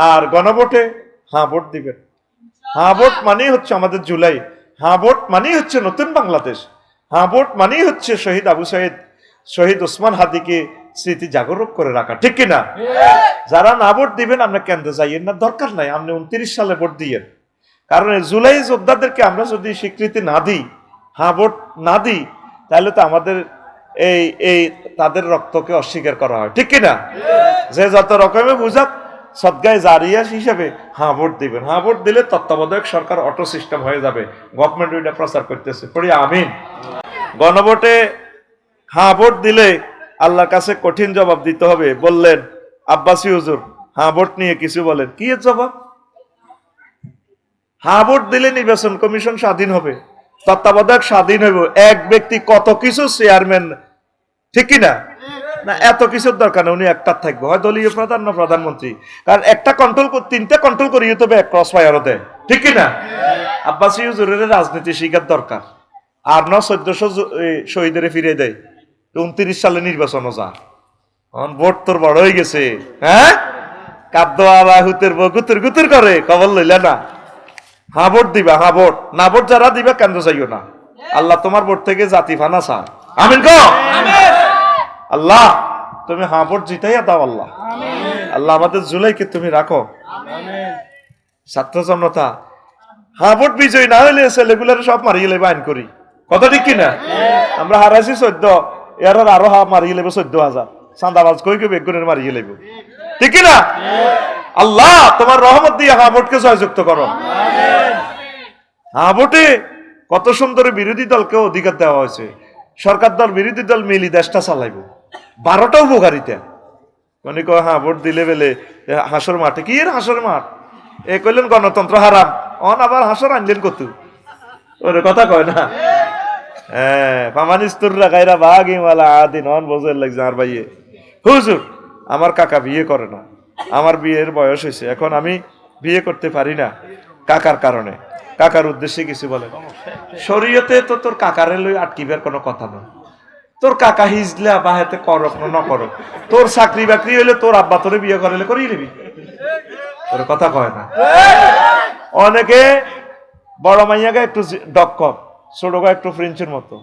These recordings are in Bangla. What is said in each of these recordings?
আর গণভোটে হ্যাঁ ভোট দিবেন। হ্যাঁ ভোট মানেই হচ্ছে আমাদের জুলাই, হ্যাঁ ভোট মানেই হচ্ছে নতুন বাংলাদেশ, হ্যাঁ ভোট মানেই হচ্ছে শহীদ আবু সাইদ, শহীদ ওসমান হাদিকে স্মৃতি জাগরুক করে রাখা, ঠিক কিনা? যারা না ভোট দিবেন আমরা কেন্দ্রে যাইয়েন না, দরকার নাই, আপনি 29 সালে ভোট দিয়েন। কারণ জুলাই যোদ্ধাদেরকে আমরা যদি স্বীকৃতি না দিই, হ্যাঁ ভোট না দিই, তাহলে তো আমাদের এই এই তাদের রক্তকে অস্বীকার করা হয়, ঠিক কিনা? যে যত রকমের বুঝাক সদগায় জারিয়া হিসেবে হ্যাঁ ভোট দিবেন। হ্যাঁ ভোট দিলে তত্ত্বাবধায়ক সরকার অটো সিস্টেম হয়ে যাবে। গভর্নমেন্ট ওইটা প্রচার করতেছে, পড়ি আমিন। গণভোটে হ্যাঁ ভোট দিলে আল্লাহর কাছে কঠিন জবাব দিতে হবে। বললেন আব্বাসী হুজুর, হ্যাঁ ভোট নিয়ে কিছু বলেন। কি এর জবাব? হ্যাঁ ভোট দিলে নির্বাচন কমিশন স্বাধীন হবে, তত্ত্বাবধায়ক স্বাধীন হবে, এক ব্যক্তি কত কিছু চেয়ারম্যান, ঠিক কিনা? না, এত কিছুর দরকার নেই, উনি একটা থাকবে, হয় দলীয় প্রধান না প্রধানমন্ত্রী। কারণ একটা কন্ট্রোল, তিনটা কন্ট্রোল করিয়ে তবে এক ক্রস ফায়ারও দেয়, ঠিক কিনা? আব্বাসী হুজুরের রাজনীতি শিখার দরকার। আর না 1400 শহীদের ফিরে দেয়, 29 সালে নির্বাচনও যা ভোট তোর বড় হয়ে গেছে, হ্যাঁ কাদ্দা হুতের গুতুর গুতুর করে খবর লইলে না। হ্যাঁ ভোট দিবা, হ্যাঁ ভোট, না ভোট যারা দিবা কেন্দ্র চাইও না। আল্লাহ তোমার ভোট থেকে জাতি ফানা চান, আমিন কো। আল্লাহ তুমি হ্যাঁ ভোট জিতাইয়া দাও। আল্লাহ আল্লাহ আমাদের জুলাইকে তুমি রাখো। ছাত্র জনতা হ্যাঁ ভোট বিজয়ী না হইলে ছেলেগুলার সব মারিয়ে লেবে আইন করি, কথা ঠিক কিনা? আমরা হারাইছি 14, এর আরো মারিয়ে লেবে 14,000 চাঁদাবাজ কই কেউ বেগুনের মারিয়ে লেব, ঠিক কিনা? আল্লাহ তোমার রহমত দিয়ে হ্যাঁ ভোটকে জয়যুক্ত করো। হ্যাঁ ভোটে কত সুন্দর বিরোধী দলকে অধিকার দেওয়া হয়েছে। সরকার দল বিরোধী দল মিলি দেশটা চালাইব, 12টা উপকারিতা। মানে কয় হ্যাঁ ভোট দিলে বেলে হাসর মাঠে, কি এর হাসর মাঠ? এ কইলেন গণতন্ত্র হারাম, অন আবার হাসর আনলেন কত, ওরে কথা কয় না। হ্যাঁ পামানিস্তুররা গায়রা বাগিমালা আদিন অন বোঝের লাগছে। আর ভাইয়ে হুজুর আমার কাকা বিয়ে করে না, আমার বিয়ের বয়স হয়েছে, এখন আমি বিয়ে করতে পারি না কাকার কারণে। কাকার উদ্দেশ্যে কিছু বলেন। শরীয়তে তো তোর কাকারে লই আটকিবার কোনো কথা নয়। তোর কাকা হিজলা বা হাতে করক না করক, তোর চাকরি বাকরি হইলে তোর আব্বা তোরে বিয়ে করাইলে করিয়ে নিবি, তোর কথা কয় না। অনেকে বড় মাইয়াকে একটু ডক্কর, ছোট গা একটু ফ্রেঞ্চের মতো।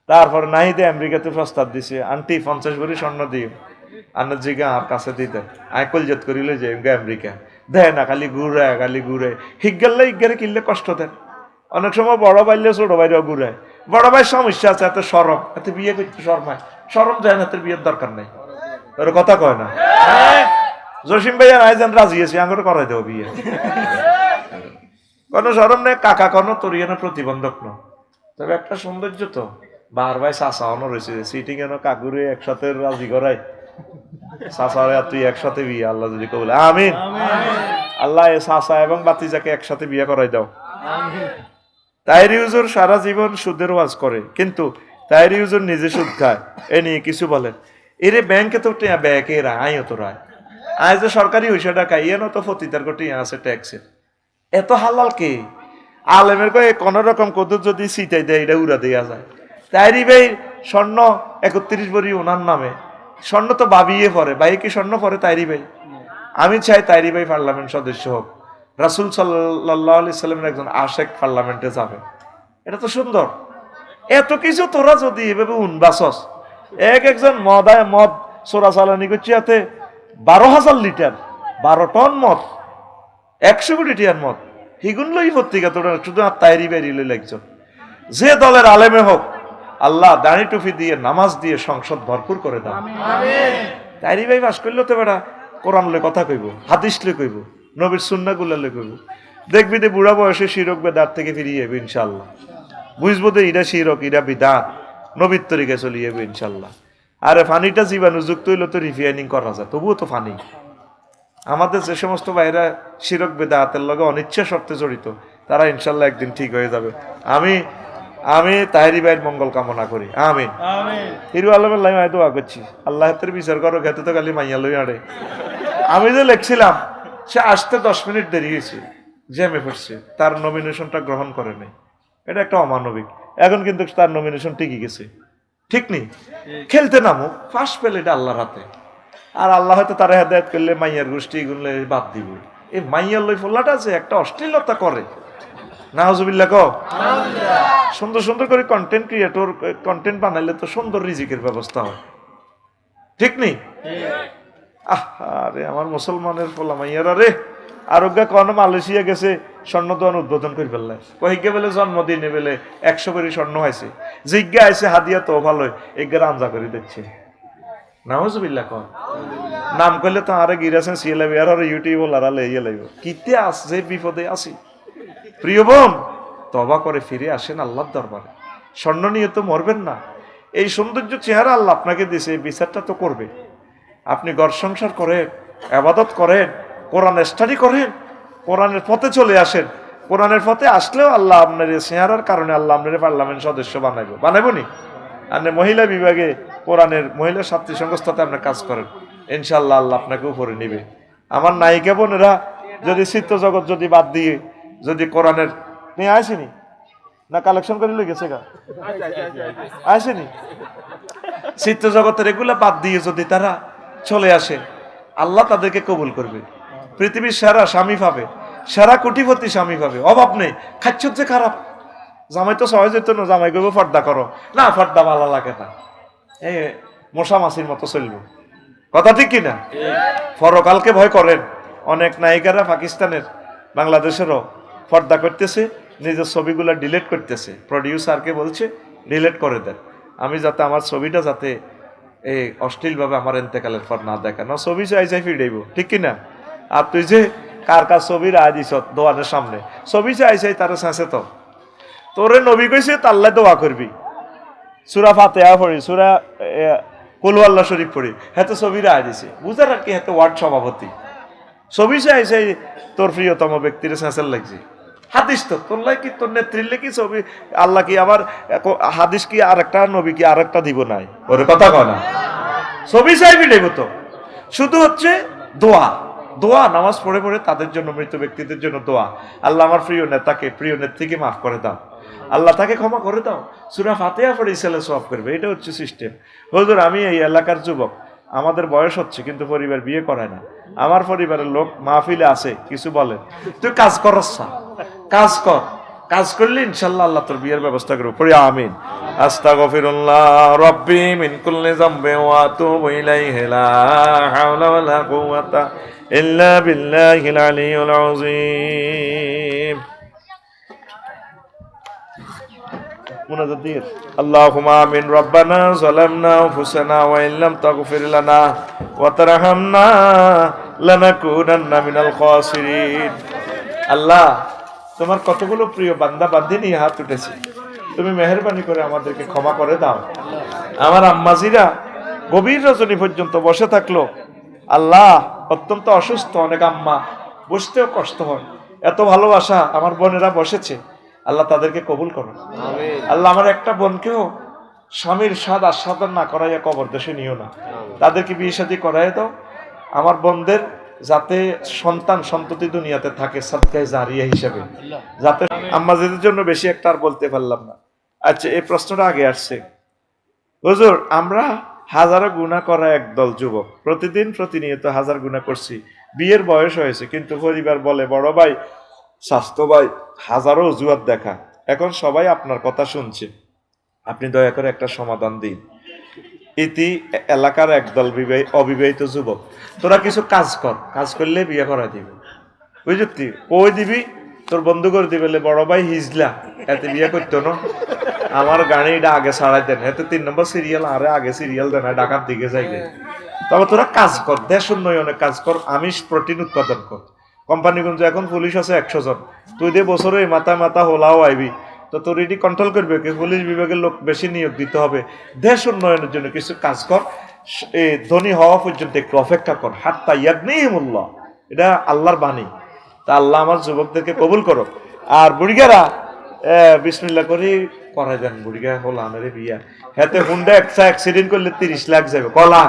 তারপর নাহিদে আমেরিকাতে প্রস্তাব দিছে, আন্টি 50 ভরি স্বর্ণ দিও, আনার জিগা আর কাছে দিতে আই কলজত করিলে যে আমেরিকা দেয় না, খালি ঘুরে হিগেললে হিগেরে কিনলে কষ্ট দেন। অনেক সময় বড় বাইলে ছোট বাইরেও ঘুরায়। বড় ভাই সমস্যা আছে, এত সরম, এত বিয়ে করতে শর্মায়, সরম যায় না, তোর বিয়ের দরকার নাই, তোর কথা কয় না। জসিম ভাইয়া আইজান রাজি আছি, আঙুরে করাই দেবো বিয়ে, কোনো সরম নেই। কাকা কোনো তোর ইয়ে প্রতিবন্ধক ন, তবে একটা সৌন্দর্য তো বার ভাই চাষা অন রয়েছে, সিটিং এন কাকুরে একসাথে রাজি করাই, চাষা তুই একসাথে বিয়ে, আল্লাহ যদি কবলে আমিন। আল্লাহ চাষা এবং বাতিজাকে একসাথে বিয়ে করাই দাও। তাইরি হুজুর সারা জীবন সুদের ওয়াজ করে, কিন্তু তাইরি হুজুর নিজে সুদ খায়, এ নিয়ে কিছু বলেন। এরে ব্যাংকে তো ব্যাংকে আইও তো রায়, আয় যে সরকারি হইসা টাকা ইয়ে না তো ফতিতার কোটি আছে ট্যাক্সের, এত হালাল কে? আলেমের কয়ে কোন রকম কত যদি সিটাই দেয় এটা উড়া দেওয়া যায়। তাইরি ভাই স্বর্ণ 31 ভরি ওনার নামে, স্বর্ণ তো ভাবিয়ে পরে, ভাই কি স্বর্ণ পরে তাইরি ভাই? আমি চাই তাইরি ভাই পার্লামেন্ট সদস্য হোক, রাসূল সাল্লাল্লাহু আলাইহি সাল্লামের একজন আশেক পার্লামেন্টে যাবে, এটা তো সুন্দর। এত কিছু তোরা যদি এভাবে উনবাসস, একজন মদ চোরাচালানি করছে, এতে 12,000 লিটার, 12 টন মদ, 100 কোটি টিয়ার মদ, হিগুন লই পত্রিকা তোরা শুধু তাইরি বাইরি লই লাগছ। যে দলের আলেমে হোক, আল্লাহ দাড়ি টুপি দিয়ে নামাজ দিয়ে সংসদ ভরপুর করে দাও। তাইরি ভাই বাস করলে তো বেটা কোরআন লই কথা কইব, হাদিস লই কইব, নবীর সুন্নাহ গুলা লই কইব। দেখবি যে বুড়া বয়সে শিরক বেদাত থেকে ফিরিয়ে যাবে ইনশাআল্লাহ। বুঝবো যে ইরা শিরক, ইরা বিদাত, নবীর তরিকায় চলে যাবে ইনশাআল্লাহ। আরে ফানিটা জীবাণুযুক্ত হইলে তো রিফাইনিং করা যায়, তবুও তো ফানি। আমাদের যে সমস্ত ভাইরা শিরক বেদাতের লগে অনিচ্ছা শর্তে জড়িত, তারা ইনশাল্লাহ একদিন ঠিক হয়ে যাবে। আমি তাহেরি ভাইয়ের মঙ্গল কামনা করি, আমিন। হিরু আলমের লাই দোয়া করছি, আল্লাহ হাতের বিচার করো, খেতে তো খালি মাইয়া লই আড়ে। আমি যে লিখছিলাম, সে আসতে 10 মিনিট দেরি হয়েছে, জ্যামে পড়ছে, তার নমিনেশনটা গ্রহণ করে নাই, এটা একটা অমানবিক। এখন কিন্তু তার নমিনেশন ঠিকই গেছে, ঠিক নেই? খেলতে নামো, ফার্স্ট পেলে এটা আল্লাহর হাতে। আর আল্লাহ হয়তো তারা হেদায়েত করলে মাইয়ার গোষ্ঠী গুনলে বাদ দিব। এই মাইয়ার লই ফোল্লাটা আছে একটা অশ্লীলতা করে, নাউজুবিল্লাহ কও। সুন্দর সুন্দর করে কন্টেন্ট ক্রিয়েটর কন্টেন্ট বানাইলে তো সুন্দর রিজিকের ব্যবস্থা হয়, ঠিক নেই? আরে আমার মুসলমানের পোলা মাইয়ারা রে, আরোগ্য কোন মালয়েশিয়া গেছে স্বর্ণ দোকান উদ্বোধন করে ফেললে, কহিকে বলে জন্মদিনে বেলে 100 করে স্বর্ণ হয়েছে, জিজ্ঞা আছে হাদিয়া তো ভালো, এগার আমজা করে দিচ্ছে, নাউজুবিল্লাহ কও। নাম করলে তো আরে গিরাছেন সিএলবি আর ইউটিউব লারালে ইয়ে লাগবে, কিতে আসছে বিপদে আসি। প্রিয় বোন, তওবা করে ফিরে আসেন আল্লাহর দরবারে, স্বর্ণ নিয়ে তো মরবেন না। এই সৌন্দর্য চেহারা আল্লাহ আপনাকে দিয়েছে, এই বিচারটা তো করবে। আপনি ঘর সংসার করেন, ইবাদত করেন, কোরআন স্টাডি করেন, কোরআনের পথে চলে আসেন। কোরআনের পথে আসলেও আল্লাহ আপনার এই চেহারার কারণে আল্লাহ আপনার পার্লামেন্ট সদস্য বানাইবো নি। আপনি মহিলা বিভাগে কোরআনের মহিলা ছাত্রী সংস্থাতে আপনার কাজ করেন, ইনশাআল্লাহ আল্লাহ আপনাকে উপরে নিবে। আমার নায়িকা বোনেরা যদি চিত্র জগৎ যদি বাদ দিয়ে যদি কোরআনের নিয়ে আসেনি না, কালেকশন করে লই গেছে গা, আসেনি, চিত্র জগতের এগুলা বাদ দিয়ে যদি তারা চলে আসে, আল্লাহ তাদেরকে কবুল করবে। পৃথিবীর সেরা স্বামী পাবে, সেরা কোটিপতি স্বামী পাবে, অভাব নেই। খাচ্ছ যে খারাপ, জামাই তো সহজ যেত না, জামাই করবো পর্দা করো না, পর্দা ভালো লাগে না, এই মশা মাছির মতো চলবে, কথা ঠিক কিনা? পরকালকে ভয় করেন। অনেক নায়িকারা পাকিস্তানের বাংলাদেশেরও পর্দা করতেছে, নিজের ছবিগুলো ডিলিট করতেছে, প্রডিউসারকে বলছে ডিলিট করে দেন, আমি যাতে আমার ছবিটা যাতে এই অশ্লীলভাবে আমার এন্তেকালের পর না দেখানো, ছবি চাই চাই ফিরাইব, ঠিক কিনা? আর তুই যে কার কার ছবির আয় দিস দোয়ানের সামনে, ছবি চাই চাই তারা চেঁচে তো তোরে নবী কইছে তাল্লাহ দোয়া করবি, সূরা ফাতিহা পড়ি, সূরা কুল আল্লাহ শরীফ পড়ি, হেতে ছবির আয় দিছে, বুঝার আর কি, হেতে ওয়ার্ড সভাপতি ছবি চাই চাই তোর প্রিয়তম ব্যক্তির চেঁচার লাগছে। হাদিস তো তোর লাই কি, তোর নেত্রীর কি ছবি, আল্লাহ কি আবার হাদিস কি আর একটা নবী কি আর একটা দিব নাই, ওরে কথা কয় না, ছবি চাইবি নেব তো, শুধু হচ্ছে দোয়া, দোয়া নামাজ পড়ে পড়ে তাদের জন্য, মৃত ব্যক্তিদের জন্য দোয়া, আল্লাহ আমার প্রিয় নেতাকে প্রিয় নেত্রীকে মাফ করে দাও, আল্লাহ তাকে ক্ষমা করে দাও, সূরা ফাতিহা পড়ে ছেলে সওয়াব করবে, এটা হচ্ছে সিস্টেম। হুজুর আমি এই এলাকার যুবক, আমাদের বয়স হচ্ছে কিন্তু পরিবার বিয়ে করায় না, আমার পরিবারের লোক মাহফিলে আছে, কিছু বলে, তুই কাজ করস না, কাজ কর, কাজ করলে ইনশাআল্লাহ আল্লাহ তোর বিয়ের ব্যবস্থা করবে, পড়ি আমিন। আস্তাগফিরুল্লাহ রাব্বি মিন কুল্লি যামবি ওয়া আতুবু ইলাইহি লা হাওলা ওয়ালা কুওয়াতা ইল্লা বিল্লাহিল আলিয়্যিল আযীম। মুনাজাত আল্লাহুম্মা আমিন। রব্বানা যালামনা আনফুসানা ওয়া ইল্লাম তাগফির লানা ওয়া তারহামনা লানাকুনান্না মিনাল খাসিরিন। আল্লাহ, তোমার কতগুলো প্রিয় বান্দা বান্দী নিয়ে হাত উঠেছে, তুমি মেহেরবানি করে আমাদেরকে ক্ষমা করে দাও। আমার আম্মাজিরা গভীর রজনী পর্যন্ত বসে থাকলো, আল্লাহ অত্যন্ত অসুস্থ, অনেক আম্মা বসতেও কষ্ট হয়, এত ভালোবাসা আমার বোনেরা বসেছে, আল্লাহ তাদেরকে কবুল করো। আল্লাহ আমার একটা বোনকেও স্বামীর স্বাদ আস্বাদন না করাইয়া কবর দেশে নিও না, তাদেরকে বিয়ে শাদী করাই দাও। আমার বোনদের যাতে সন্তান সন্ততি দুনিয়াতে থাকে সাদকায়ে জারিয়া হিসেবে, যাতে আম্মাজিদের জন্য বেশি একটা আর বলতে পারলাম না। আচ্ছা, এই প্রশ্নটা আগে আসছে, হুজুর আমরা হাজারো গুনাহ করা একদল যুবক, প্রতিদিন প্রতিনিয়ত হাজার গুনাহ করছি, বিয়ের বয়স হয়েছে, কিন্তু পরিবার বলে বড় ভাই স্বাস্থ্য ভাই হাজারো অজুহাত দেখা, এখন সবাই আপনার কথা শুনছে, আপনি দয়া করে একটা সমাধান দিন। ইতি এলাকার একদল অবিবাহিত যুবক, তোরা কিছু কাজ কর, কাজ করলে বিয়ে করা দিবে, বুঝলি? কই দিবি? তোর বন্ধু করে দিবে, বড় ভাই হিজলা এতে বিয়ে করতো না, আমার গাড়িটা আগে ছাড়াই দেন, এতে 3 নম্বর সিরিয়াল, আরে আগে সিরিয়াল দেন, ঢাকার দিকে যাইলে। তবে তোরা কাজ কর, দেশ উন্নয়নে কাজ কর, আমিষ প্রোটিন উৎপাদন কর। কোম্পানিগঞ্জ এখন পুলিশ আছে 100 জন, তুই দিয়ে বছরে মাথা মাথা হোলাও আইবি, তো তোর এটি কন্ট্রোল করবে কি? পুলিশ বিভাগের লোক বেশি নিয়োগ দিতে হবে। দেশ উন্নয়নের জন্য কিছু কাজ কর, ধনী হওয়া পর্যন্ত একটু অপেক্ষা কর, হাত্তা ইয়াগনিহিমুল্লাহ, এটা আল্লাহর বাণী। তা আল্লাহ আমার যুবকদেরকে কবুল করো। আর বুড়িগারা বিসমিল্লাহ করে করাই দেন, বুড়িগা হল আনারে বিয়া, হাতে হুন্ডা একটা অ্যাক্সিডেন্ট করলে 30 লাখ যাবে, কলা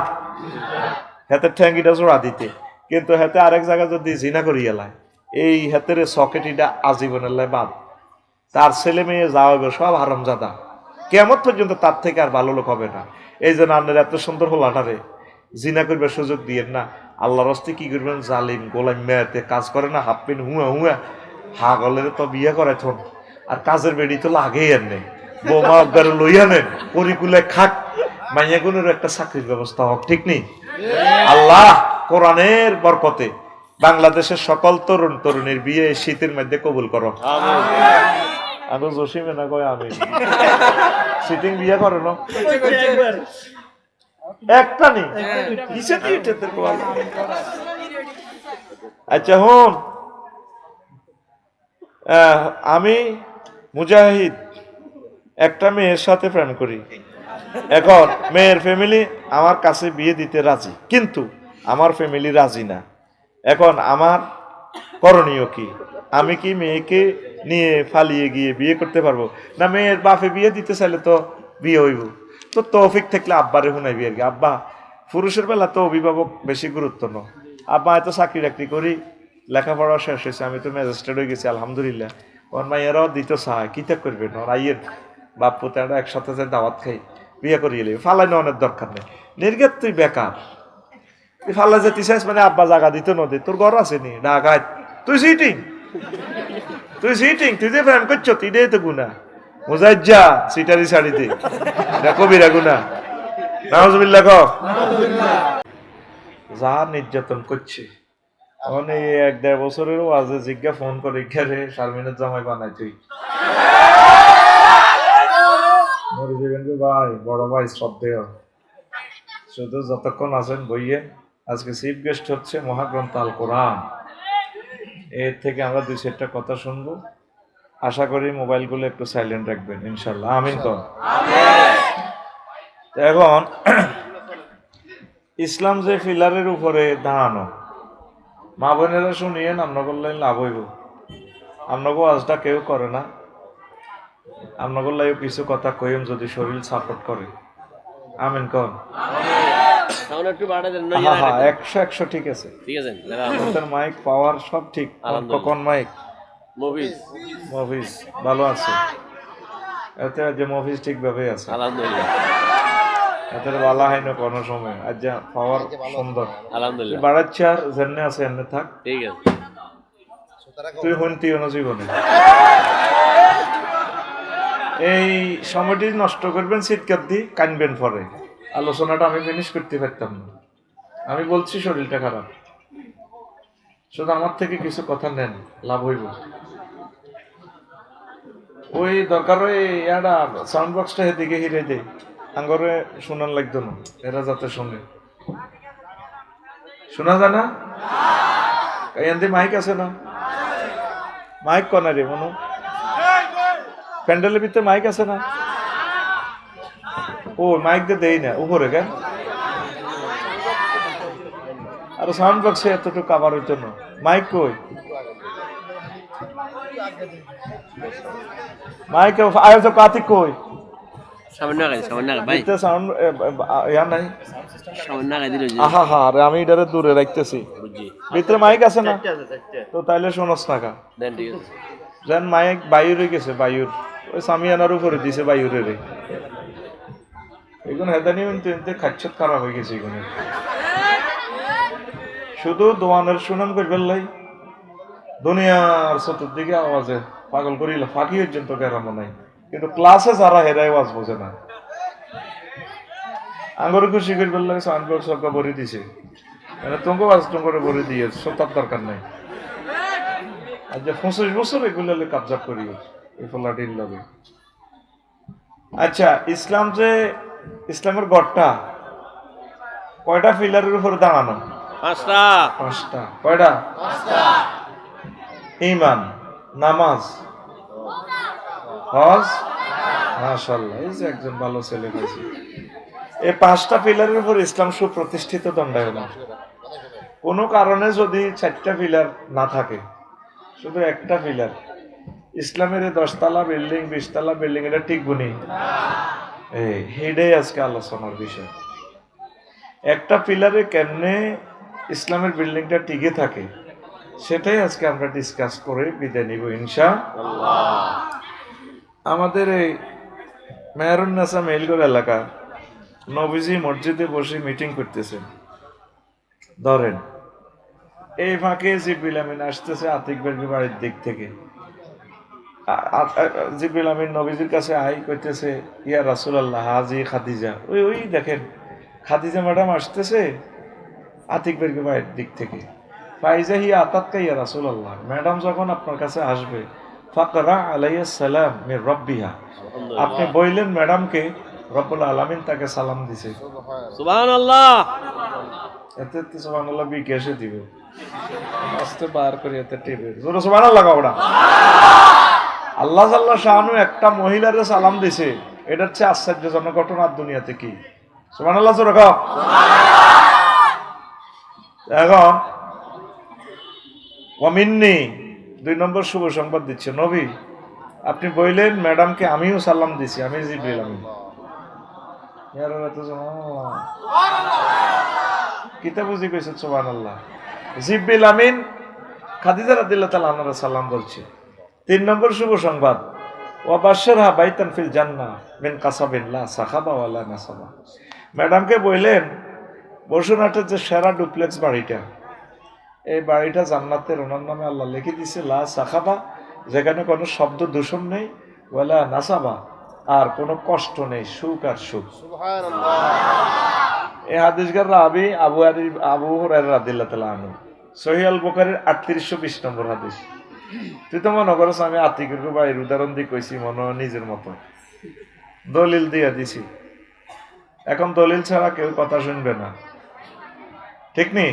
হাতে ঠ্যাঙ্গিটা জোড়া দিতে, কিন্তু হাতে আরেক জায়গা যদি জিনা করি এলায়, এই হাতের সকেটিটা আজীবনের লাই বাদ, তার ছেলে মেয়ে যা হবে সব হারামজাদা, কিয়ামত পর্যন্ত তার থেকে আর ভালো লোক হবে না। এই জন্য আপনার এত সুন্দর হোলাটারে জিনা করবার সুযোগ দিয়েন না। আল্লাহর হস্তে কি করবেন, জালিম গোলাম মেয়াতে কাজ করে না, হাফ পেন হুয়া হুয়া হাগলের তো বিয়ে করে থন, আর কাজের বেড়ি তো লাগেই আর নেই, বোমা একবারে লইয়া নেন, পরিকুলে খাক, মাইয়াগুনের একটা চাকরির ব্যবস্থা হোক, ঠিক নেই? আল্লাহ কোরআনের বরকতে বাংলাদেশের সকল তরুণ তরুণীর বিয়ে শীতের মধ্যে কবুল করো। আমি জসিমে না কয় আমি সিটিং বিয়ে করো না একটা নেই। আচ্ছা হন, আমি মুজাহিদ একটা মেয়ের সাথে প্রেম করি। এখন মেয়ের ফ্যামিলি আমার কাছে বিয়ে দিতে রাজি, কিন্তু আমার ফ্যামিলি রাজি না। এখন আমার করণীয় কি? আমি কি মেয়েকে নিয়ে পালিয়ে গিয়ে বিয়ে করতে পারবো, না মেয়ের বাপে বিয়ে দিতে চাইলে তো বিয়ে হইব? তো তৌফিক থাকলে আব্বারে শুনাইবি আর কি। আব্বা পুরুষের বেলা তো অভিভাবক বেশি গুরুত্ব ন। আব্বা এত চাকরি টাকরি করি, লেখাপড়া শেষ হয়েছে, আমি তো ম্যাজিস্ট্রেট হয়ে গেছি আলহামদুলিল্লাহ। ওর মাইয়ারাও দিতে চায়, কিতা করবে না আইয়ের বাপ পুতারা একসাথে যে দাওয়াত খাই বিয়ে করিয়ে নেবে, ফালাই নেওয়ানোর দরকার নেই। নির্গেত তুই বেকার, তুই ফাল্লা যেতে চাইস মানে আব্বা জায়গা দিত নদী, তোর ঘর আছে নি ঢাকায়, তুই সিটিং তুই যে প্রেম করছো তুই তো গুনা মোজাই যা সিটারি শাড়িতে কবিরা গুনা নাউজুবিল্লাহ কও। যা নির্যাতন করছে মানে 1-1.5 বছরেরও আজে জিজ্ঞা ফোন করে ঘেরে শারমিনের জামাই বানাই তুই মরে যাবেন ভাই, বড় ভাই শ্রদ্ধেয়। শুধু যতক্ষণ আছেন বইয়ে, আজকে চিফ গেস্ট হচ্ছে মহাগ্রন্থ আল কোরআন, এর থেকে আমরা 2-4টা কথা শুনবো। আশা করি মোবাইলগুলো একটু সাইলেন্ট রাখবেন ইনশাল্লাহ, আমিন কর। এখন ইসলাম যে ফিলারের উপরে দাঁড়ানো, মা বোনেরা শুনিয়ে আমরা বললে লাভ হইব। আপনাকেও আজটা কেউ করে না, আপনাকে কিছু কথা কইম যদি শরীর সাপোর্ট করে, আমিন কর। 100 ঠিক আছে, মাইক পাওয়ার সব ঠিক। কখন মাইক মফিজ ভালো আছে, এতে যে মফিজ ঠিকভাবে আছে আলহামদুলিল্লাহ, এতে বালা হয় না কোনো সময়। আজ যা পাওয়ার সুন্দর আলহামদুলিল্লাহ, বাড়াচ্ছে আর জেনে আছে এমনি থাক, ঠিক আছে। তুই শুনতি না জীবনে এই সময়টি নষ্ট করবেন, চিৎকার দি কানবেন, পরে আলোচনাটা আমি ফিনিশ করতে পারতাম না। আমি বলছি শরীরটা খারাপ, শুধু আমার থেকে কিছু কথা নেন, লাভ হইব। ওই দরকার ইয়াটা সাউন্ড বক্সটা এদিকে হিরে দেয়, আঙ্গরে শোনার লাগতো না, এরা যাতে শোনে। শোনা যায় না? এখান মাইক আছে না? মাইক কনা রে মনো, প্যান্ডেলের ভিতরে মাইক আছে না? ও মাইক দিয়ে দেই না উপরে কেন? আর সাউন্ড বক্সে এতটুকু কাভার হইতো না, মাইক কই? মাইক আয় তো কার্তিক কই? আমি এটারে দূরে রাখতেছি, ভিতরে মাইক আছে না? তো তাইলে শোনস না কা যেন মাইক বায়ুরে গেছে, বায়ুর ওই সামিয়ানার উপরে দিছে বায়ুরে রে, এগুলো হেদানি খাচ্ছত খারাপ হয়ে গেছে। এগুলো শুধু দোয়ানের সুনাম করবেন লাই, দুনিয়ার চতুর্দিকে আওয়াজে পাগল করিল, ফাঁকি পর্যন্ত কেরাম নাই, কিন্তু ক্লাসে যারা হেরাই আওয়াজ বোঝে না। আঙ্গরে খুশি করবেন লাগে সাউন্ড বক্স সবকা ভরে দিছে, মানে তোমাকে আওয়াজ তোমাকে ভরে দিয়ে সব দরকার নাই। আর যে 25 বছর এগুলো কাবজা করি এই ফলাটির লগে। আচ্ছা, ইসলাম যে ইসলামের গড়টা কয়টা ফিলারের উপর দাঁড়ানো? 5টা। কয়টা? 5টা। ঈমান, নামাজ, হজ, মাশাআল্লাহ, এই যে একজন ভালো ছেলে পেয়েছে। এই 5টা পিলারের উপর ইসলাম সুপ্রতিষ্ঠিত দণ্ডায়মান। কোনো কারণে যদি 4টা পিলার না থাকে, শুধু একটা পিলার, ইসলামের 10 তলা বিল্ডিং 20 তলা বিল্ডিং এটা ঠিক বুনি, হেডেই আজকে আলোচনার বিষয়। একটা পিলারে কেমনে ইসলামের বিল্ডিংটা টিকে থাকে সেটাই আজকে আমরা ডিসকাস করে বিদায় নিব ইনশাআল্লাহ। আমাদের এই মেহরুন্নেসা মেইলগড় এলাকা নবীজি মসজিদে বসে মিটিং করতেছেন। ধরেন এই ফাঁকে জিবরিল আমিন আসতেছে আতিক ভাইয়ের বাড়ির দিক থেকে। জিবরিল আমিন নবীজির কাছে আই কইতেছে, ইয়া রাসূলুল্লাহ হাজি খাদিজা। ওই ওই দেখেন খাদিজা ম্যাডাম আসতেছে আতিক ভাইয়ের বাড়ির দিক থেকে। ফাইজা হিয়া আতাতকা ইয়া রাসূলুল্লাহ, ম্যাডাম যখন আপনার কাছে আসবে ফাকরা আলাইহিস সালাম মির রাব্বিহা, আপনি বললেন ম্যাডামকে রব্বুল আলামিন তাকে সালাম দিছে। সুবহানাল্লাহ। এতে তো সুবহানাল্লাহ বিকেশে দিবে, আস্তে বার করে এতে টিপে জোরে সুবহানাল্লাহ কওড়া। আল্লাহ জাল্লা শাআনু একটা মহিলারে সালাম দিছে, এটা হচ্ছে আশ্চর্যজনক ঘটনা দুনিয়াতে। কি সুবহানাল্লাহ জোরে কও। এখন ওয়ামিন্নি 2 নম্বর শুভ সংবাদ দিচ্ছে, নবী আপনি বললেন ম্যাডামকে আমিও সালাম দিছি, আমি জিবরিল আমিন। কিতা বুঝি কইছে সুবহানাল্লাহ। জিবরিল আমিন খাদিজা রাদিয়াল্লাহু তাআলা আনহার সালাম বলছে। 3 নম্বর শুভ সংবাদ, ওয়া বাশশারহা বাইতান ফিল জান্নাহ মিন কাসাবিন লা সাখাবা ওয়ালা নাসাবা। ম্যাডামকে বললেন বসুরহাটের যে সেরা ডুপ্লেক্স বাড়িটা, এই বাড়িটা জান্নাতের ওনার নামে আল্লাহ লিখে দিছে, লা সাখাবা, যেখানে কোনো শব্দ দূষণ নেই, ওয়ালা নাসাবা, আর কোনো কষ্ট নেই, সুখ আর সুখ। সুবহানাল্লাহ। এই হাদিসগার রাবি আবু হুরায়রা রাদিয়াল্লাহু তাআলা আনহু, সহিহ আল বুখারীর 3820 নম্বর হাদিস। তুই তো মনে করছ আমি আতিকের বাড়ির উদাহরণ দিয়ে কইছি মনে নিজের মতো, দলিল দিয়ে দিছি। এখন দলিল ছাড়া কেউ কথা শুনবে না, ঠিক নেই?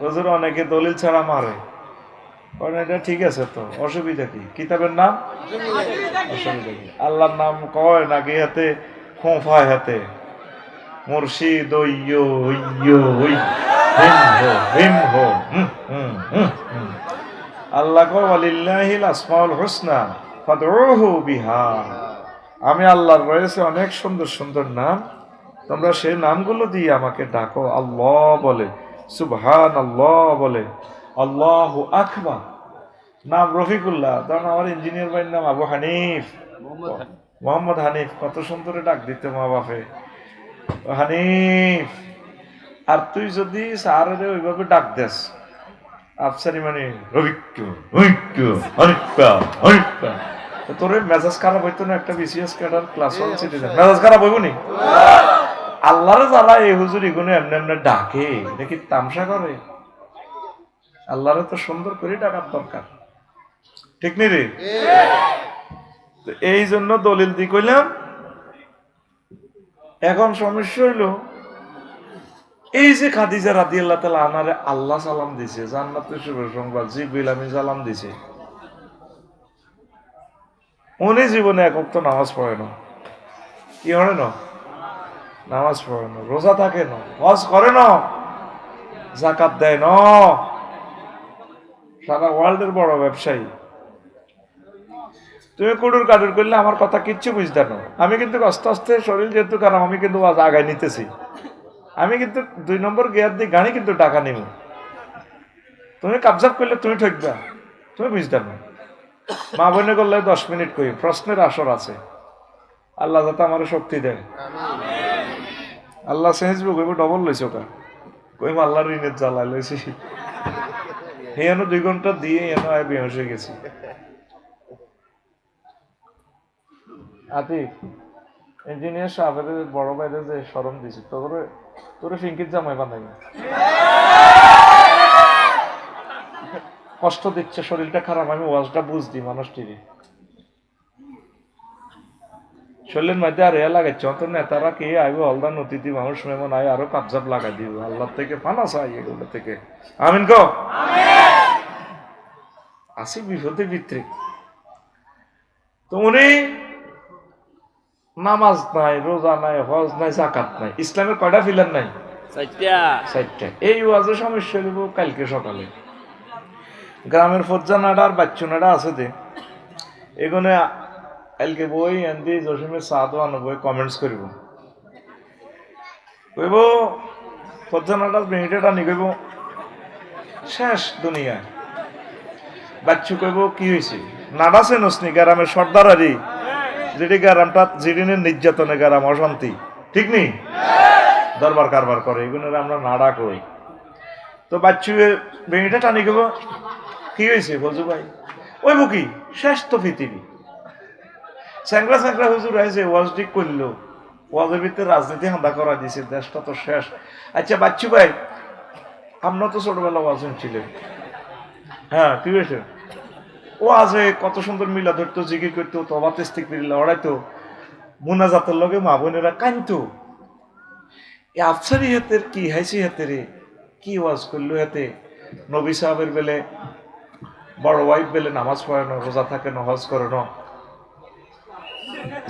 হুজুর অনেকে দলিল ছাড়া মারে, কারণ এটা ঠিক আছে তো, অসুবিধা কি? কিতাবের নাম অসুবিধা কি? আল্লাহর নাম কয় নাকি হাতে খোঁফায় হাতে মুর্শিদ ইয়ো ইয়ো ওই হিম হো আল্লাহ কয় ওয়ালিল্লাহিল আসমাউল হুসনা ফাদউহু বিহা। আমি আল্লাহর রয়েছে অনেক সুন্দর সুন্দর নাম, তোমরা সেই নামগুলো দিয়ে আমাকে ডাকো। আল্লাহ বলে, সুবহানাল্লাহ বলে, আল্লাহু আকবার। নাম রফিকুল্লাহ, কারণ আমার ইঞ্জিনিয়ার ভাইয়ের নাম আবু হানিফ, মোহাম্মদ হানিফ। কত সুন্দর ডাক দিতে মা বাপে, হানিফ। আর তুই যদি স্যারের ওইভাবে ডাক দেস আফসারি মানে রবিক্কু হুইক্কু হনিফা হনিফা, তোর মেজাজ খারাপ হইতো না? একটা বিসিএস ক্যাডার ক্লাস 1 সিটিজেন মেজাজ খারাপ হইব নি? আল্লাহরে যারা এই হুজুর এগুলো এমনি এমনি ডাকে, দেখি তামসা করে। আল্লাহরে তো সুন্দর করে ডাকার দরকার, ঠিক নি রে? এই জন্য দলিল দি কইলাম। এখন সমস্যা হইল, এই যে খাদিজা রাদিয়াল্লাহু তাআলা আনহারে আল্লাহ সালাম দিছে, জান্নাতের শুভ সংবাদ, জিবরিল আমিন সালাম দিছে, উনি জীবনে এক ওয়াক্ত নামাজ পড়ে না। কি হয় না? নামাজ পড়ে না, রোজা থাকে না, হজ করে না, যাকাত দেয় না, সারা ওয়ার্ল্ডের বড় ব্যবসায়ী। তুমি কুডুর কাডুর করলে আমার কথা কিচ্ছু বুঝতে না। আমি কিন্তু আস্তে আস্তে শরীর যেহেতু কারণ আমি কিন্তু আজ আগায় নিতেছি, আমি কিন্তু 2 নম্বর গিয়ার দিয়ে গাড়ি কিন্তু টাকা নিব। তুমি কাবজাব করলে তুমি ঠকবা, তুমি বুঝতে না। মা বোনে করলে 10 মিনিট কই, প্রশ্নের আসর আছে। আল্লাহ যাতে আমার শক্তি দেয়। আল্লাহ সেজবু কইব ডবল লইছো কা, কইম আল্লাহর ঋণের জ্বালা লইছি। হেন 2 ঘন্টা দিয়ে এনো আয় বেহুশ হয়ে গেছি। আতিক ইঞ্জিনিয়ার সাহেবের বড় ভাইরে যে শরম দিছি, তোরে ফিঙ্কির জামাই বানাই কষ্ট দিচ্ছে, শরীরটা খারাপ, আমি ওয়াজটা বুঝদি মানুষটির শরীরের মধ্যে আর এ লাগাইছে। অত নেতারা কে আইব, হলদার অতিথি মানুষ মেমন আয় আরো কাবজাব লাগাই দিব। আল্লাহ থেকে ফানা চাই এগুলো থেকে, আমিন কো। আসি বিপদে ভিতরে তো উনি নামাজ নাই, রোজা নাই, হজ নাই, যাকাত নাই, ইসলামের কয়টা পিলার নাই? 4টা। এই ওয়াজে সমস্যা হইব কালকে সকালে। গ্রামের ফজ্জানাডা আর বাচ্চুনাডা আছে যে এগুলো কালকে বই এনদি জসিমের সাদও আনব, কমেন্টস করব, কইব ফজ্জানাডা মিনিটেটা নি, কইব শেষ দুনিয়ায়। বাচ্চু কইব কি হয়েছে? নাডা চেনসনি গ্রামের সর্দার আরি, যেটি গ্রামটা জিডিনের নির্যাতনে গ্রাম অশান্তি, ঠিক নি? দরবার কারবার করে, এগুলো আমরা নাড়া করি। তো বাচ্চু বেড়িটা টানি গেব, কি হয়েছে ফজু ভাই? ওই বুকি শেষ তো পৃথিবী, স্যাংরা স্যাংরা হুজুর হয়েছে, ওয়াজ ঠিক করলো, ওয়াজের ভিতরে রাজনীতি হান্দা করা দিয়েছে, দেশটা তো শেষ। আচ্ছা বাচ্চু ভাই, আমরা তো ছোটবেলা ওয়াজ শুনছিলেন, হ্যাঁ কি হয়েছে? ও আজে কত সুন্দর মিলা ধরতো, জিকির করতো, তবা তেস্তিক পিরিলা ওড়াইতো, মুনাজাতের লগে মা বোনেরা কানতো। এই আফসারি হাতের কি হাইসি হাতে রে, কি ওয়াজ করলো হাতে? নবী সাহাবের বেলে বড় ওয়াইফ বেলে নামাজ পড়ানো, রোজা থাকে না, হজ করানো,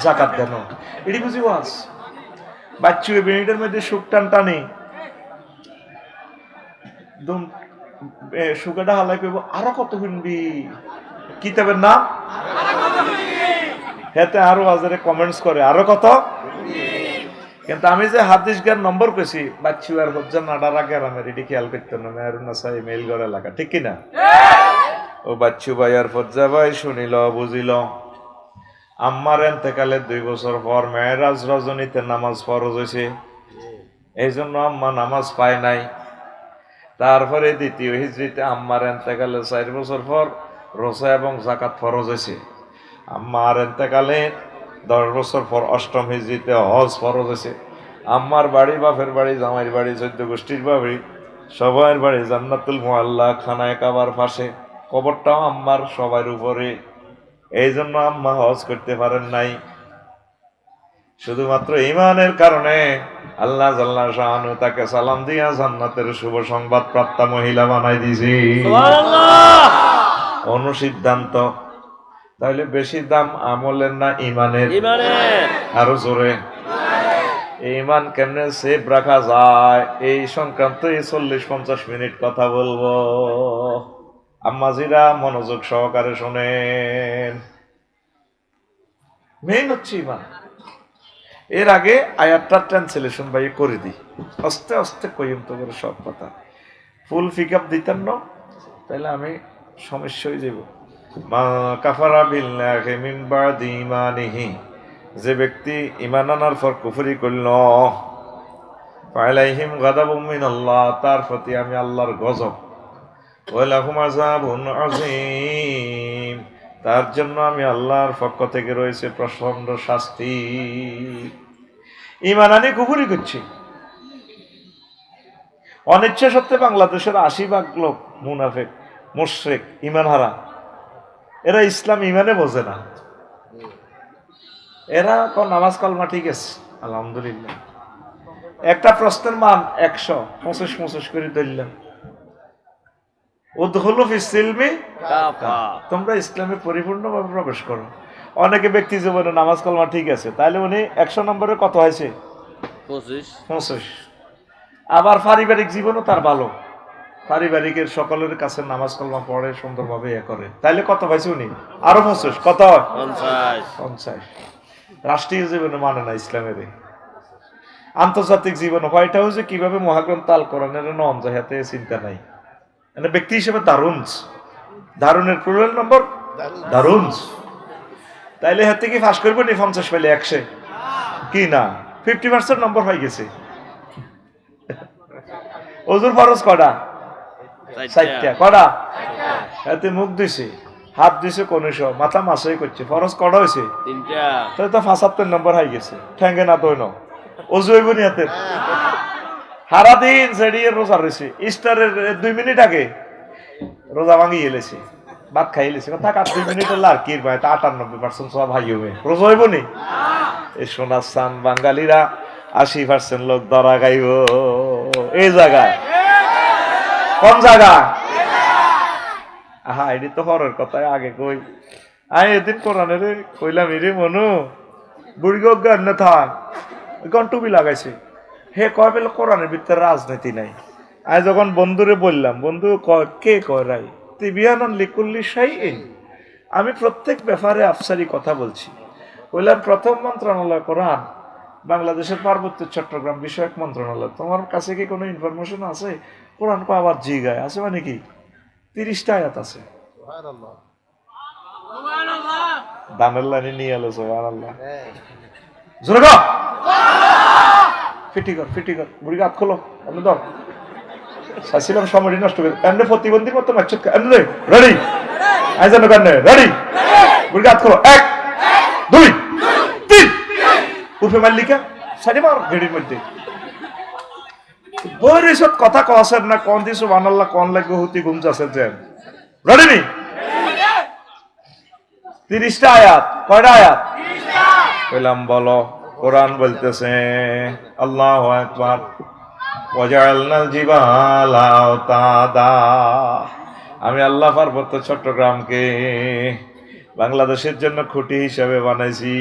জাকাত দেন, এটি বুঝি ওয়াজ? বাচ্চু বেনিটার মধ্যে সুখ টান টানে, সুগাটা হালাই করবো, আরো কত শুনবি কিতাবের নাম, হেতে আরো আজারে কমেন্টস করে আরো কত। কিন্তু আমি যে হাদিস জ্ঞান নম্বর পেছি, বাচ্চু আর হজ্জা নাডারা গ্রামের, এটি খেয়াল করতো না, মেহরুন্না সাহি মেলগড় এলাকা, ঠিক কিনা? ও বাচ্চু ভাই আর ফজ্জা ভাই শুনিল বুঝিল, আম্মার এন্তেকালের 2 বছর পর মেয়েরাজ রজনীতে নামাজ ফরজ হয়েছে, এই জন্য আম্মা নামাজ পায় নাই। তারপরে 2য় হিজরিতে আম্মার এন্তেকালের 4 বছর পর রোজা এবং জাকাত ফরজ হয়েছে। আম্মার এন্তেকালে 10 বছর পর 8ম হিজরিতে হজ ফরজ হয়েছে। আম্মার বাড়ি, বাপের বাড়ি, জামাইয়ের বাড়ি, 14 গোষ্ঠীর বাড়ি, সবার বাড়ি জান্নাতুল মুআল্লা খানায় কাবার পাশে, কবরটাও আম্মার সবার উপরে, এই জন্য আম্মা হজ করতে পারেন নাই। শুধুমাত্র ঈমানের কারণে আল্লাহ জাল্লা শাআনু তাকে সালাম দিয়া জান্নাতের শুভ সংবাদ প্রাপ্তা মহিলা বানাই দিয়েছি। সুবহানাল্লাহ। অনুসিদ্ধান্ত, তাহলে বেশি দাম আমলের না ঈমানের? ইমানের। আরো জোরে। ঈমান কেমনে সেভ রাখা যায় এই সংক্রান্ত 40-50 মিনিট কথা বলবো। আম্মাজিরা মনোযোগ সহকারে শোনেন। মেইন হচ্ছে ঈমান। এর আগে আয়াতটার ট্রান্সলেশন ভাই করে দিই, আস্তে আস্তে কইম তো করে সব কথা, ফুল পিক আপ দিতেন না তাহলে আমি সমস্যা হয়ে যাব। মা কাফারা বিল্লাহি মিন বাদি ঈমানিহি, যে ব্যক্তি ঈমান আনার পর কুফরি করল, ফালাইহিম গাদাবুম মিনাল্লাহ, তার প্রতি আমি আল্লাহর গজব, ওয়া লাহুম আযাবুন আযীম, তার জন্য আমি আল্লাহর পক্ষ থেকে রয়েছে প্রচন্ড শাস্তি। ঈমান আনি কুফরি করছি, অনিচ্ছা সত্ত্বে বাংলাদেশের 80% লোক মুনাফিক, মুশরিক, ঈমান হারা। এরা ইসলাম ঈমানে বোঝে না। এরা কোন নামাজ কালমা ঠিক আছে আলহামদুলিল্লাহ, একটা প্রশ্নের মান 100 করে ধরলাম, উদখুলু ফিস সিলমি কাফা। তোমরা ইসলামে পরিপূর্ণভাবে প্রবেশ করো। অনেকে ব্যক্তি জীবনে নামাজ কালমা ঠিক আছে, তাহলে উনি 100 নম্বরে কত হয়েছে? 25। আবার পারিবারিক জীবনও তার ভালো, পারিবারিকের সকলের কাছে নামাজ কালমা পড়ে, সুন্দরভাবে করে, তাহলে কত পাইছে উনি? আরো 25, কত? 50। রাষ্ট্রীয় জীবনে মানে না ইসলামের, আন্তর্জাতিক জীবনে হোয়াইট হাউসে কিভাবে মহাগ্রন্থ আল কোরআনের নম যায় হাতে চিন্তা নাই। মানে ব্যক্তি হিসেবে দারুনের প্লুরাল নম্বর দারুন, তাইলে হাতে কি ফাঁস করবো নি 50 পাইলে 100 কি না 50% নম্বর হয়ে গেছে। ওজুর ফরজ কটা? 4টা। কটা? হাতে মুখ দিছে, হাত দিছে, কনিশো, মাথা মাসই করছে, ফরজ কটা হয়েছে? 3টা। তাহলে তো 75 নম্বর হয়ে গেছে। ঠ্যাঙ্গে না দই ন অজু হইব নি হাতে? সারাদিন সেড়িয়ে রোজা রয়েছে, ইস্টারের 2 মিনিট আগে রোজা ভাঙি এলেছে, ভাত খাই এলেছে, থাক আর 2 মিনিট হলে আর কি ভাই, তা 98% সব ভাই হবে, রোজা হইব নি? এই সোনার সান বাঙালিরা 80% লোক ধরা গাইব এই জায়গায়। কোন জায়গা? আহা এটি তো হরের কথায় আগে কই, আমি এদিন কোরআনের কইলাম, এরে মনু বুড়ি গান না থাক গন্টুবি লাগাইছে, হে কয় পেলে কোরআনের ভিতরে রাজনীতি নাই। আমি যখন বন্ধুরে বললাম, বন্ধু কে কয় রাই তিবিয়ানন লিকুল্লি শাইইন, আমি প্রত্যেক ব্যাপারে আফসারি কথা বলছি। বললাম প্রথম মন্ত্রণালয় কোরআন, বাংলাদেশের পার্বত্য চট্টগ্রাম বিষয়ক মন্ত্রণালয়, তোমার কাছে কি কোনো ইনফরমেশন আছে? কোরআন কো আবার জিগায় আছে, মানে কি 30টা আয়াত আছে। দানের লাইনে নিয়ে এলো সুবহানাল্লাহ। জোরে গো ফিটি কর বুড়ি হাত খোলো এমনি দাও চাইছিলাম সময়টি নষ্ট করে এমনি প্রতিবন্ধীর মতো মাছ এমনি রেডি আই জানো কেন রেডি বুড়ি হাত খোলো 1 2 3 উঠে মাল্লিকা সাইডে মার গেড়ির মধ্যে বইয়ের সব কথা কছেন না কোন দিন সুবহানাল্লাহ কোন লাগবে হুতি ঘুম যাচ্ছে যে রেডি নি 30টা আয়াত কয়টা আয়াত 30টা কইলাম বলো কোরআন বলতেছে আল্লাহু আকবার ওয়াজআলনাল জিবালা আওতাদা আমি আল্লাহ পার্বত্য চট্টগ্রামকে বাংলাদেশের জন্য খুঁটি হিসেবে বানাইছি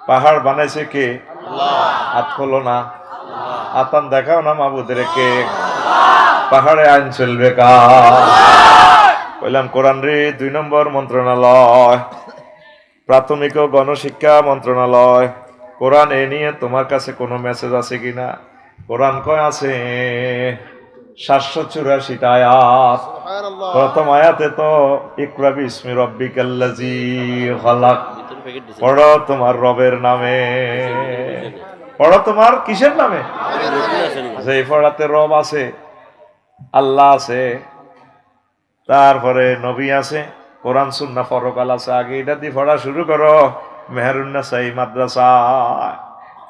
পাহাড় বানাইছে কে হাত খোলো না আতান দেখাও না মাবুদের কে পাহাড়ে আইন চলবে কা বললাম কোরআন রে 2 নম্বর মন্ত্রণালয় প্রাথমিক ও গণশিক্ষা মন্ত্রণালয় কোরআন এ নিয়ে তোমার কাছে কোনো মেসেজ আছে কিনা কোরআন কয় আছে 784টা আয়াত প্রথম আয়াতে তো ইকরা বিসমি রাব্বিকাল্লাযী খালাক পড়ো তোমার রবের নামে পড়ো তোমার কিসের নামে যে পড়াতে রব আছে আল্লাহ আছে তারপরে নবী আছে কোরআন সুন্নাহ ফরকাল আছে আগে এটা দিয়ে পড়া শুরু করো মেহেরুন্নাসাই মাদ্রাসা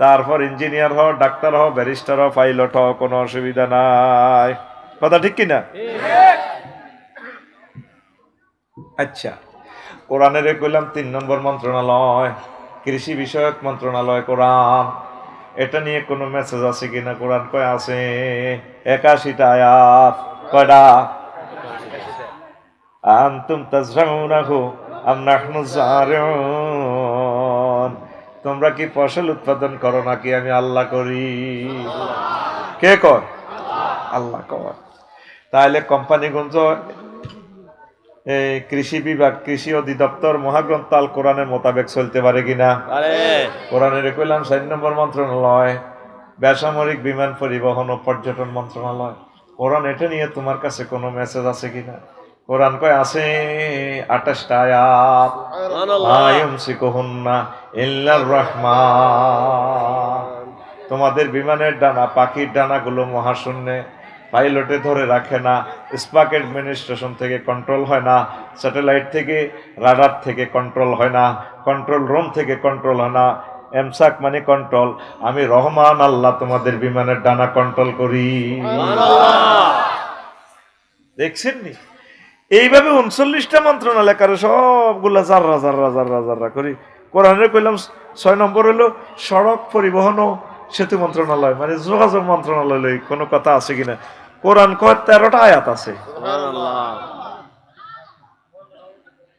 তারপর ইঞ্জিনিয়ার হও ডাক্তার হও ব্যারিস্টার হও পাইলট হও কোনো অসুবিধা নাই কথা ঠিক কিনা আচ্ছা কোরআনের কইলাম 3 নম্বর মন্ত্রণালয় কৃষি বিষয়ক মন্ত্রণালয় কোরআন এটা নিয়ে কোনো মেসেজ আছে কিনা কোরআন কয় আছে 81টা আয়াত কয়টা আনতুম তাজরাউনাহু আম নাহনু যারিউন তোমরা কি ফসল উৎপাদন করো নাকি আমি আল্লাহ করি কে কয় আল্লাহ কয় তাহলে কোম্পানিগঞ্জ এই কৃষি বিভাগ কৃষি অধিদপ্তর মহাগ্রন্থ আল কোরআনের মোতাবেক চলতে পারে কিনা কোরআনের কইলাম 4 নম্বর মন্ত্রণালয় বেসামরিক বিমান পরিবহন ও পর্যটন মন্ত্রণালয় কোরআন এটা নিয়ে তোমার কাছে কোনো মেসেজ আছে কিনা কোরআন কয় আছে 28টা আয়াত আয়ামসিকুহুন্না ইল্লার রহমান তোমাদের বিমানের ডানা পাখির ডানাগুলো মহাশূন্যে পাইলটে ধরে রাখে না স্পাক অ্যাডমিনিস্ট্রেশন থেকে কন্ট্রোল হয় না স্যাটেলাইট থেকে রাডার থেকে কন্ট্রোল হয় না কন্ট্রোল রুম থেকে কন্ট্রোল হয় না এমসাক মানে কন্ট্রোল আমি রহমান আল্লাহ তোমাদের বিমানের ডানা কন্ট্রোল করি দেখছেন নি এইভাবে 39টা মন্ত্রণালয় কারো সবগুলা জাররা জাররা জাররা জাররা করি কোরআনের কইলাম 6 নম্বর হলো সড়ক পরিবহন ও সেতু মন্ত্রণালয় মানে যোগাযোগ মন্ত্রণালয় কোনো কথা আছে কিনা কোরআন কয় 13টা আয়াত আছে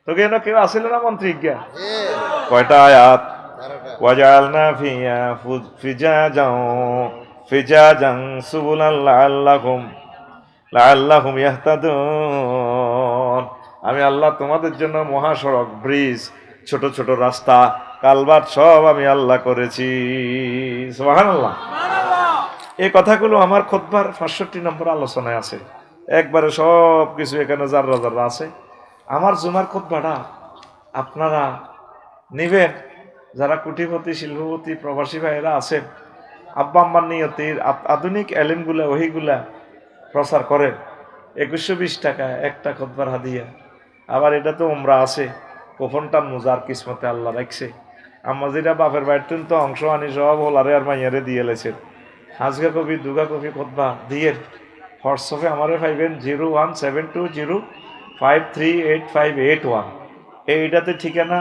তো কেন কেউ আসিল না মন্ত্রী গিয়া কয়টা আয়াত ওয়াজআলনা ফিজাজান সুবুলান লাআল্লাহুম ইয়াহতাদুন আমি আল্লাহ তোমাদের জন্য মহাসড়ক ব্রিজ ছোট ছোট রাস্তা কালভার্ট সব আমি আল্লাহ করেছি সুবহানাল্লাহ এই কথাগুলো আমার খুতবার 65 নম্বর আলোচনায় আছে একবারে সব কিছু এখানে জাররা জাররা আছে আমার জুমার খুতবাটা আপনারা নেবেন যারা কোটিপতি শিল্পপতি প্রবাসী ভাইয়েরা আছেন আব্বা আম্মার নিয়তির আধুনিক এলেমগুলা ওহিগুলা প্রচার করেন 2120 টাকা একটা খুতবার হাদিয়া আবার এটা তো উমরা আছে কোফনটা মুজার কিসমতে আল্লাহ রাখছে আম্মা যেটা বাপের বাড়িতে তো অংশ আনি সব হোলারে আর মাইয়ারে দিয়ে লেছেন হাজগা কবি দুগা কবি খুতবা দিয়ে হোয়াটসঅ্যাপে আমারে পাইবেন 01720538581 এইটাতে ঠিকানা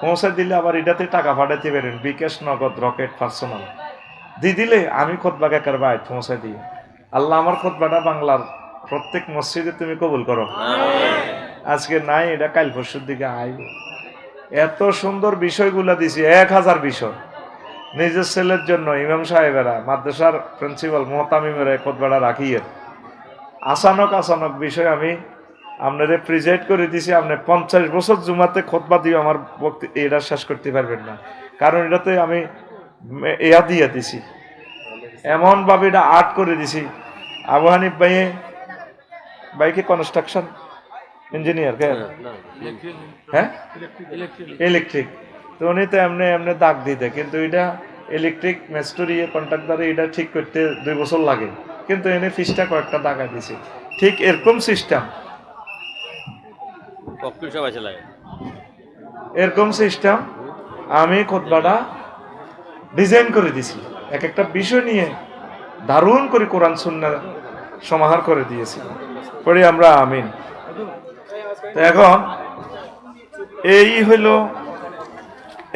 পৌঁছে দিলে আবার এটাতে টাকা পাঠাতে পারেন বিকাশ নগদ রকেট পার্সোনাল দিয়ে দিলে আমি খুতবাকে একার বাইরে পৌঁছে দিই আল্লাহ আমার খুতবাটা বাংলার প্রত্যেক মসজিদে তুমি কবুল করো আজকে নাই এটা কাল পরশুর দিকে আইব এত সুন্দর বিষয়গুলা দিছি 1000 বিষয় নিজের ছেলের জন্য ইমাম সাহেবেরা মাদ্রাসার প্রিন্সিপাল মোহতামিমেরা খুতবাটা রাখিয়ে আচানক বিষয় আমি আপনারে প্রিজাইড করে দিছি আপনি 50 বছর জুমাতে খুতবা দিয়ে আমার এটা শেষ করতে পারবেন না কারণ এটাতে আমি ইয়া দিয়ে দিছি এমন ভাবে এটা আর্ট করে দিছি আবু হানিফ বাইকে কনস্ট্রাকশন ইঞ্জিনিয়ার হ্যাঁ ইলেকট্রিক তো উনি তো এমনি এমনি দাগ দিতে কিন্তু এটা ইলেকট্রিক মিস্ত্রি কন্ট্রাক্টর এটা ঠিক করতে 2 বছর লাগে, কিন্তু এনে ফিসটা কয়েকটা টাকা দিছে। ঠিক এরকম সিস্টেম, পক্ষের সব আছে লাগে। এরকম সিস্টেম আমি খুতবাটা ডিজাইন করে দিছি, এক একটা বিষয় নিয়ে দারুণ করে কোরআন সুন্নাহ সমাহার করে দিয়েছি। পড়ি আমরা আমিন। তো এখন এই হইল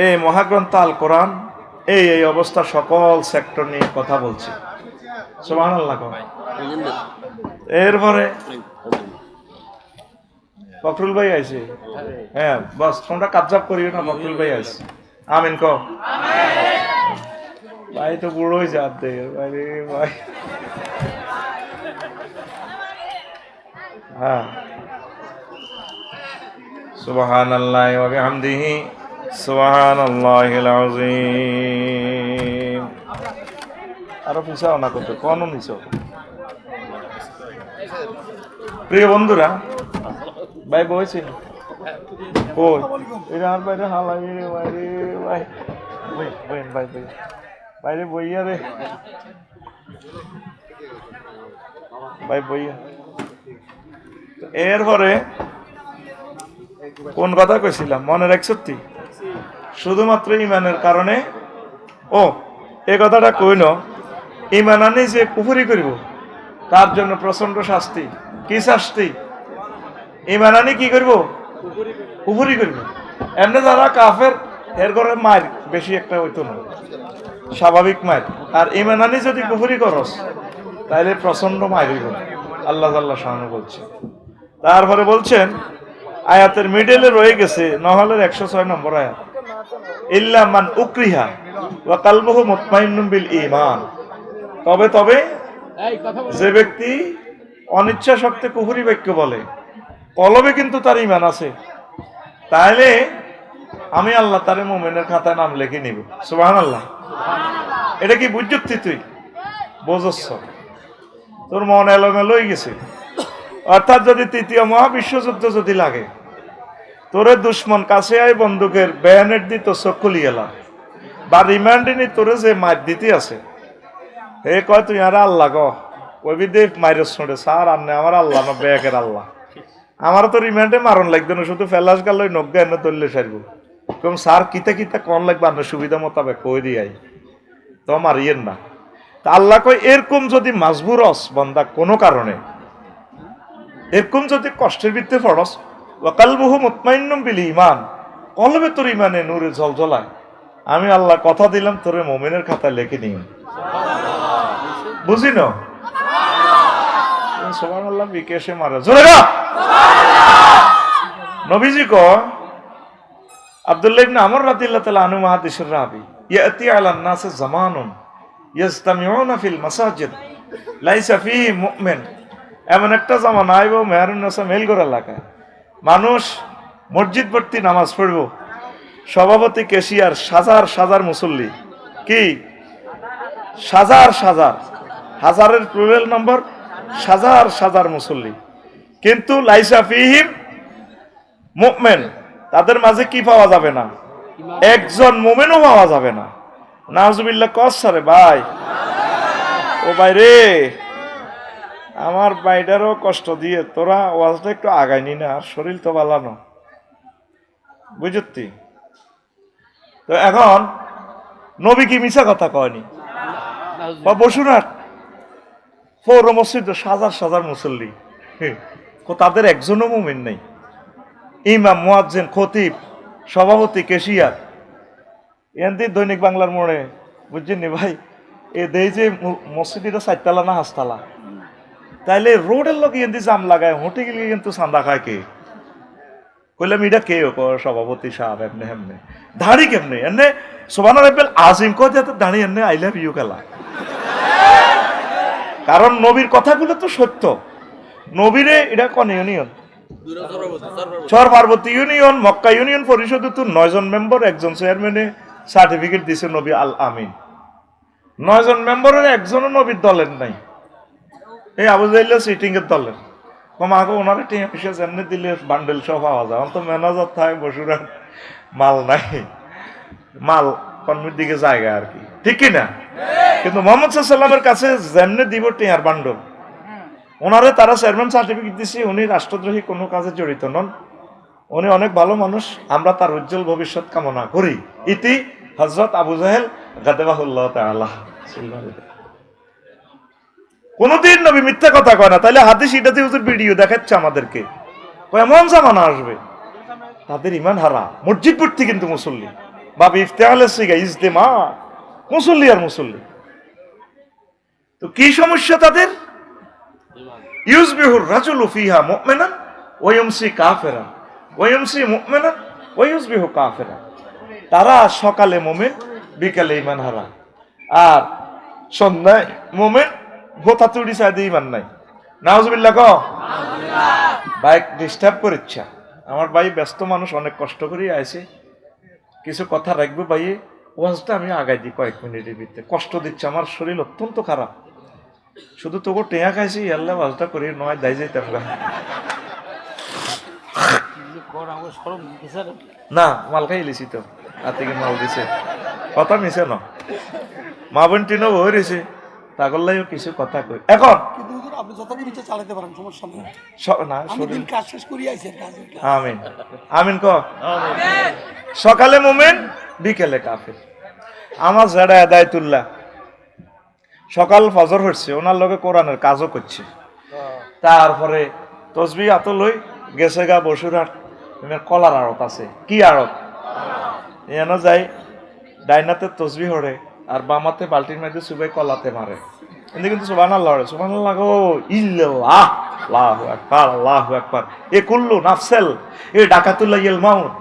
এই মহাগ্রন্থ আল কোরআন, এই অবস্থা সকল সেক্টর নিয়ে কথা বলছি। সুবহানাল্লাহ। এরপরে ফখরুল ভাই আইছে। হ্যাঁ বস, তোমরা কাবজাব করিও না, ফখরুল ভাই আইছে। আমিন কও। ভাই তো বুড়োই জাত দে ভাই রে ভাই। হ্যাঁ, সুবহানাল্লাহি ওয়া বিহামদিহি সুবহানাল্লাহিল আযীম। আরো পিছাও না করতে, কোন নিছো? প্রিয় বন্ধুরা, ভাই বইছিল কই এটা আর বাইরে হালাই রে ভাই রে ভাই, বইন ভাই ভাই বাইরে বইয়া রে ভাই বইয়া। এরপরে কোন কথা কইছিলাম মনে রাখছো? শুধুমাত্র ইমানের কারণে, ও এই কথাটা কইল, ইমান আনি যে কুফরি করিব তার জন্য প্রচন্ড শাস্তি। কি শাস্তি? ইমান আনি কি করব? কুফরি করব। এমনি যারা কাফের এর ঘরে মার বেশি একটা হইতো না, স্বাভাবিক মার। আর ইমান আনি যদি কুফরি করস তাহলে প্রচন্ড মার হইব। আল্লাহ আল্লাহ শাহানু বলছে। তারপরে বলছেন আয়াতের মিডলে রয়ে গেছে নহলের 106 নম্বর আয়াত, ইল্লা মান উকরিহা ওয়া কালবুহু মুতমাইন্নুম বিল ঈমান। তবে যে ব্যক্তি অনিচ্ছা শক্তি কুফরি বাক্য বলে, কলবে কিন্তু তার ঈমান আছে, তাহলে আমি আল্লাহ তার মুমিনের খাতায় নাম লিখে নিব। সুবহানাল্লাহ। এটা কি বুঝছতি? তুই বুঝছ? তোর মন এলোমেলো হয়ে গেছে। অর্থাৎ যদি তৃতীয় মহাবিশ্বযুদ্ধ যদি লাগে, তোরে দুশ্মন কাছে আয় বন্দুকের ব্যানেট দি তোর চোখ খুলিয়ে এলাম, বা রিমান্ডিনি তোরে যে মার দিতে আছে, হে কয় তুই আর আল্লাহ গ কবি দেখ মাইরস শুনে স্যার আন্নে আমার আল্লাহ না ব্যাগের আল্লাহ, আমার তো রিমান্ডে মারণ লাগবে না, শুধু ফেলাস গাল ওই নগ্গা এনে ধরলে সারব। কম স্যার কিতা কিতা কোন লাগবে আপনার সুবিধা মোতাবেক কই দিয়াই তো মারিয়েন না। তা আল্লাহ কয় এরকম যদি মাজবুরস বন্দা কোনো কারণে, এরকম যদি কষ্টের ভিত্তিতে পড়স, ওয়াকালবুহু মুতমাইন্নুম বিল ঈমান, কলবে তোর ঈমানে নূরে ঝলঝলায়, আমি আল্লাহ কথা দিলাম তোরে মুমিনের খাতায় লিখে নিও। বুঝি না? সুবহানাল্লাহ বিকেশে মারা জোরে গা। নবীজি কো আব্দুল্লাহ ইবনে আমর রাদিয়াল্লাহু তাআলা আনহু হাদিসের রাবি, ইয়াতি আলান নাস জামানুন ইয়াজতামিউনা ফিল মাসাজিদ লাইসা ফিহি মুমিন। এমন একটা জামানা আইব মেহরুন্নেসা মেলগড় এলাকায় মানুষ মসজিদ ভর্তি নামাজ পড়ব, সভাপতি কেশিয়ার সাজার সাজার মুসল্লি, কি সাজার সাজার, হাজারের প্লুরাল নম্বর, সাজার সাজার মুসল্লি, কিন্তু লাইসা ফিহিম মুমিন, তাদের মাঝে কি পাওয়া যাবে না? একজন মুমিনও পাওয়া যাবে না। নাউজুবিল্লাহ। কসারে ভাই, ও ভাই রে, আমার বাইটারও কষ্ট দিয়ে তোরা ওয়াজটা একটু আগায়নি না, শরীর তো বালানো, বুঝতি? তো এখন নবী কি মিছা কথা কয়নি? বসুনার পৌর মসজিদ সাজার সাজার মুসল্লি, তাদের একজনও মুমিন নেই। ইমাম, মুয়াজ্জিন, খতিব, সভাপতি, কেশিয়ার, এনদি দৈনিক বাংলার মোড়ে বুঝছেন ভাই, এ দেই যে মসজিদটা 4 তলা না 5 তলা, তাইলে রোডের লোক এনদি জাম লাগায় হোটে গেলে কিন্তু চান্দা খায় কে? কইলাম এটা কে? সভাপতি সাহেব। এমনি এমনি দাঁড়ি কেমনে এমনি সুবহানাল্লাহ আজিম কয় দাঁড়ি এমনি আই লাভ ইউ খেলা। কারণ নবীর কথাগুলো তো সত্য। নবীরে এটা কোন ইউনিয়ন? চর পার্বতী ইউনিয়ন, মক্কা ইউনিয়ন পরিষদে তো 9 জন মেম্বার, একজন চেয়ারম্যানে সার্টিফিকেট দিছে নবী আল আমিন। 9 জন মেম্বারের একজনও নবীর দলের নাই। এই আবু জাইল্লা সিটিং এর দলের কমাকে ওনারা টিম হিসেবে এমনি দিলে বান্ডেল সব পাওয়া যায়। তো ম্যানেজার থাকে বসুরার মাল নাই, মাল কর্মের দিকে জায়গা আর কি, ঠিক কি না? কিন্তু মোহাম্মদ সাল্লামের কাছে যেমনি দিব টিয়ার বান্ডল, ওনারে তারা চেয়ারম্যান সার্টিফিকেট দিছি, উনি রাষ্ট্রদ্রোহী কোনো কাজে জড়িত নন, উনি অনেক ভালো মানুষ, আমরা তার উজ্জ্বল ভবিষ্যৎ কামনা করি। ইতি হযরত আবু জাহেল গাদাবাহুল্লাহ তাআলা। কোনদিন নবী মিথ্যা কথা কয় না, তাইলে হাদিস ইটাতে হুজুর ভিডিও দেখাচ্ছে আমাদেরকে, এমন জামানা আসবে তাদের ইমান হারা, মসজিদ পড়তে কিন্তু মুসল্লি, বাবি ইফতেহালে সিগা ইজতেমা, মুসল্লি আর মুসল্লি। তো কি সমস্যা তাদের? ইউজবিহুর রাজুলু ফিহা মুমিনান ওয়া ইউমসি কাফিরান ওয়া ইউমসি মুমিনান ওয়া ইউজবিহু কাফিরান। তারা সকালে মুমিন, বিকালে ইমান হারা, আর সন্ধ্যায় মুমিন, ভোতা তুড়ি সাইডে ইমান নাই। নাউজুবিল্লাহ কও। বাইক ডিস্টার্ব করেছে, আমার ভাই ব্যস্ত মানুষ, অনেক কষ্ট করে আইছে, কিছু কথা রাখবো ভাই, ওয়াজটা আমি আগাই দিই কয়েক মিনিটের ভিতরে, কষ্ট দিচ্ছে, আমার শরীর অত্যন্ত খারাপ, শুধু তোকে টেয়া খাইছি, আল্লাহ ওয়াজটা করি নয় দাই যাইতাম গা। না মাল খাই লিছি তো, আর থেকে মাল দিছে, কথা মিশে না, মা বোন টিনও হয়ে রয়েছে, তাগল্লাইও কিছু কথা কই। এখন আপনি যতক্ষণ ইচ্ছা চালাতে পারেন, সমস্যা নেই। না আমি দিন কাজ শেষ করি আইছি, কাজের কাজ। আমিন আমিন ক। সকালে মুমিন, বিকেলে কাফের। আমার জেডা হেদায়েতুল্লাহ সকাল ফজর হচ্ছে, ওনার লগে কোরআনের কাজও করছে, তারপরে তসবি আত লই গেছে গা বসুরহাট, কলার আড়ত আছে, কি আড়ত এন যাই, ডাইনাতে তসবি হরে আর বামাতে বালতির মধ্যে সুবাই কলাতে মারে, এনে কিন্তু সুবহানাল্লাহ হরে, সুবহানাল্লাহ গো, ইল্লাল্লাহ, আল্লাহু আকবার, আল্লাহু আকবার, এ কুল্লু নাফসেল এ ডাকাতুল্লাহ ইল মাউত,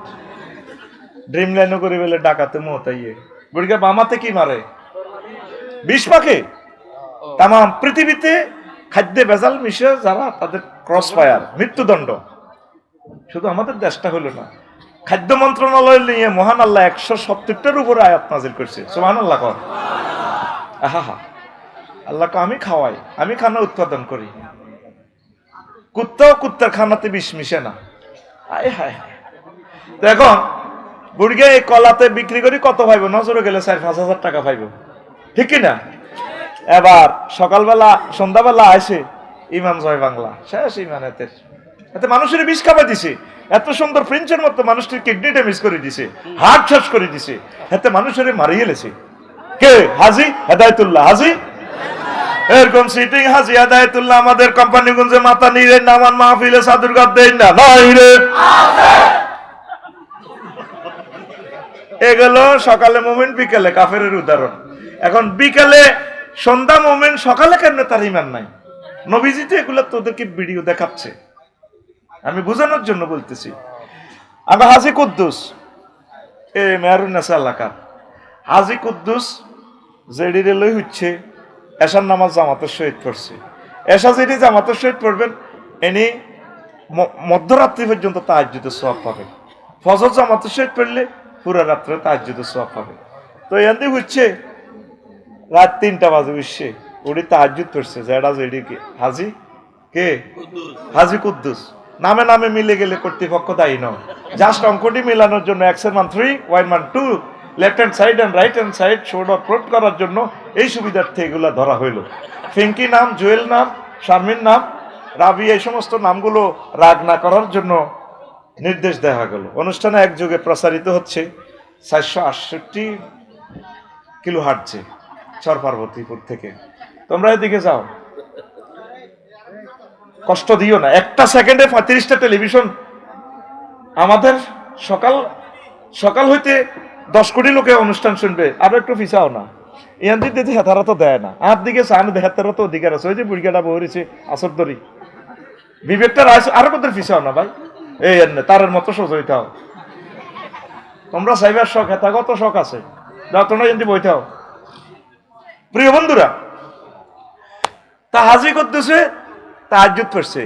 ড্রিম লাইনও করে বলে ডাকাতে মত আইয়ে, বুড়িকে বামাতে কি মারে, বিষ পাকে। তাম পৃথিবীতে খাদ্যে ভেজাল মিশে যারা, তাদের ক্রস ফায়ার, মৃত্যুদণ্ড। শুধু আমাদের দেশটা হলো না, খাদ্য মন্ত্রণালয় নিয়ে মহান আল্লাহ 170টার উপরে আয়াত নাজিল করছে, সুবহানাল্লাহ কর। আহা, আল্লাহকে আমি খাওয়াই, আমি খানা উৎপাদন করি, কুত্তাও কুত্তার খানাতে বিষ মিশে না। আয় হায়, তো এখন বুড়িকে এই কলাতে বিক্রি করি কত পাইব, নজরে গেলে 4-5 হাজার টাকা পাইব, ঠিক কিনা? এবার সকালবেলা সন্ধ্যাবেলা আসে ইমান জয় বাংলা, শেষ ইমান, এতে মানুষের বিষ খাবার দিছে, এত সুন্দর প্রিন্সের মতো মানুষটির কিডনি ড্যামেজ করে দিছে, হার্ট শেষ করে দিছে, এতে মানুষের মারিয়ে গেছে কে? হাজি হেদায়েতুল্লাহ, হাজি এরকম সিটিং হাজি হেদায়েতুল্লাহ আমাদের কোম্পানিগঞ্জে মাথা নিয়ে নামান মাহফিলে সাদুর গাদ দেন না, নাই রে। এগুলো সকালে মুমিন, বিকেলে কাফেরের উদাহরণ। এখন বিকেলে সন্ধ্যা মুমিন, সকালে কেন তার ইমান নাই? নবীজি তো এগুলো তোদেরকে ভিডিও দেখাচ্ছে, আমি বোঝানোর জন্য বলতেছি। আমি হাজি কুদ্দুস, এ মেহরুন্নেসা এলাকা, হাজি কুদ্দুস জেডি রেলই হচ্ছে এশার নামাজ জামাতের সহিত পড়ছে, এশা যেটি জামাতের সহিত পড়বেন, এনি মধ্যরাত্রি পর্যন্ত তাহাজ্জুদের সওয়াব পাবেন, ফজর জামাতের সহিত পড়লে পুরো রাত্রে তাহাজ্জুদের সওয়াব পাবে। তো এন্দি হচ্ছে রাত 3টা বাজে উঠছে, উনি তাহাজ্জুদ পড়ছে, যেটা জেডি কে হাজি কে? হাজি কুদ্দুস। নামে নামে মিলে গেলে কর্তৃপক্ষ দায়ী নয়, জাস্ট অঙ্কটি মিলানোর জন্য X-1 3 Y-1 2 left hand side and right hand side shoulder প্রোট করার জন্য এই সুবিধার্থে এগুলো ধরা হইল। ফিঙ্কি নাম, জুয়েল নাম, শারমিন নাম, রাবি, এই সমস্ত নামগুলো রাগ না করার জন্য নির্দেশ দেওয়া গেল। অনুষ্ঠানে একযোগে প্রচারিত হচ্ছে 468 কিলোহার্টজে চর পার্বতীপুর থেকে। তোমরা এদিকে যাও, কষ্ট দিও না, একটা সেকেন্ডে 35টা টেলিভিশন। আমাদের সকাল সকাল হইতে 10 কোটি লোকে অনুষ্ঠান শুনবে, আরো একটু পিছাও না, ইয়ান দিতে হেতারা তো দেয় না, আর দিকে চান হেতারা তো অধিকার আছে, ওই যে বুড়িগাটা বহরেছে আসর ধরি, বিবেকটা রাইছে, আরো কত পিছাও না ভাই, এই তারের মতো সোজা হইতাও। তোমরা সাইবার শখ, হেতাগত শখ আছে, যাও তোমরা এমনি বইতাও। প্রিয় বন্ধুরা, তা হাজি করতেছে, তাহাজ্জুদ পড়ছে,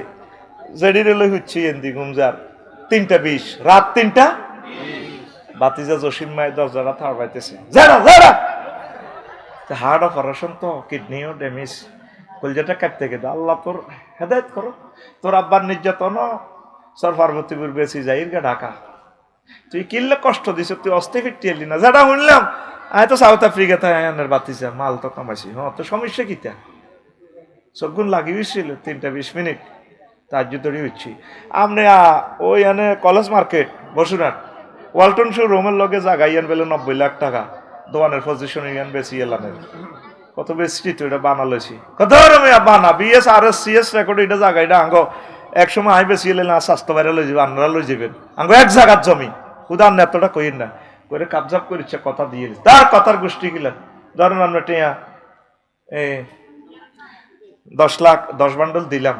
জেডি রেলই হচ্ছে এন্দি গুমজার 3:20 রাত 3টা, বাতিজা জসিম মায়ের দরজাটা থার পাইতেছে, যারা যারা হার্ট অপারেশন, তো কিডনিও ড্যামেজ, কলজাটা কাটতে গেছে, আল্লাহ তোর হেদায়েত করো, তোর আব্বার নির্যাতন সর পার্বতীপুর বেশি যাই গা ঢাকা, তুই কিনলে কষ্ট দিছ, তুই অস্তে ফিরতে এলি না, যেটা শুনলাম আয় তো সাউথ আফ্রিকা তাই আয়ানের বাতিজা মাল তো কামাইছি হ্যাঁ তো সমস্যা কিতা সবগুন লাগিয়েছিল 3:20 তার জুতোড়ি হচ্ছি আপনি ওই এনে কলেজ মার্কেট বসুনাট ওয়ালটন শো রুমের লগে জায়গা ইয়ান বেলে 90 লাখ টাকা দোকানের পজিশন ইয়ান বেশি এলানের কত বেশি তো এটা বানালেছি কত রমে বানা বিএস আর এস সিএস রেকর্ড এটা জায়গা এটা আঙ্গ এক সময় আই বেশি এলে না স্বাস্থ্য বাইরে লই যাবে আপনারা লই যাবেন আঙ্গ এক জায়গার জমি উদার নেতটা কইন না করে কাবজাব করেছে কথা দিয়ে তার কথার গোষ্ঠী গিলা ধরেন আমরা টিয়া 10 লাখ 10 বান্ডল দিলাম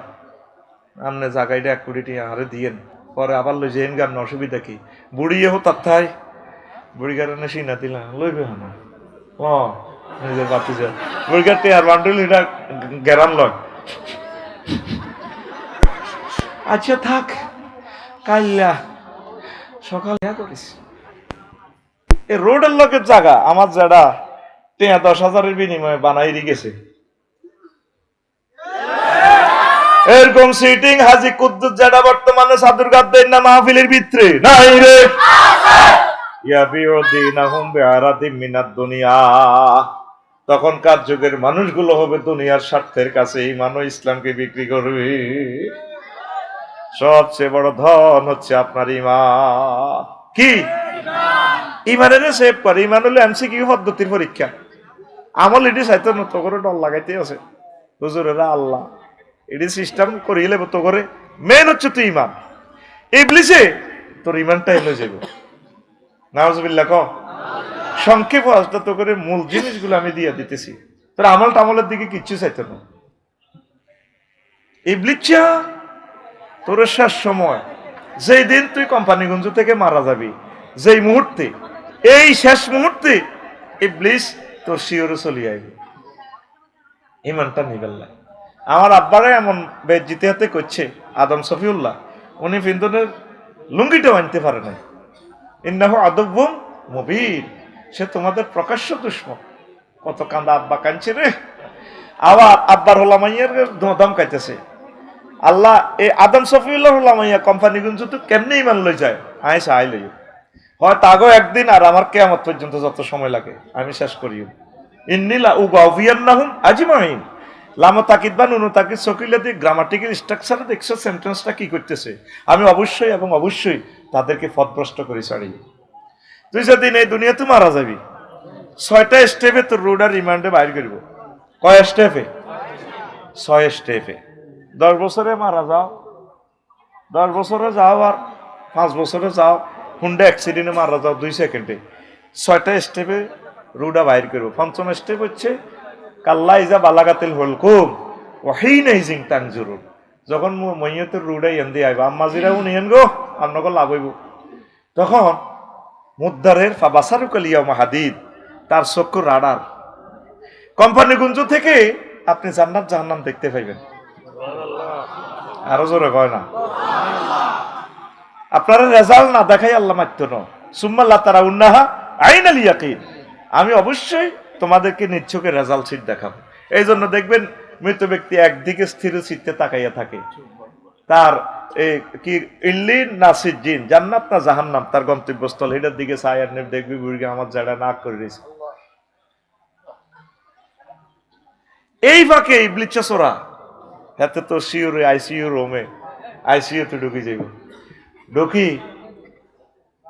আপনি জায়গাটা 1 কোটি টিয়া আরে দিয়েন পরে আবার লই যেন গান অসুবিধা কি বুড়িয়ে হো তার থাই বুড়ি কারণে সিনা দিলাম লইবে না ও নিজের বাতি যা বুড়ি কাটে আর বান্ডল এটা গ্যারান লয় আচ্ছা থাক কাইলা সকাল করিস এই রোডের লোকের জায়গা আমার যারা 10,000-এর বিনিময়ে বানাই গেছে এরকম সিটিং হাজি কুদ্দুস যেটা বর্তমানে সাদুরগাদ দেন না মাহফিলের ভিতরে নাই রে ইয়া বিউদিনাহুম বিআরাদিম মিনাদ দুনিয়া তখনকার যুগের মানুষগুলো হবে দুনিয়ার স্বার্থের কাছে ঈমান ও ইসলামকে বিক্রি করবে সবচেয়ে বড় ধন হচ্ছে আপনার ঈমান কি ঈমানের সেভ করে ঈমান হলো এমসিকিউ পদ্ধতির পরীক্ষা আমল এটি চাইতে না তো করে ডর লাগাইতে আছে হুজুরেরা আল্লাহ এটি সিস্টেম করিলে তো করে মেন হচ্ছে তুই ঈমান ইবলিসে তোর ঈমানটা এলো যাবে নাউজুবিল্লাহ ক সংক্ষেপ আসতে তো করে মূল জিনিসগুলো আমি দিয়ে দিতেছি তোর আমল টামলের দিকে কিচ্ছু চাইতে না ইবলিসা তোর শেষ সময় যেই দিন তুই কোম্পানিগঞ্জ থেকে মারা যাবি যেই মুহূর্তে এই শেষ মুহূর্তে ইবলিস তোর শিওরে চলে আইবে ঈমানটা নিবেল্লা আমার আব্বারে এমন বেজ্জিতে হাতে করছে আদম সফিউল্লাহ উনি ফিন্দনের লুঙ্গিটা আনতে পারে নাই ইন্নাহু আদুব্বুম মুবিন সে তোমাদের প্রকাশ্য দুশমন কত কান্দা আব্বা কাঁদছে রে আবার আব্বার হোলামাইয়ের দম কাইতেছে আল্লাহ এই আদম সফিউল্লাহ হোলামাইয়া কোম্পানিগঞ্জ তো কেমনে ঈমান লই যায় আইসা আই লই হয় তাগো একদিন আর আমার কিয়ামত পর্যন্ত যত সময় লাগে আমি শেষ করিও ইন্নিলা উগাউবিয়ান্নাহুম আজমাইন লাম তাকিদ বা নুন তাকিদ সকিলাতে গ্রামাটিক্যাল স্ট্রাকচারে দেখছো সেন্টেন্সটা কি করতেছে আমি অবশ্যই এবং অবশ্যই তাদেরকে পথভ্রষ্ট করে ছাড়ি তুই যেদিন এই দুনিয়াতে মারা যাবি 6টা স্টেপে তোর রোডার রিমান্ডে বাইর করব কয় স্টেপে 6 স্টেপে 10 বছরে মারা যাও 10 বছরে যাও আর 5 বছরে যাও হুন্ডা অ্যাক্সিডেন্টে মারা যাও 2 সেকেন্ডে 6টা স্টেপে রোডা বাইর করব পঞ্চম স্টেপ হচ্ছে কাল্লা ইজা বালাগাতিল হুলকুম ওয়াহিনা ইজিং তানজুরুন যখন মইয়তের রুডাই এন্দি আইবা আম্মাজিরাও নিয়েন গো আপনাকে লাভ হইব তখন মুদ্দারের ফাবাসারুকাল ইয়াউমা হাদিদ তার চক্ষু রাডার কোম্পানিগঞ্জ থেকে আপনি জান্নাত জাহান্নাম দেখতে পাইবেন আরো জোরে কয় না আপনারা রেজাল্ট না দেখাই আল্লাহ মাত্র ন সুম্মা লা তারাউন্নাহা আইনাল ইয়াকিন আমি অবশ্যই তোমাদেরকে নিচ্ছকে রেজাল্ট শীট দেখাবো এই জন্য দেখবেন মৃত ব্যক্তি একদিকে স্থির চিত্তে তাকাইয়া থাকে তার কি ইল্লিন না সিজ্জিন জান্নাত না জাহান্নাম তার গন্তব্যস্থল এটার দিকে চায়ার নেব দেখবি বুড়িকে আমার জায়গা না করে দিয়েছে এই ফাঁকে ইবলিচ্ছা চোরা হাতে তো সিউরে আইসিইউ রুমে আইসিইউতে ঢুকে যাইব ঢুকি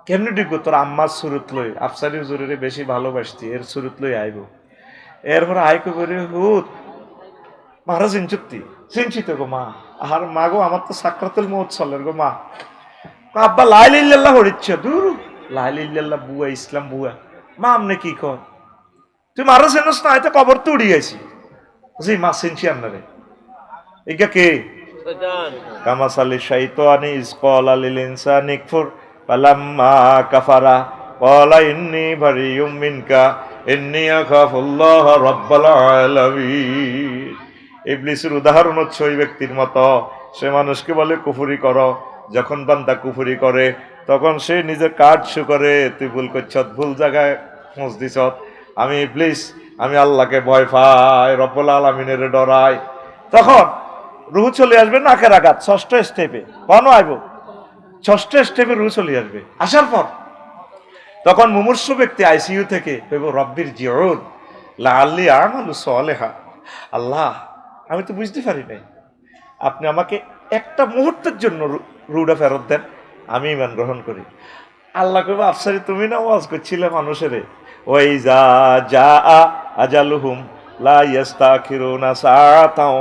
কেমনি ঢুকবো তোর আম্মার সুরত লই আফসারি হুজুরের বেশি ভালোবাসতি এর সুরত লই আইব এরপরে আইকো করে হুত মারা চিনচিত গো মা আর মা গো আমার তো সাকরাতুল মউত চলের গো মা আব্বা লা ইলাহা ইল্লাল্লাহ হরিচ্ছে দূর লা ইলাহা ইল্লাল্লাহ বুয়া ইসলাম বুয়া মা আমনে কি কর তুই মারা চিনস না হয়তো কবর তো উড়ি গেছি জি মা চিনছি আপনারে এটা কে কামাসালি শাইতানি ইস ক্বালা লিল ইনসানি কফর ফালাম্মা কাফারা ক্বালা ইন্নী বারিয়ুম মিনকা ইন্নী আখাফুল্লাহ রাব্বাল আলামিন ইবলিসের উদাহরণ হচ্ছে ওই ব্যক্তির মতো সে মানুষকে বলে কুফরি করো যখন বান্দা কুফরি করে তখন সে নিজের কাজ শু করে তুই ভুল করছ ভুল জায়গায় পৌঁছ দিছ আমি ইবলিস আমি আল্লাহকে ভয় পাই রব্বুল আলামিনের ডরাই তখন রুহ চলে আসবে নাকের আঘাত 6ষ্ঠ স্টেপে কেন আইব 6ষ্ঠ স্টেপে রুহ চলে আসবে আসার পর তখন মুমূর্ষু ব্যক্তি আইসিইউ থেকে রব্বির জিউন লাআল্লি আমালু সালিহা, আল্লাহ আমি তো বুঝতে পারি নাই, আপনি আমাকে একটা মুহূর্তের জন্য রুটা ফেরত দেন, আমি ঈমান গ্রহণ করি। আল্লাহ কইবো আফসারি তুমি না ওয়াজ করছিলে মানুষের, ওই যা যা আজালুহুম লা ইস্তাখিরুনা সাআতাও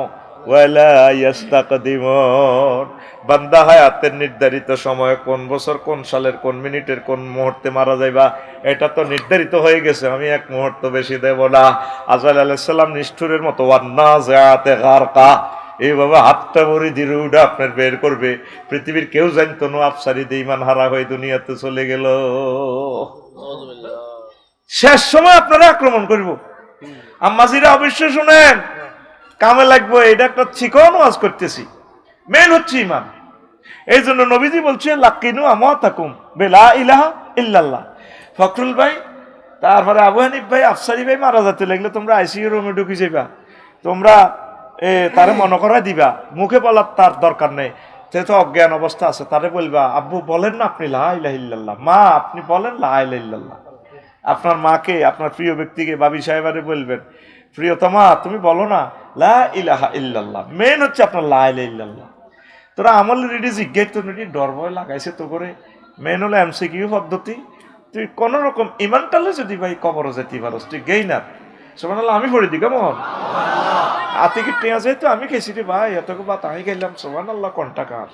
ওয়ালা ইস্তাকদিমুন। বান্দা হায়াতের নির্ধারিত সময় কোন বছর কোন সালের কোন মিনিটের কোন মুহূর্তে মারা যাইবা এটা তো নির্ধারিত হয়ে গেছে, আমি এক মুহূর্ত বেশি দেব না। আজরাইল আলাইহিস সালাম নিষ্ঠুরের মতো ওয়ান্নাযাআতে গারকা, এইভাবে হাতটা ভরি দিরুটা আপনার বের করবে। পৃথিবীর কেউ জানতো না আফসারি দিয়ে ঈমান হারা হয়ে দুনিয়াতে চলে গেল। শেষ সময় আপনারা আক্রমণ করব। আম্মাজিরা অবশ্যই শুনেন, কামে লাগবো, এটা একটা চিকন ওয়াজ করতেছি, মেন হচ্ছে ঈমান। এই জন্য নবীজি বলছে লাকিনু আমাতাকুম বিলা ইলাহা ইল্লাল্লাহ। ফখরুল ভাই, তারপরে আবু হানিফ ভাই, আফসারি ভাই মারা যেতে লাগলে তোমরা আইসিইউ রুমে ঢুকে যাইবা, তোমরা তারে মনে করাই দিবা, মুখে বলার তার দরকার নেই, সে তো অজ্ঞান অবস্থা আছে, তারে বলবা আব্বু বলেন না আপনি লা ইলাহা ইল্লাল্লাহ, মা আপনি বলেন লা ইলাহা ইল্লাল্লাহ। আপনার মাকে, আপনার প্রিয় ব্যক্তিকে, বাবি সাহেবারে বলবেন প্রিয়তমা তুমি বলো না লা ইলাহা ইল্লাল্লাহ। মেন হচ্ছে আপনার লা ইলাহা ইল্লাল্লাহ। তোরা আমল রেডি জিজ্ঞেস তো রেডি ডর ভয় লাগাইছে তো করে। মেন হলো এমসিকিউ পদ্ধতি, তুই কোন রকম ইমানটালে যদি ভাই কবর যেতে পারস তুই গেইনার। সুবহানাল্লাহ, আমি পড়ে দিই কেমন হাতে কি টেয়া যায় তো আমি খেয়েছি রে ভাই, এত বা তাই গেলাম। সুবহানাল্লাহ, কোনটা কার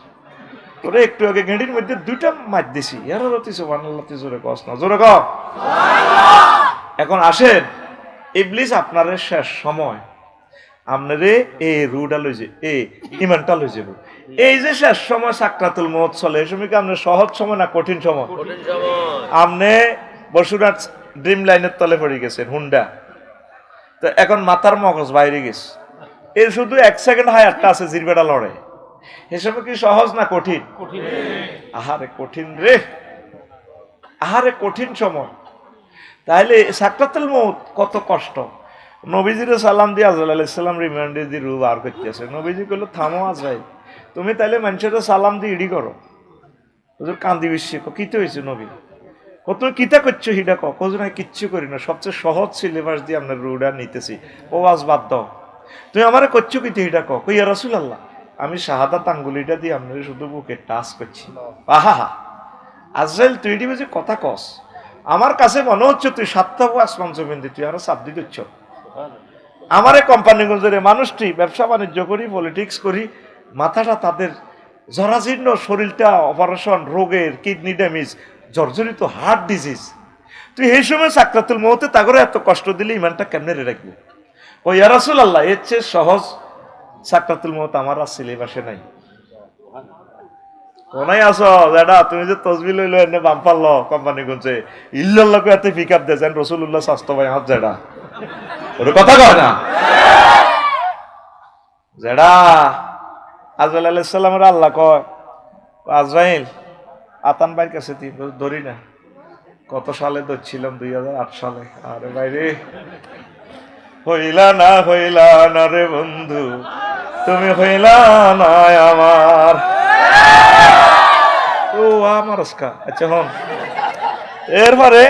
তোরে একটু আগে গেঁড়ির মধ্যে দুইটা মার দিছি, এর তুই সুবহানাল্লাহ তুই জোরে কস না, জোরে কর। এখন আসেন, ইবলিস আপনার শেষ সময় আপনারে এই রুডা লই যে এই ইমানটা লই যাব। এই যে শেষ সময় সাকরাতুল মউত চলে, এই সময় কি আপনার সহজ সময় না কঠিন সময়? আপনি বসুরাট ড্রিম লাইনের তলে পড়ে গেছেন হুন্ডা, তো এখন মাথার মগজ বাইরে গেছে, এর শুধু 1 সেকেন্ড হায়ারটা আছে জিরবেটা লড়ে। এই সময় কি সহজ না কঠিন? আহারে কঠিন রে, আহারে কঠিন সময়। তাহলে সাকরাতুল মউত কত কষ্ট। নবীজিরে সালাম দিয়ে আজরাইল আলাইহিস সালাম রিমান্ডে দিয়ে রূহ বার করতেছে। নবীজি কইল থামো আজরাইল, তুমি তাইলে মানুষের সালাম দিয়ে ইডি করো। হুজুর কান্দি বিশ্বে কিতে হয়েছে নবী, কত কিতা করছো হিডা কজ না কিচ্ছু করি না, সবচেয়ে সহজ সিলেবাস দিয়ে আপনার রুডা নিতেছি, ও আজ বাদ দাও, তুমি আমারে করছো কিতে হিডা কই ইয়া রাসূলুল্লাহ, আমি শাহাদাত আঙ্গুলিটা দিয়ে আপনার শুধু বুকে টাচ করছি। আহা হা, আজরাইল তুই এটি বুঝে কথা কস, আমার কাছে মনে হচ্ছে তুই 7টা আসমান জমিন দিয়ে তুই আরো চাপ দিচ্ছ। আমার এই কোম্পানিগুলোর মানুষটি ব্যবসা বাণিজ্য করি, পলিটিক্স করি, মাথাটা তাদের জরাজীর্ণ, শরীরটা অপারেশন, রোগের কিডনি ড্যামেজ, জর্জরিত হার্ট ডিজিজ, তুই এই সময় সাকরাতুল মউতে তাগরে এত কষ্ট দিলে ইমানটা কেমনে রে রাখবি? ও ইয়া রাসূলুল্লাহ, এর চেয়ে সহজ সাকরাতুল মউত আমার আর সিলেবাসে নাই। কোনায় আসো দাদা, তুমি যে তসবিহ লইলো এনে বাম পারলো কোম্পানি গুনছে ইল্লাল্লাহকে এত পিক আপ দেন রাসূলুল্লাহ স্বাস্থ্য ভাই হাত জেডা ওরে কথা কয় না জেডা। আজরাইল আলাইহিস সালামের আল্লাহ কয় আজরাইল আতান ভাইয়ের কাছে তুই ধরি না। কত সালে ধরছিলাম? 2008 সালে। আরে ভাইরে, হইলা না রে বন্ধু, তুমি হইলা না আমার। ও আমার আচ্ছা হন, এরপরে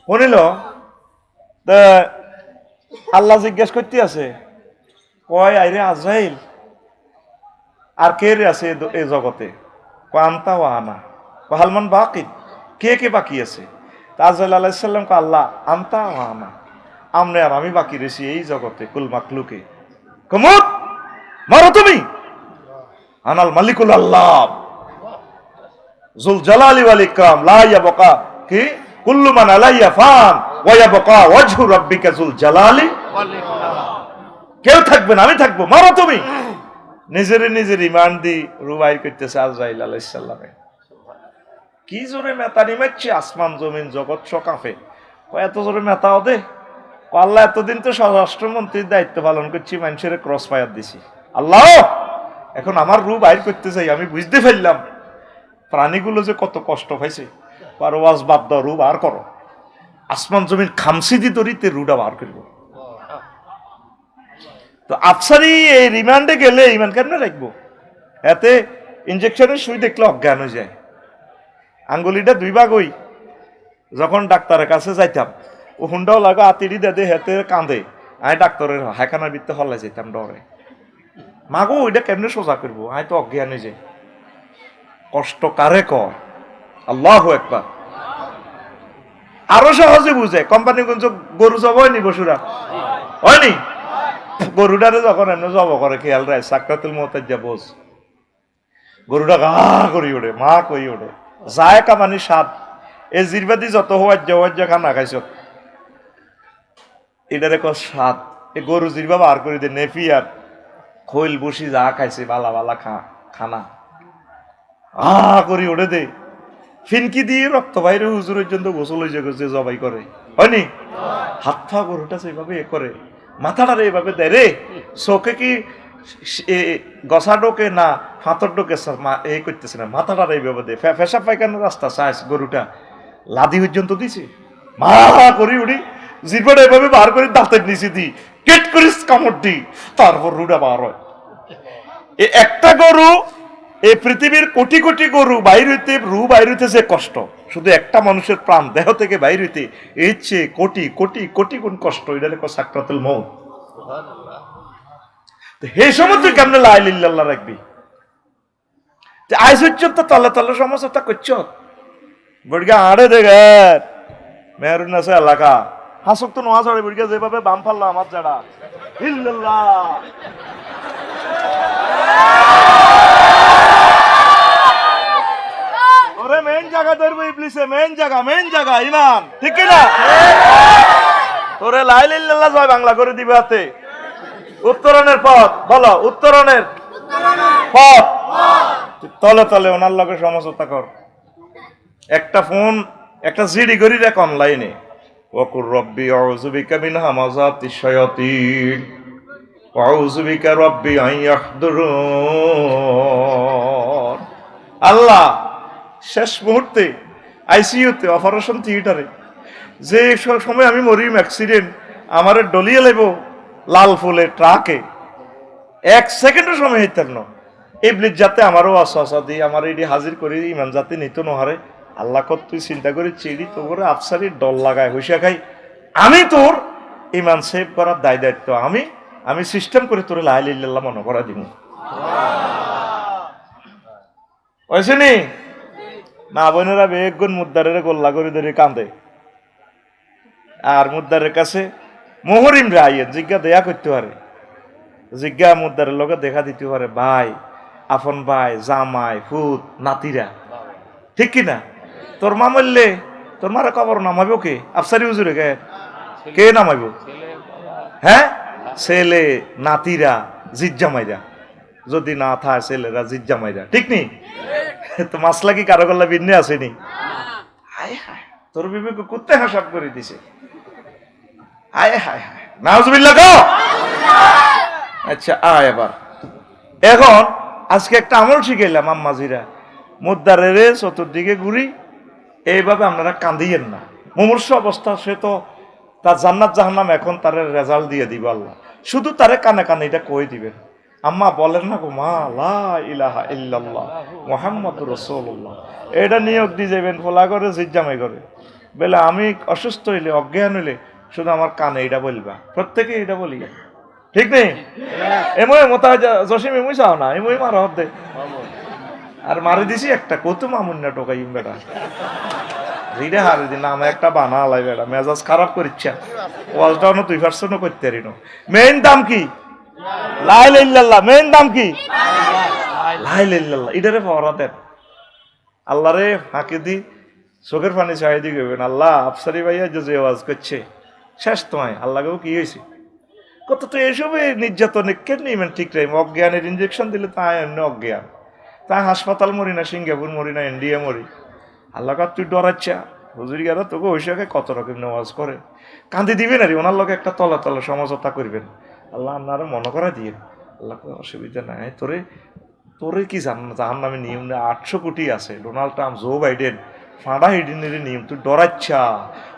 শুনিল আল্লাহ জিজ্ঞেস করতে আছে, কয় আইরে আজরাইল আর কে রে আছে এই জগতে? আনতা ও আনা, হালমান বাকি, কে কে বাকি আছে? আজরাইল আলাইহিস সালাম কয় আল্লাহ আনতা ও আনা, আমনে আর আমি বাকি রয়েছি এই জগতে কুল মাকলুকে। কমুত মারো তুমি, আনাল মালিকুল আল্লাহ জুল জালালি ওয়াল ইকরাম লা ইয়াবকা কি কুল্লু মান আলাইয়া ফান ওয়া ইয়াবকা ওয়াজহু রাব্বিকা জুল জালালি ওয়াল ইকরাম। কেউ থাকবে না, আমি থাকবো, মারো তুমি। নিজের ইমান দি রুবাই করতেছে আজরাইল আলাইহিস সালামে। কি জোরে মেতানি মারছে, আসমান জমিন জগৎ কাঁপে। এত জোরে মেতা ওদে, আল্লাহ এতদিন তো স্বরাষ্ট্রমন্ত্রীর দায়িত্ব পালন করছি, মানুষের ক্রস ফায়ার দিছি, আল্লাহ এখন আমার রূপ বাইর করতে চাই। আমি বুঝতে ফেললাম প্রাণীগুলো যে কত কষ্ট পাইছে, আর ওয়াজ বাদ দাও, রূপ আর করো, আসমান জমিন খামসি দি দরিতে রুডা বার করব। তো আফসারি এই রিমান্ডে গেলে ইমান কেমনে রাখবো? এতে ইনজেকশনের সুই দেখলে অজ্ঞান হয়ে যায়, আঙ্গুলিটা 2 ভাগ হই, যখন ডাক্তারের কাছে যাইতাম ও হুন্ডাও লাগা আতিড়ি দে হেতে কাঁদে আমি ডাক্তারের হাইখানার ভিত্তে হল্লাই যেতাম ডরে মাগো ওইটা কেমনে সোজা করবো আমি তো অজ্ঞানী যে কষ্ট কারে কর আল্লাহু আকবার। আরো সহজে বুঝে কোম্পানিগঞ্জ গরু জব হয়নি বসুরা হয়নি গরুটারে যখন এমনি জব করে খেয়াল রায় সাকরাতুল মউতের যা বোঝ গরুটা গা করি ওঠে মা কই ওঠে যায় কামানি স্বাদ এই জিরবাদি যত হওয়ার খানা খাইছ এটারে ক স্বাদ এই গরু জিরবা বার করে দে নেফি আর খৈল বসি যা খাইছে বালা বালা খানা করি ওঠে দে ফিনকি দিয়ে রক্ত বাইরে হুজুরের জন্য গোসল হয়ে যে জবাই করে হয়নি হাত পা গরুটা সেইভাবে এ করে মাথাটারে এইভাবে দেয় রে চোখে কি গসা ডোকে না ফাঁতর ডোকে এই করতেছে না মাথাটারে এইভাবে দেয় ফেসা পায়খানার রাস্তা চাইস গরুটা লাদি পর্যন্ত দিছে মা করি উড়ি জিরবাটা এভাবে বার করে দাঁতের নিচে দি কেট করিস কামড় দি তারপর রুটা বার হয় একটা গরু এই পৃথিবীর কোটি কোটি গরু বাইর হইতে রু বাইর হইতে যে কষ্ট শুধু একটা মানুষের প্রাণ দেহ থেকে বাইর হইতে এর চেয়ে কোটি কোটি কোটি গুণ কষ্ট এটা লেখো সাকরাতুল মউত। এই সময় তুই কেমনে লা ইলাহা ইল্লাল্লাহ রাখবি আইস হচ্ছ তো তলে তলে সমস্যা করছ বড়গা আড়ে দেখে মেহরুন আছে এলাকা হাসক তো নোয়া চড়ে বড়গা যেভাবে বাম ফাল্লা আমার যারা ইল্লাল্লাহ মেন জায়গা ধরবো ইবলিসে মেন জায়গা ইমান ঠিক কি না তোরে লা ইলাহা ইল্লাল্লাহ জয় বাংলা করে দিবে হাতে উত্তরণের পথ বলো উত্তরণের পথ তলে তলে ওনার লগে সমঝোতা কর একটা ফোন একটা জিডি করি রাখ অনলাইনে ওয়াকুর রব্বি আউযু বিকা মিন হামাযাতিশ শায়াতিন ওয়া আউযু বিকা রব্বি আন ইয়াহদুরুন। আল্লাহ শেষ মুহূর্তে আইসিইউতে অপারেশন থিয়েটারে যে সময় আমি মরিম অ্যাক্সিডেন্ট আমার ডলিয়ে লেব লাল ফুলে ট্রাকে 1 সেকেন্ডের সময় হইতাম না ইবলিস যাতে আমারও আশা দিয়ে আমার এটি হাজির করি ইমান যাতে নিত নহারে আল্লাহ কত তুই চিন্তা করে চিড়ি তো করে আফসারি ডল লাগায় হুইসা খাই আমি তোর ইমান সেভ করার দায় দায়িত্ব আমি সিস্টেম করে তোর লা ইলাহা ইল্লাল্লাহ মনে করা দিব ওইসেনি মা বোনেরা বেগুন মুদ্দারের গোল্লা করে ধরে কান্দে আর মুদ্দারের কাছে মোহরিম রে আইয়েন জিজ্ঞা দেয়া করতে পারে জিজ্ঞা মুদ্দারের লোকে দেখা দিতে পারে ভাই আপন ভাই জামাই ফুত নাতিরা ঠিক কিনা তোর মা মরলে তোর মারা কবর নামাইব কে আফসারি হুজুরে কে নামাইব হ্যাঁ ছেলে নাতিরা জিজ্জামাইরা যদি না থাকে ছেলেরা জিজ্জামাইরা ঠিক নি তো মাসলা কি কারো গল্লা বিন্নে আসেনি হায় হায় তোর বিবেক কুত্তে হাসাব করে দিছে হায় হায় হায় নাউজুবিল্লাহ গো আচ্ছা আয় এবার এখন আজকে একটা আমল শিখাইলাম আম্মাজিরা মুদ্দারের চতুর্দিকে ঘুরি এইভাবে আপনারা কান্দিয়েন না মুমূর্ষ অবস্থা সে তো তার জান্নাত জাহান্নাম এখন তার রেজাল্ট দিয়ে দিব আল্লাহ শুধু তারে কানে কানে এটা কই দিবেন আম্মা বলেন না গো মা লা ইলাহা ইল্লাল্লাহ মুহাম্মাদুর রাসূলুল্লাহ এটা নিয়োগ দিয়ে যাবেন ফলা করে জিজ্জামাই করে বলে আমি অসুস্থ হইলে অজ্ঞান হইলে শুধু আমার কানে এটা বলবা প্রত্যেকে এটা বলি ঠিক নেই এমই মোতা জসিম এমই চাও না এমই মার হতে আর মারি দিছি একটা কত মামুন্না টোকাই বেটা রিডে হারি দিন নামে একটা বানা আলাই বেটা মেজাজ খারাপ করিচ্ছা ওয়াজটাও তুই পারছো করতে পারি না মেইন দাম কি লা ইলাহা ইল্লাল্লাহ মেইন দাম কি লা ইলাহা ইল্লাল্লাহ এটারে পাওয়া দেন আল্লাহ রে ফাঁকি দি চোখের পানি চাই দি গেবেন আল্লাহ আফসারি ভাইয়া যে ওয়াজ করছে শেষ তোমায় আল্লাহকেও কি হয়েছে কত তো এসবে নির্যাতনে কেন ইমান ঠিক রাই অজ্ঞানের ইঞ্জেকশন দিলে তাই এমনি অজ্ঞান তাই হাসপাতাল মরি না সিঙ্গাপুর মরি না ইন্ডিয়া মরি আল্লাহ কার তুই ডরাচ্ছা হুজুরি গেল তোকে ওইসবে কত রকম নেওয়াজ করে কান্দি দিবেন আর ওনার লোক একটা তলা তলা সমঝোতা করবেন আল্লাহ আপনারও মনে করা দিয়ে আল্লাহ অসুবিধা নাই তোরে কি জাহান নামে নিয়ম নেই 800 কোটি আছে ডোনাল্ড ট্রাম্প জো বাইডেন ফাঁড়া হিডিনের নিয়ম তুই ডরাচ্ছা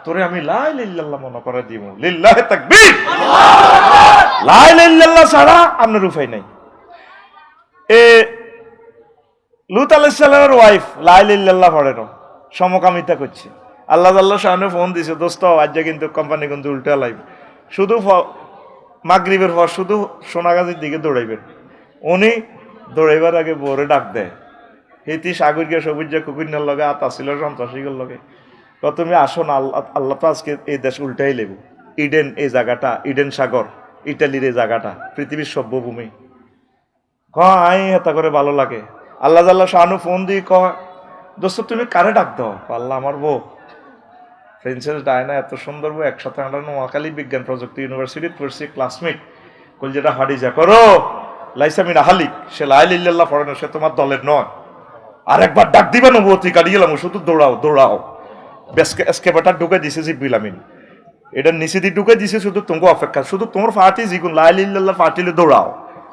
তোরে আমি লা ইলাহা ইল্লাল্লাহ মনে করা দিব লিল্লাহি তাকবীর লা ইলাহা ইল্লাল্লাহ ছাড়া আপনার উপায় নাই লুত আলাইহিস সালামের ওয়াইফ লা ইলাহা ইল্লাল্লাহ পড়ে না সমকামিতা করছে আল্লাহ শাহানে ফোন দিছে, দোস্ত আজ কিন্তু কোম্পানি কিন্তু উল্টা লাইব, শুধু মাগরিবের পর শুধু সোনাগাছির দিকে দৌড়াইবেন। উনি দৌড়াইবার আগে বউরে ডাক দেয়, হেতি সাগর গিয়ে সবুজ কুকুরনার লগে আত আসিল সন্ত্রাসীগুলোর লগে, তুমি আসো না, আল্লাহ তো আজকে এই দেশ উল্টাই লেব। ইডেন এই জায়গাটা, ইডেন সাগর ইটালির এই জায়গাটা পৃথিবীর সভ্যভূমি। আই হেতা করে ভালো লাগে। আল্লাহ শাহানু ফোন দিয়ে কয়, দোস্ত তুমি কারে ডাক দাও? আল্লাহ আমার বউ প্রিন্সেস ডায়না, এত সুন্দর বউ, একসাথে আমরা নোয়াখালী বিজ্ঞান প্রযুক্তি ইউনিভার্সিটির পড়ছি, ক্লাসমেট। কল যেটা হাডিজা করো লাইসামিন আহালিক, সে লাইল্লাহ পড়ে না, সে তোমার দলের নয়। আরেকবার ডাক দিবে নবুয়তি কাটিয়ে গেলাম, শুধু দৌড়াও দৌড়াও। এসকেপারটা ঢুকে দিছে জিব্রিল আমিন, এটা নিচে দিয়ে ঢুকে দিছে, শুধু তোমাকে অপেক্ষা, শুধু তোমার ফাটি জিগুন লাইল্লাহ ফাটিলে দৌড়াও,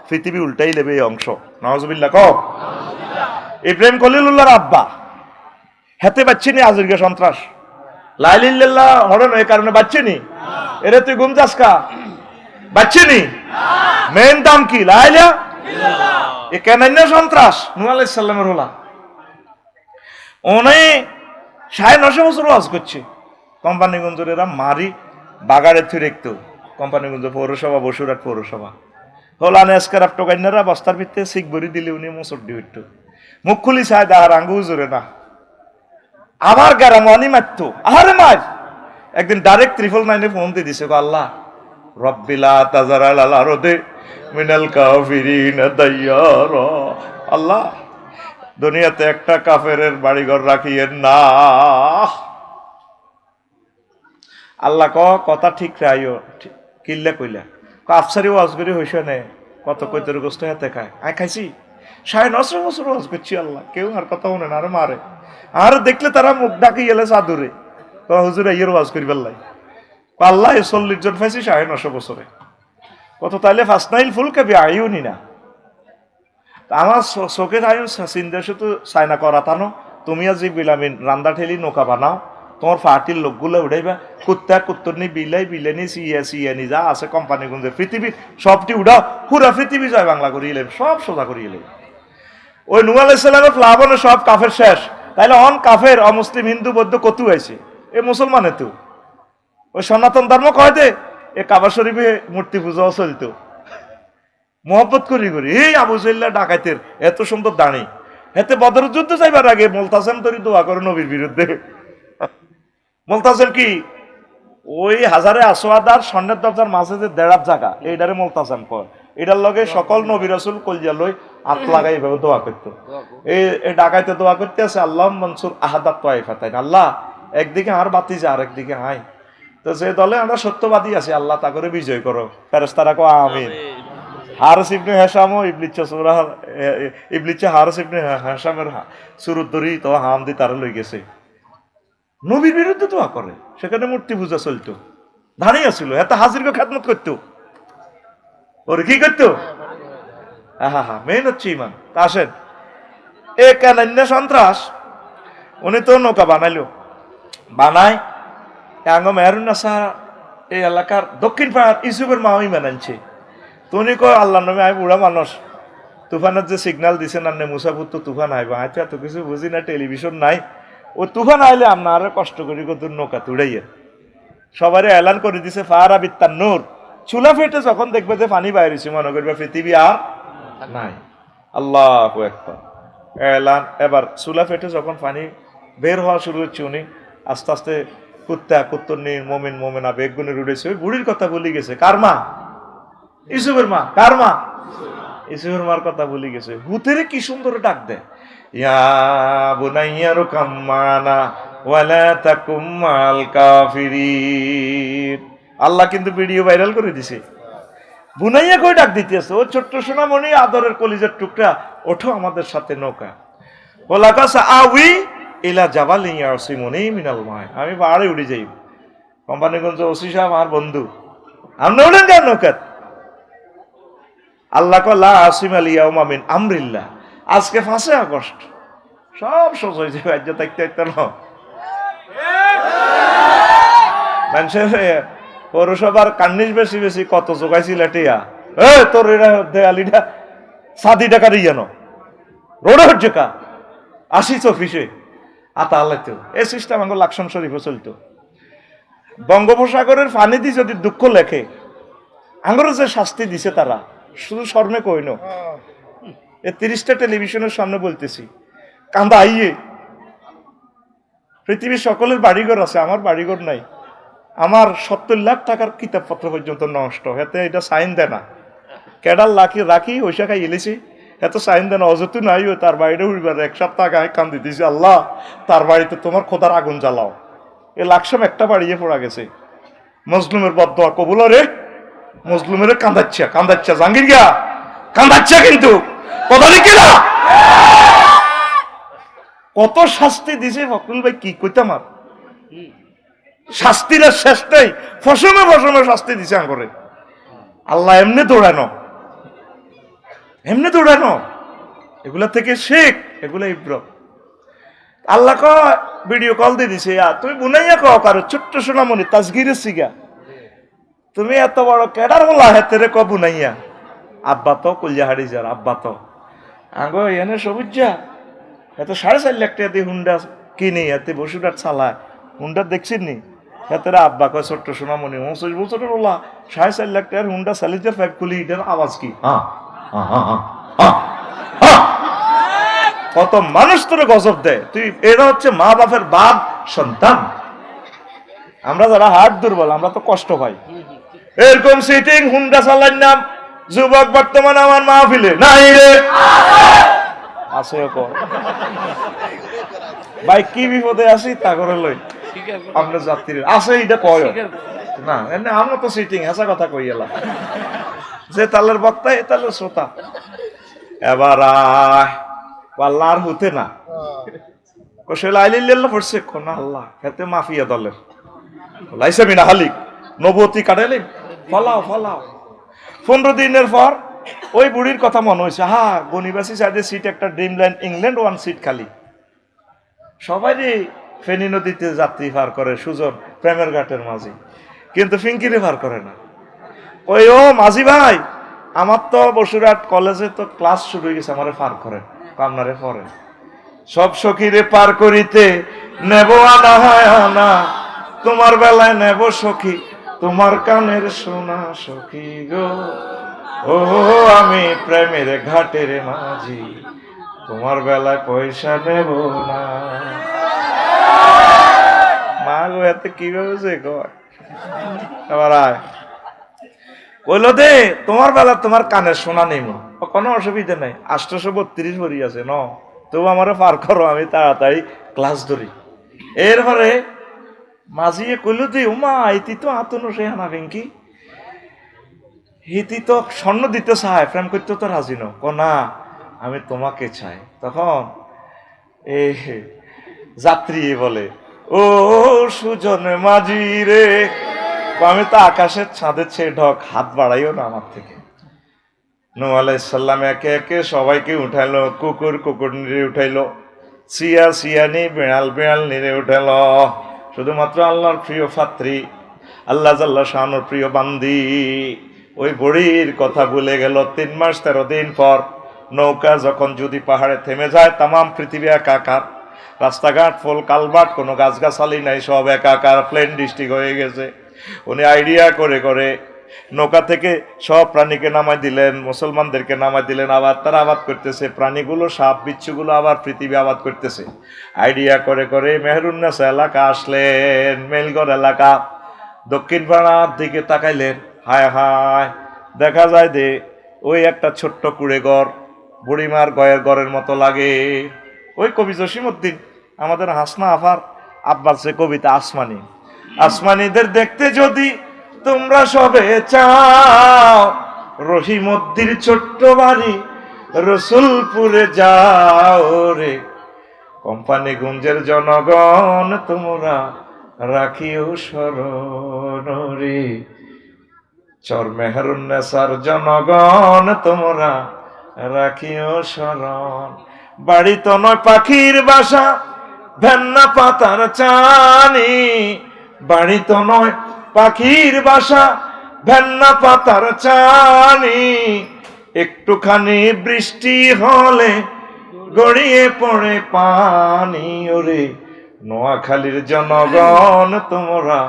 পৃথিবী উল্টাই লেবে এই অংশ। নাউজুবিল্লাহ কও। ইব্রাহিম খলিলুল্লাহর আব্বা হেতে বাচ্চিনি আজকে সন্ত্রাস, লাইলিল্লাহ হরণ এই কারণে বাচ্চিনি, এরে তুই গুম যাস কা বাচ্চিনি, মেন দাম কি লাইলা এ কেন সন্ত্রাস। নূহ আলাইহিস সালামের হলা ওনে 950 বছর ওয়াজ করছে। কোম্পানিগঞ্জের এরা মারি বাগাড়ে থুই রেখতো, কোম্পানিগঞ্জ পৌরসভা, বসুরহাট পৌরসভা হলানে এসকারাপ টোকাইনারা বস্তার ভিতরে শিখ ভরি দিলে উনি মুসর দিয়ে উঠতো, মুখ খুলি চায় দাহার আঙ্গু জোরে না, আমার গ্যারাম অনি মারতো, আহারে মার। একদিন ডাইরেক্ট 999 ফোন দিয়ে দিছে, আল্লাহ রব্বিলা তাজারাল আল আরদে মিনাল কাফিরিন দাইয়ারা, আল্লাহ দুনিয়াতে একটা কাফেরের বাড়িঘর রাখিয়েন না। আল্লাহ কথা ঠিক রাইও, কিল্লা কইলা আফসারি ওয়াজ করি হইছে নে, কত কইতের গোস্ত হাতে খায়, আই খাইছি 950 বছর ওয়াজ করছি, আল্লাহ কেউ আর কথা শুনে না, আরে মারে আর দেখলে তারা মুখ ডাকি গেলে চাদুরে হুজুর ইয়ের ওয়াজ করি পেলাই। আল্লাহ 40 জন পাইছি 950 বছরে, কত তাইলে ফাসনাইল ফুল কাবি আইউনি না। আমার চোখে আয়ু চিন্তা শুধু চাইনা করা তানো, তুমি আজ বিলামিন রান্দা ঠেলি নৌকা বানাও, তোমার পার্টির লোকগুলো উঠাইবা, কুত্তা কুত্তরনি বিলাই বিলানি সিয়ানি যা আছে কোম্পানি গুঞ্জে পৃথিবীর সবটি উঠাও, পুরা পৃথিবী জয় বাংলা করিয়ে লেবে, সব সোজা করিয়ে লেবে। ওই নূহ আলাইহিস সালামের প্লাবনে সব কাফের শেষ, তাইলে অন কাফের অমুসলিম হিন্দু বৌদ্ধ কত হয়েছে, এ মুসলমানে তো ওই সনাতন ধর্ম কয় দে, এ কাবা শরীফে মূর্তি পূজাও চলতো, মোহব্বত করি করি। এই আবু জাহল ডাকাইতের এত সুন্দর দাঁড়ি, এতে বদরের যুদ্ধ যাইবার আগে মুলতাসেম তরি দোয়া করে নবীর বিরুদ্ধে। মুলতাসেম কি ওই হাজারে আসওয়াদার স্বর্ণের দরজার মাঝে যে দেড়াপ জায়গা, এইটারে মুলতাসেম কয়। এটার লগে সকল নবী রাসূল কলজা লই হাত লাগাই এভাবে দোয়া করতো। এই ডাকাইতে দোয়া করতে আছে, আল্লাহ মনসুর আহাদাত তাইফাতাইন, আল্লাহ একদিকে আর বাতি যা আর একদিকে হাই, তো যে দলে আমরা সত্যবাদী আছি আল্লাহ তা করে বিজয় করো। ফেরেশতারা কো আমিন। হারিস ইবনে হিশাম ও ইবলিচ্ছা হারিস ইবনে হিশামের সুরত ধরি তো হাম দি তারা লই গেছে, নবীর বিরুদ্ধে দোয়া করে, সেখানে মূর্তি পূজা চলতো, দাঁড়িয়ে ছিল, এত হাজিরকে খেদমত করতো, ওর কি করতো, মেন হচ্ছে ইমান। তা আসেন এ কেন সন্ত্রাস, উনি তো নৌকা বানাইলো, বানায় মেহরুন্নাসা এই এলাকার দক্ষিণ পাড়ার ইসুফের মা ইমান আনছে। তুমি কয় আল্লাহ নামে, আমি বুড়া মানুষ, তুফানের যে সিগন্যাল দিছে না মুসাফুর তো তুফান আইবা, আচ্ছা এত কিছু বুঝি না, টেলিভিশন নাই, ও তুফান আইলে আমরা আরো কষ্ট করি কত নৌকা তুড়াইয়া সবারই এলান করে দিছে ফারা বিত্তার নূর, চুলা ফেটে যখন দেখবে যে পানি বাইরেছে মনে করবে পৃথিবী আর নাই। আল্লাহু আকবার এলান। এবার চুলা ফেটে যখন পানি বের হওয়া শুরু হচ্ছে, উনি আস্তে আস্তে কুত্তা কুত্তরনি মোমিন মোমেনা বেগুনে উড়েছে, ওই বুড়ির কথা ভুলে গেছে। কার মা? ইউসুফের মা। কার মা? ইউসুফের মার কথা ভুলে গেছে। ভূতেরে কি সুন্দর ডাক দেয়, ইয়া বুনাইয়া রুকাম মানা ওয়ালা তাকুম মাল কাফিরিন। আল্লাহ কিন্তু ভিডিও ভাইরাল করে দিছে, বুনাইয়া কই ডাক দিতেছে, ও ছোট্ট সোনামণি আদরের কলিজার টুকরা, ওঠো আমাদের সাথে নৌকা। ওলা কাসা আউই ইলা জাবালিন ইয়াসিমুনি মিনাল মা, আমি পাহাড়ে উড়ে যাই। কোম্পানিগঞ্জ ওসি সাহেব আমার বন্ধু, আমরা উড়েন কেন নৌকা? আল্লাহ লা আসিম আল ইয়াউমা মিন আমরিল্লাহ, আজকে 5 আগস্ট সব সোজ হয়ে যাবে, আজ থাকতে থাকতে না মানুষের পৌরসভার কান্নিস বেশি বেশি কত জোগাইছিল টিয়া, তোর এরা দেয়ালিটা 7 টাকা দিয়ে জানো রোডে হচ্ছে কা 80 অফিসে, আতা আল্লাইতো এই সিস্টেম আমাকে লাকসাম শরীফে চলতো। বঙ্গোপসাগরের পানিতে যদি দুঃখ লেখে আঙ্গরে যে শাস্তি দিছে তারা শুধু শর্মে কইনো, এ 30টা টেলিভিশনের সামনে বলতেছি, কান্দা আইয়ে। পৃথিবীর সকলের বাড়িঘর আছে, আমার বাড়িঘর নাই। আমার 70 লাখ টাকার কিতাবপত্র পর্যন্ত নষ্ট, এতে এটা সাইন দেয় না। কেডার লাখি রাখি ওইসা খাই এলেছি, এত সাইন দেয় না। অযতু নাই তার বাড়িতে উড়বার 1 সপ্তাহ আগে কান দিতেছি, আল্লাহ তার বাড়িতে তোমার খোদার আগুন জ্বালাও। এ লাকসাম একটা বাড়িয়ে পড়া গেছে। মজলুমের বদদোয়া কবুল রে, মজলুমের কান্দাচ্ছা জাহাঙ্গীর গিয়া কান্দাচ্ছা, কিন্তু কথা লিখে না। কত শাস্তি দিছে ফখরুল ভাই, কি কইতাম আর। শাস্তির শেষ নেই, ফসমে ফসমে শাস্তি দিছে আঙ্গরে। আল্লাহ এমনি দৌড়ানো, এমনি দৌড়ানো, এগুলা থেকে শেখ, এগুলা ইব্রত। আল্লাহ কয় ভিডিও কল দিয়ে দিছে, তুমি বুনাইয়া কও কারো ছোট্ট সোনামণি তাজগিরের সিগা, তুমি এত বড় কেডার বলা হেতেরে ক বুনাইয়া। আব্বা তো কলিয়া হাড়ি যার, আব্বা তো আঙ্গো এনে সবুজা এত 4.5 লাখ টাকা দিয়ে হুন্ডা কিনি, এতে বসুটার চালায় হুন্ডা দেখছেন নি। হেতেরা আব্বা কয় ছোট্ট সোনামণি 29 বছরের বলা 4.5 লাখ টাকার হুন্ডা স্যালিজার 5 খুলি, এটার আওয়াজ কি? কত মানুষ তোরে গজব দেয়। তুই এরা হচ্ছে মা বাপের বাপ সন্তান। আমরা যারা হার্ট দুর্বল আমরা তো কষ্ট পাই। এরকম সিটিং হুন্ডা চালার নাম যুবক বর্তমান আমার মাহফিলে নাই রে, আছে ভাই কি বিপদে আছি তা করে লই আমরা যাত্রীর আছে এটা কয় না, এনে আমরা তো সিটিং হাসা কথা কই এলাম, যে তালের বক্তা এ তালের শ্রোতা। এবার আল্লাহ আর হতে না কোশে লাইলিল্লাহ পড়ছে কোন আল্লাহ খেতে মাফিয়া দলের লাইসা মিনা হালিক নবতী কাটাইলেন ফলাও ফলাও। 15 দিনের পর ওই বুড়ির কথা মনে হয়েছে, গনিবাসী সাইডে সিট একটা ড্রিমল্যান্ড ইংল্যান্ড 1 সিট খালি। সবাই ফেনী নদীতে যাত্রী পার করে সুজন প্রেমের ঘাটের মাঝি, কিন্তু ফিঙ্কিরে পার করে না। ওই ও মাঝি ভাই, আমার তো বসুরহাট কলেজে তো ক্লাস শুরু হয়ে গেছে, আমারে পার করেন, আপনারে পরে সব সখীরে পার করিতে নেব আনা হয় আনা, তোমার বেলায় নেব সখী তোমার কানের সোনা সখী গো, ও আমি প্রেমের ঘাটের মাঝি তোমার বেলায় পয়সা নেব না। মা গো এত কি ভেবেছে কয় আবার আয় কইলো দে তোমার বেলা তোমার কানের সোনা নেই, কোনো অসুবিধা নেই, 832 ভরি আছে ন, তবু আমারে পার করো, আমি তাড়াতাড়ি ক্লাস ধরি। এরপরে মাঝিয়ে কইল যে উমা ইতি তো আতনো সে হানা ভেঙ্কি, হিতি তো স্বর্ণ দিতে চায়, প্রেম করতে তো রাজি ন, না আমি তোমাকে চাই। তখন এই যাত্রী বলে ও সুজন মাঝি রে, আমি তো আকাশের ছাদের চেয়ে ঢক, হাত বাড়াইও না আমার থেকে। নূহ আলাইহিস সালাম একে একে সবাইকে উঠাইলো, কুকুর কুকুর নিরে উঠাইলো, সিয়া সিয়ানি বিড়াল বিড়াল নিরে উঠাইলো, শুধুমাত্র আল্লাহর প্রিয় পাত্রী আল্লাহ জাল্লা শানুর প্রিয় বান্দি ওই বুড়ির কথা ভুলে গেল। 3 মাস 13 দিন পর নৌকা যখন যদি পাহাড়ে থেমে যায়, তামাম পৃথিবী একাকার, রাস্তাঘাট ফুল কালভার্ট, কোনো গাছগাছালি নাই, সব একাকার, প্লেন ডিস্ট্রিক্ট হয়ে গেছে। উনি আইডিয়া করে করে নৌকা থেকে সব প্রাণীকে নামাই দিলেন, মুসলমানদেরকে নামাই দিলেন, আবার তারা আবাদ করতেছে, প্রাণীগুলো সাপ বিচ্ছুগুলো আবার পৃথিবী আবাদ করতেছে। আইডিয়া করে করে মেহেরুন্নেসা এলাকা আসলেন, মেলগড় এলাকা, দক্ষিণ পাড়ার দিকে তাকাইলেন, হায় হায় দেখা যায় যে ওই একটা ছোট্ট কুড়ে ঘর, বুড়িমার গয়ের ঘরের মতো লাগে। ওই কবি জসিমউদ্দিন আমাদের হাসনা আফার আব্বাসে কবিতা আসমানি, আসমানিদের দেখতে যদি তোমরা সবে চাও, রহিমদ্দির ছোট্ট বাড়ি রসুলপুরে যাও রে, কোম্পানিগঞ্জের জনগণ তোমরা রাখিও স্মরণ রে, চর মেহেরুন্নেসার জনগণ তোমরা রাখিও স্মরণ। বাড়ি তো নয় পাখির বাসা, ভেন্না পাতার চানি, বাড়ি তো নয় পাখির বাসা, ভেন্না পাতার চানি, একটুখানি বৃষ্টি হলে গড়িয়ে পড়ে পানি ওরে, নোয়াখালীর জনগণ তোমরা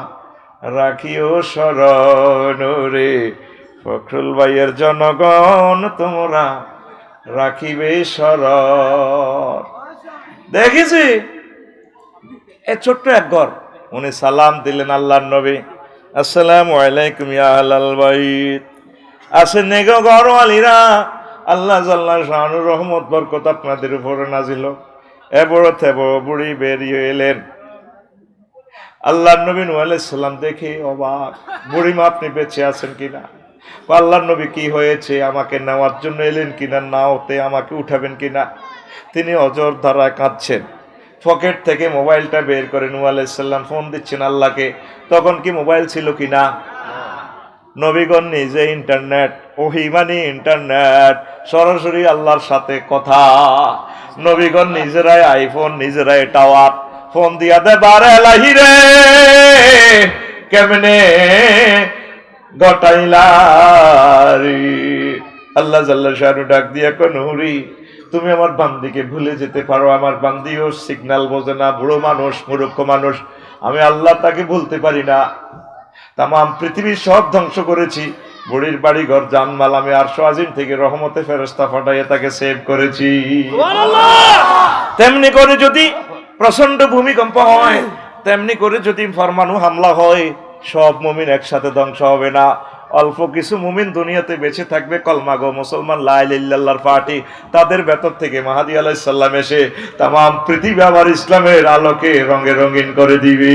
রাখিও স্মরণ রে, ফখরুল ভাইয়ের জনগণ তোমরা রাখিবে স্মরণ। দেখেছি এ ছোট্ট এক ঘর, উনি সালাম দিলেন আল্লাহর নবী, আসসালামু আলাইকুম ইয়া আহলাল বাইত। আসেন নেগো ঘরওয়ালিরা, আল্লাহ জাল্লাহ শানুর রহমত বরকত আপনাদের উপরে নাজিল হোক। এ বড় থে বড় বুড়ি বেরিয়ে এলেন। আল্লাহর নবী নূহ আলাইহিস সালাম দেখে অবাক, বুড়িমা আপনি বেঁচে আছেন কিনা? আল্লাহর নবী কি হয়েছে, আমাকে নেওয়ার জন্য এলেন কিনা, না হতে আমাকে উঠাবেন কিনা? তিনি অজর ধারায় কাঁদছেন। পকেট থেকে মোবাইলটা বের করে নূহ আলাইহিস সালাম ফোন দিচ্ছেন আল্লাহকে। তখন কি মোবাইল ছিল কিনা? নবীগণ নিজে ইন্টারনেট, ওহী মানে ইন্টারনেট, সরাসরি আল্লাহর সাথে কথা। নবীগণ নিজেরাই আইফোন, নিজেরাই টাওয়ার, ফোন দিয়া দে বারে লাহিরে কেমনে গটাইলারি। আল্লাহ জাল্লা শানু ডাক দিয়া কো নুরি, তুমি আমার বান্দিকে ভুলে যেতে পারো, আমার বান্দিও সিগন্যাল বোঝে না, বুড়ো মানুষ, মূর্খ মানুষ, আমি আল্লাহ তাকে ভুলতে পারি না। তাম পৃথিবী সব ধ্বংস করেছি, বুড়ির বাড়ি ঘর জানমাল আমি আরশ আজিম থেকে রহমতে ফেরেশতা পাঠাইয়া তাকে সেভ করেছি। তেমনি করে যদি প্রচন্ড ভূমিকম্প হয়, তেমনি করে যদি পরমাণু হামলা হয়, সব মুমিন একসাথে ধ্বংস হবে না। অল্প কিছু মুমিন দুনিয়াতে বেঁচে থাকবে, কলমাগো মুসলমান লা ইলাহা ইল্লাল্লাহর পার্টি, তাদের ভেতর থেকে মাহদী আলাইহিস সালাম এসে তাম পৃথিবী আবার ইসলামের আলোকে রঙে রঙিন করে দিবে।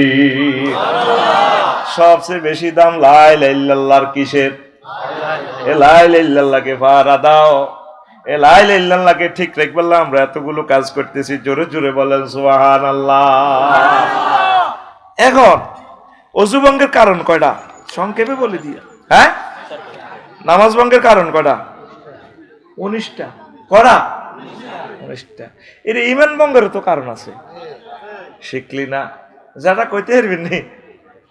সবচেয়ে বেশি দাম লা ইলাহা ইল্লাল্লাহর কিসের? এ লা ইলাহা ইল্লাল্লাহকে ফারা দাও, এ লা ইলাহা ইল্লাল্লাহকে ঠিক রাখবে। আমরা এতগুলো কাজ করতেছি, জোরে জোরে বলেন সুবহানাল্লাহ। এখন ওযু ভঙ্গের কারণ কয়টা সংক্ষেপে বলে দিয়া, হ্যাঁ? নামাজ ভঙ্গের কারণ কয়টা? 19টা। কয়টা? 19টা। এর ঈমান ভঙ্গের তো কারণ আছে, শিখলি না, যারা কইতে পারবেন নি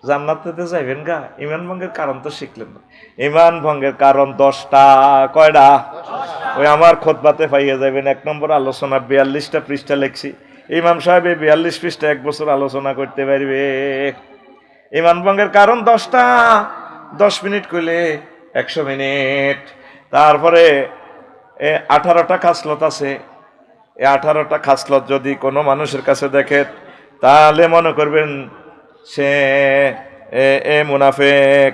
জান্নাতে যাইবেন গা, ঈমান ভঙ্গের কারণ তো শিখলেন না। ঈমান ভঙ্গের কারণ 10টা। কয়টা? ওই আমার খুতবাতে পাইয়া যাবেন। 1 নম্বর আলোচনা 42টা পৃষ্ঠা লিখছি। ইমাম সাহেব 42 পৃষ্ঠা 1 বছর আলোচনা করতে পারবে। ঈমান ভঙ্গের কারণ 10টা, 10 মিনিট কইলে 100 মিনিট। তারপরে 18টা খাসলত আছে। এই 18টা খাসলত যদি কোনো মানুষের কাছে দেখে, তাহলে মনে করবেন সে মুনাফেক।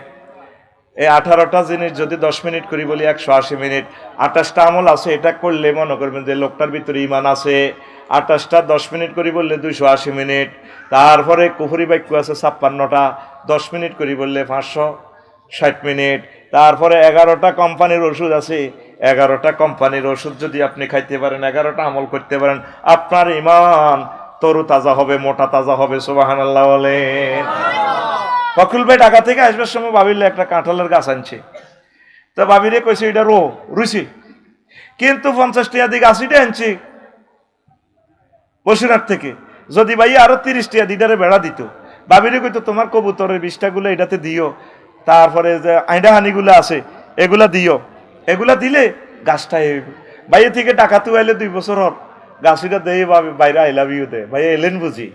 এই 18টা জিনিস যদি 10 মিনিট করি বলি 180 মিনিট। 28টা আমল আছে, এটা করলে মনে করবেন যে লোকটার ভিতরে ঈমান আছে। 28টা 10 মিনিট করি বললে 280 মিনিট। তারপরে কুফরি বাক্য আছে 56টা, 10 মিনিট করি বললে 560 মিনিট। তারপরে 11টা কোম্পানির ওষুধ আছে, 11টা কোম্পানির ওষুধ যদি আপনি খাইতে পারেন, 11টা আমল করতে পারেন, আপনার ঈমান তরু তাজা হবে, মোটা তাজা হবে। সুবহানাল্লাহ বলেন। ফখরুল ভাই ঢাকা থেকে আসবার সময় ভাবিলে একটা কাঁঠালের গাছ আনছে, তো ভাবিরে কইছে এটা রুচি, কিন্তু 50 টাকা দিয়ে গাছিটা আনছি বসিরহাট থেকে। যদি ভাই আরো 30 টাকা দিদারে বেড়া দিত, ভাবিরে কইতো তোমার কবুতরের 20টা গুলো এটাতে দিও, তারপরে যে আইডা হানিগুলো আছে এগুলা দিও, এগুলা দিলে গাছটা ভাইয়ের থেকে টাকা তো আইলে 2 বছর হর গাছিটা দেয় বাইরে আই লাভ ইউ দে। ভাইয়া এলেন বুঝি,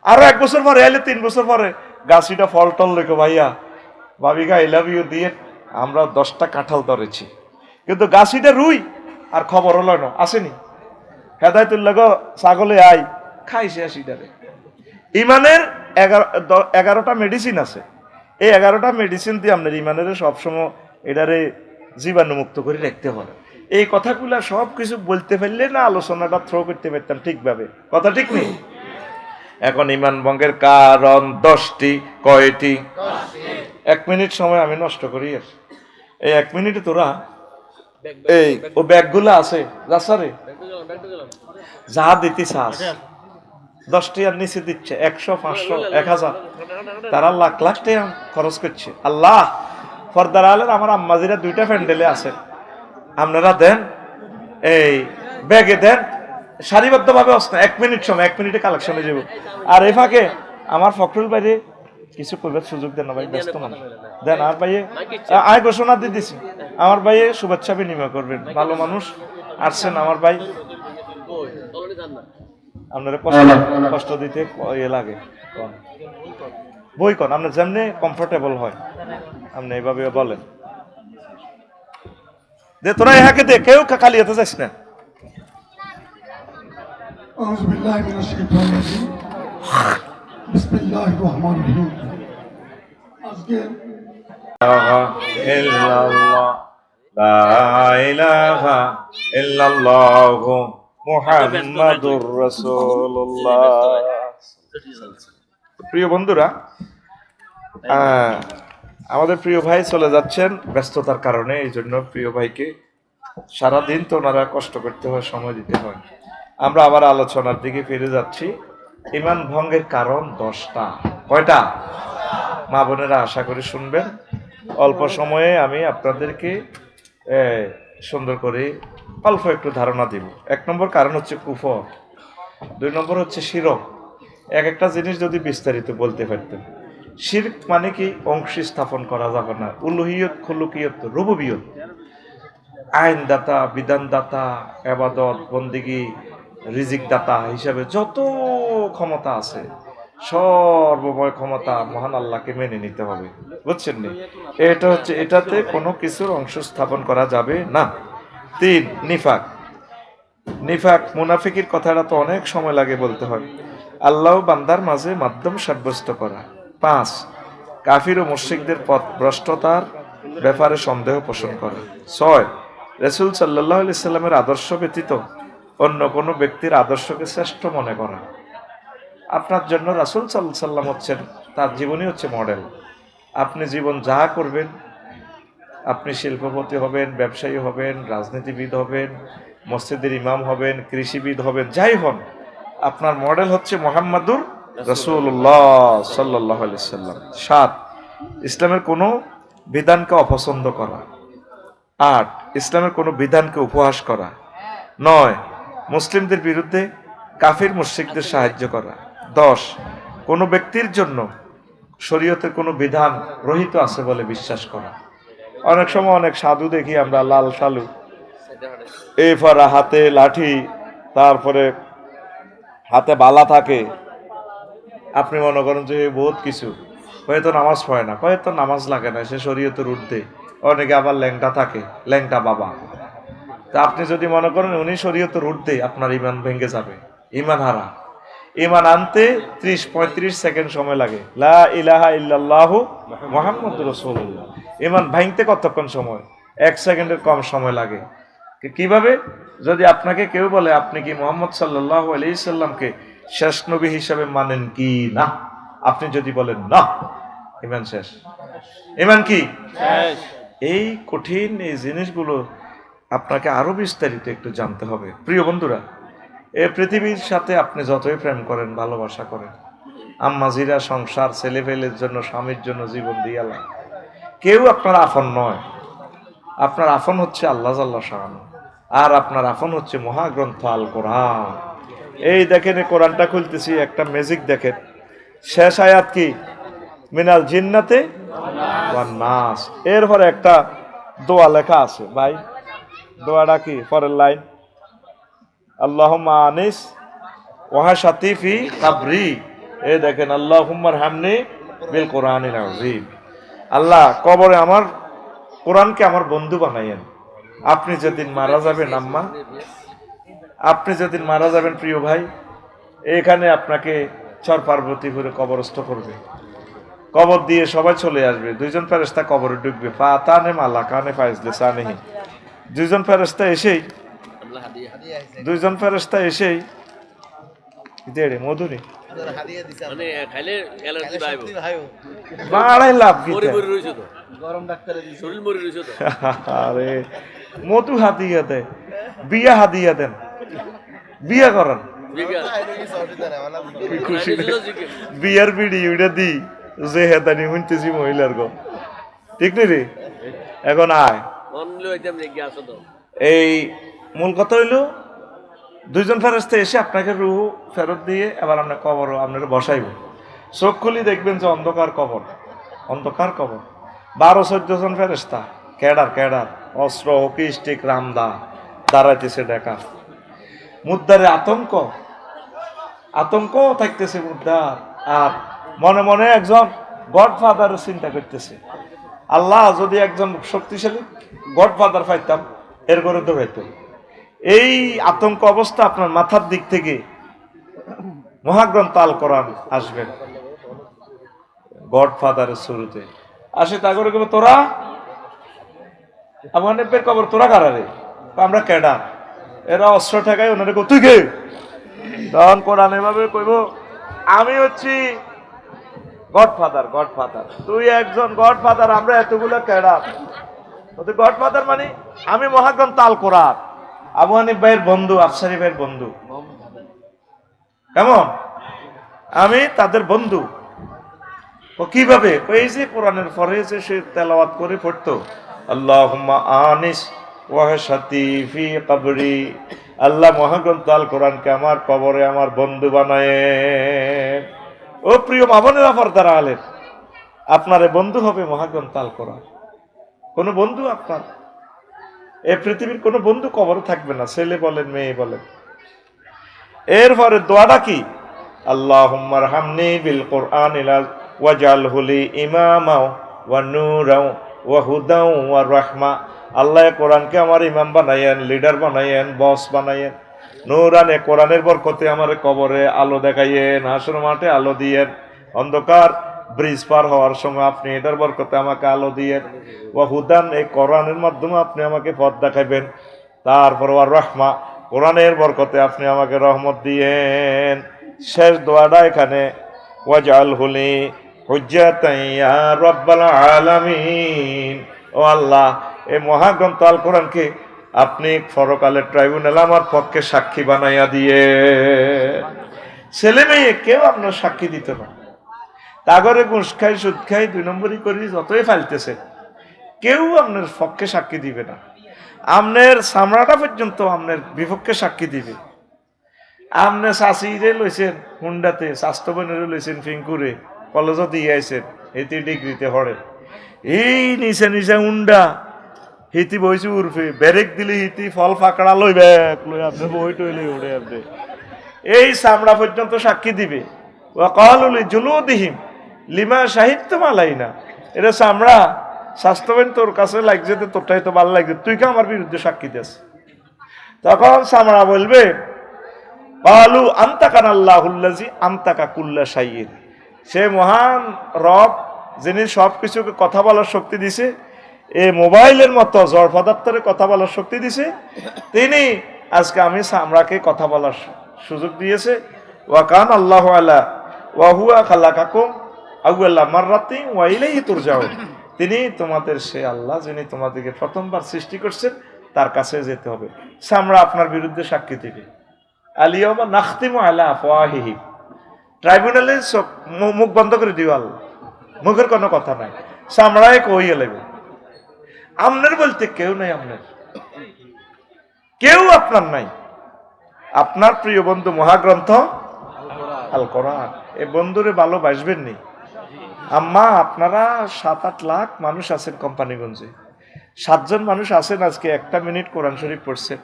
আরো 1 বছর পরে আইলে 3 বছর পরে গাছিটা ফল টল লেখো, ভাইয়া ভাবিকা আই লাভ ইউ দিয়ে আমরা 10টা কাঁঠাল ধরেছি, কিন্তু গাছিটা রুই আর খবর হলো না আসেনি। হেদায়তুল্লাহ গো ছাগলে আই খাইছে আসিটারে। ইমানের 11টা মেডিসিন আছে, এই 11টা মেডিসিন দিয়ে আপনার ইমানের সবসময় এটারে জীবাণুমুক্ত করে রাখতে হবে। এই কথাগুলো সব কিছু বলতে পারলে না আলোচনাটা থ্রো করতে পারতাম ঠিকভাবে, কথা ঠিক নেই। এখন ঈমান ভঙ্গের কারণ 10টি। কয়টি? 1 মিনিট সময় আমি নষ্ট করি। এই 1 মিনিটে তোরা এই ও ব্যাগগুলো আছে যাসারে যা দিতে চাস 10টি আর নিচে দিচ্ছে 100, 500, 1000, তারা লাখ লাখ টাকা খরচ করছে। আল্লাহ ফরদার আলের আমার আম্মাজিরা 2টা প্যান্ডেলে আছে, আপনারা দেন এই ব্যাগে দেন সারিবদ্ধ ভাবে অবস্থা। 1 মিনিট সময়, 1 মিনিটে কালেকশনে যাব। আর এই ফাঁকে আমার ফখরুল ভাইরে কিছু কইবার সুযোগ দেন না ভাই, ব্যস্ত মানুষ দেন। আর ভাইয়ে আয় ঘোষণা দিয়ে দিছি, আমার ভাইয়ে শুভেচ্ছা বিনিময় করবেন, ভালো মানুষ আসছেন আমার ভাই। আপনারা কষ্ট দিতে ইয়ে লাগে কোন? বই কোন আপনার যেমনি কমফোর্টেবল হয় আপনি এইভাবে বলেন যে তোরা ইহাকে দে, কেউ কালিয়াতে যাস না। أعوذ بالله من الشيطان الرجيم بسم الله الرحمن الرحيم আজকে ইল্লাল্লাহ লা ইলাহা ইল্লাল্লাহ মুহাম্মাদুর রাসূলুল্লাহ। প্রিয় বন্ধুরা, আমাদের প্রিয় ভাই চলে যাচ্ছেন ব্যস্ততার কারণে, এই জন্য প্রিয় ভাইকে সারাদিন তো ওনারা কষ্ট করতে হয়, সময় দিতে হয়। আমরা আবার আলোচনার দিকে ফিরে যাচ্ছি। ঈমান ভঙ্গের কারণ 10টা। কয়টা? মা বোনেরা আশা করি শুনবেন। অল্প সময়ে আমি আপনাদেরকে সুন্দর করে অল্প একটু ধারণা দিব। 1 নম্বর কারণ হচ্ছে কুফর, 2 নম্বর হচ্ছে শিরক। এক একটা জিনিস যদি বিস্তারিত বলতে পারতেন। শিরক মানে কি? অংশী স্থাপন করা যাবে না। উলুহিয়ত, খুলুকিয়ত, রুবুবিয়ত, আইনদাতা, বিধানদাতা, ইবাদত, বন্দেগী, রিজিক দাতা হিসাবে যত ক্ষমতা আছে, সর্বময় ক্ষমতা মহান আল্লাহকে মেনে নিতে হবে। বুঝছেন নি? এটা হচ্ছে, এটাতে কোনো কিছুর অংশ স্থাপন করা যাবে না। 3 নিফাক। নিফাক মুনাফিকের কথাটা তো অনেক সময় লাগে বলতে হয়। আল্লাহ বান্দার মাঝে মাধ্যম সাব্যস্ত করা। 5 কাফির ও মুশরিকদের পথ ভ্রষ্টতার ব্যাপারে সন্দেহ পোষণ করা। 6 রাসূল সাল্লাল্লাহু আলাইহি সাল্লামের আদর্শ ব্যতীত অন্য কোনো ব্যক্তির আদর্শকে শ্রেষ্ঠ মনে করা। আপনার জন্য রাসূল সাল্লাল্লাহু আলাইহি সাল্লাম হচ্ছেন, তার জীবনী হচ্ছে মডেল। আপনি জীবন যা করবেন, আপনি শিল্পপতি হবেন, ব্যবসায়ী হবেন, রাজনীতিবিদ হবেন, মসজিদের ইমাম হবেন, কৃষিবিদ হবেন, যাই হন, আপনার মডেল হচ্ছে মুহাম্মাদুর রাসূলুল্লাহ সাল্লাল্লাহু আলাইহি সাল্লাম। 7 ইসলামের কোনো বিধানকে অপছন্দ করা। 8 ইসলামের কোনো বিধানকে উপহাস করা। 9 মুসলিমদের বিরুদ্ধে কাফির মুশরিকদের সাহায্য করা। 10 কোনো ব্যক্তির জন্য শরীয়তের কোনো বিধান রহিত আছে বলে বিশ্বাস করা। অনেক সময় অনেক সাধু দেখি আমরা, লাল সালু, এই ফারা, হাতে লাঠি, তারপরে হাতে বালা থাকে। আপনি মনে করেন যে বহুত কিছু, হয়তো নামাজ পড়ে না, হয়তো নামাজ লাগে না, সে শরীয়তের ঊর্ধ্বে। অনেকে আবার ল্যাংটা থাকে, ল্যাংটা বাবা। তা আপনি যদি মনে করেন উনি শরীয়তের ঊর্ধ্বে, আপনার ঈমান ভেঙে যাবে, ঈমান হারা। ঈমান আনতে 30-35 সেকেন্ড সময় লাগে। লা ইলাহা ইল্লাল্লাহু মুহাম্মাদুর রাসূলুল্লাহ। ঈমান ভাঙতে কতক্ষণ সময়? 1 সেকেন্ডের কম সময় লাগে। কিভাবে? যদি আপনাকে কেউ বলে আপনি কি মুহাম্মদ সাল্লাল্লাহু আলাইহি সাল্লামকে শেষ নবী হিসাবে মানেন কি না, আপনি যদি বলেন না, ঈমান শেষ। ঈমান কি শেষ? এই কঠিন এই জিনিসগুলো আপনাকে আরো বিস্তারিত একটু জানতে হবে। প্রিয় বন্ধুরা, এই পৃথিবীর সাথে আপনি যতই প্রেম করেন, ভালোবাসা করেন, আম্মাজিরা সংসার, ছেলেপেলের জন্য, স্বামীর জন্য জীবন দিয়ালা, কেউ আপনার আপন নয়। আপনার আপন হচ্ছে আল্লাহ জাল্লা শাআনু, আর আপনার আপন হচ্ছে মহাগ্রন্থ আল কোরআন। এই দেখেন, এই কোরআনটা খুলতেছি, একটা ম্যাজিক দেখেন। শেষ আয়াত কি? মিনাল জিন্নাতে ওয়ান নাস। এরপরে একটা দোয়া লেখা আছে ভাই। দোয়াটা কি? পরের লাইন, আল্লাহুম্মা আনিস ওয়াহাশাতি ফি কাবরি। এই দেখেন, আল্লাহুম্মা রহামনি বিল কোরআনিল আযীম। আল্লাহ, কবরে আমার কোরআনকে আমার বন্ধু বানাইয়েন। আপনি যেদিন মারা যাবেন আম্মা, আপনি যেদিন মারা যাবেন প্রিয় ভাই, এখানে আপনাকে চর পার্বতীপুরে কবরস্থ করবে। কবর দিয়ে সবাই চলে আসবে। 2জন ফেরেশতা কবরে ঢুকবে। ফাতানে মালাকানে ফাইজলে সানেহি। 2জন ফেরেশতা এসেই, 2জন ফেরেশতা এসেই দেড়ে মধুরি মানে খাইলে অ্যালার্জি বাইবো। বাড়াই লাভ কি? মরি মরি রইছো তো, গরম ডাক্তারে দি শরীর মরি রইছো তো। আরে মধু হাদিয়া দেয়, বিয়া হাদিয়া দেন, বিয়া করান। খুশি বিয়ার বিড়ি ওইটা দি যে হেদানি শুনতেছি মহিলার গো, ঠিক নেই রে? এখন আয়, এই মূল কথা হইলো 2জন ফেরেশতা এসে আপনাকে রূহ ফেরত দিয়ে আবার আপনার কবর আপনারা বসাইব। চোখ খুলি দেখবেন যে অন্ধকার কবর, অন্ধকার কবর। 12-14 জন ফেরেশতা, ক্যাডার ক্যাডার, অস্ত্র, হকি স্টিক, রামদা দাঁড়াইতেছে ডেকা। মুদ্দারে আতঙ্ক, আতঙ্ক থাকতেছে মুদ্রার, আর মনে মনে একজন গডফাদার চিন্তা করতেছে, আল্লাহ যদি একজন শক্তিশালী গডফাদার পাইতাম এর করে দৌড়াইতাম। এই আতঙ্ক অবস্থা আপনার মাথার দিক থেকে মহাগ্রন্থ আল কোরআন আসবেন গডফাদারের শুরুতে আসে, তা করে কবে তোরা আমার নেপের কবর তোরা কারারে, আমরা কেডা, এরা অস্ত্র ঠেকায় ওনারে তুই কে, তখন কোরআন এভাবে কইব আমি হচ্ছি গডফাদার, গডফাদার তুই একজন গডফাদার, আমরা এতগুলো কেডা, তুই গডফাদার মানে আমি মহাগ্রন্থ আল কোরআন আবু হানিফ ভাইয়ের বন্ধু, আফসারি ভাইয়ের বন্ধু, কেমন আমি তাদের বন্ধু। ও কিভাবে, এই যে কোরআনের পরে যে সে তেলাওয়াত করে পড়তো আল্লাহুম্মা আনিস ওয়াহশাতি ফি কবরি, আল্লাহ মহাগ্রন্থ আল কোরআনকে আমার কবরে আমার বন্ধু বানায়। ও প্রিয় মা বোনেরা, পর্দার আলের আপনার বন্ধু হবে মহাগ্রন্থ আল কোরআন। কোন বন্ধু আপনার এই পৃথিবীর কোন বন্ধু কবরে থাকবে না, ছেলে বলেন মেয়ে বলেন। এরপরে দোয়াটা কি, আল্লাহুম্মা রহামনি বিল কোরআনিল ওয়াজআলহু লি ইমামা ওয়া নূরা ওয়া হুদা ওয়া রাহমা, আল্লাহ কোরআনকে আমার ইমাম বানায়েন, লিডার বানায়েন, বস বানায়েন, নূরান কোরআনের বরকতে আমার কবরে আলো দেখাইয়েন, হাসর মাঠে আলো দিয়েন, অন্ধকার ব্রিজ পার হওয়ার সময় আপনি এটার বরকতে আমাকে আলো দিয়েন, ওয়া হুদান এই কোরআনের মাধ্যমে আপনি আমাকে পথ দেখাইবেন, তারপর ওয়া রাহমা কোরআনের বরকতে আপনি আমাকে রহমত দিয়েন। শেষ দোয়াটা এখানে ওয়াজআলহু লি হুজ্জাতান ইয়া রাব্বাল আলামিন, ও আল্লাহ এই মহাগ্রন্থ আল কোরআনকে আপনি পরকালের ট্রাইব্যুনাল আমার পক্ষে সাক্ষী বানাইয়া দিয়ে। ছেলে মেয়ে কেউ আপনার সাক্ষী দিত না, তাগরে ঘুষ খাই সুদ খাই 2 নম্বরই করি যতই ফালতেছে, কেউ আপনার পক্ষে সাক্ষী দিবে না, আপনার চামড়াটা পর্যন্ত আপনার বিপক্ষে সাক্ষী দিবে। আপনি শাশিরে লইছেন হুন্ডাতে, স্বাস্থ্য বোনেরে লইছেন ফিঙ্কুরে, কলেজও দিয়ে আইছেন, এতে ডিগ্রিতে হরে, এই নিচে নিচে হুন্ডা হিতি বইছে উর্ফে ব্যারেক দিলে হিতি ফল ফাঁকড়া লই ব্যাগ লই আপনি বই টইলে উড়ে আপনি এই চামড়া পর্যন্ত সাক্ষী দিবে। ওয়াকালুলি জুলুদিহিম লিমা সাহিত্যম আলাইনা, এটা চামড়া স্বাস্থ্যবান তোর কাছে লাগছে, তোরটাই তো ভালো লাগছে, তুই কে আমার বিরুদ্ধে সাক্ষী দিস। তখন চামড়া বলবে কালু আনতাকান আল্লাহুল্লাজি আনতাকা কুল্লা শাইইন, সে মহান রব যিনি সব কিছুকে কথা বলার শক্তি দিছে, এই মোবাইলের মতো জড় পদার্থের কথা বলার শক্তি দিছে, তিনি আজকে আমি চামড়াকে কথা বলার সুযোগ দিয়েছে। ওয়াকান আল্লাহ আলা ওয়া হুয়া খালাকাকুম আউয়ালা মাররাতিন ওয়া ইলাইহি তুরজাউন, তিনি তোমাদের সে আল্লাহ যিনি তোমাদেরকে প্রথমবার সৃষ্টি করছেন, তার কাছে যেতে হবে। চামড়া আপনার বিরুদ্ধে সাক্ষী দিবে। আলিয়াউমা নাখতিমু আলা আফওয়াহিহিম, ট্রাইব্যুনালে সব মুখ বন্ধ করে দিও আল্লাহ, মুখের কোনো কথা নাই, চামড়ায় কইয়ে লাগবে। আপনার বলতে কেউ নাই, আপনার কেউ আপনার নাই, আপনার প্রিয় বন্ধু মহাগ্রন্থ আল কোরআন। এই বন্ধুরে ভালোবাসবেন নি? আম্মা আপনারা 7-8 লাখ মানুষ আছেন কোম্পানিগঞ্জে, 7 জন মানুষ আছেন আজকে 1 মিনিট কোরআন শরীফ পড়ছেন,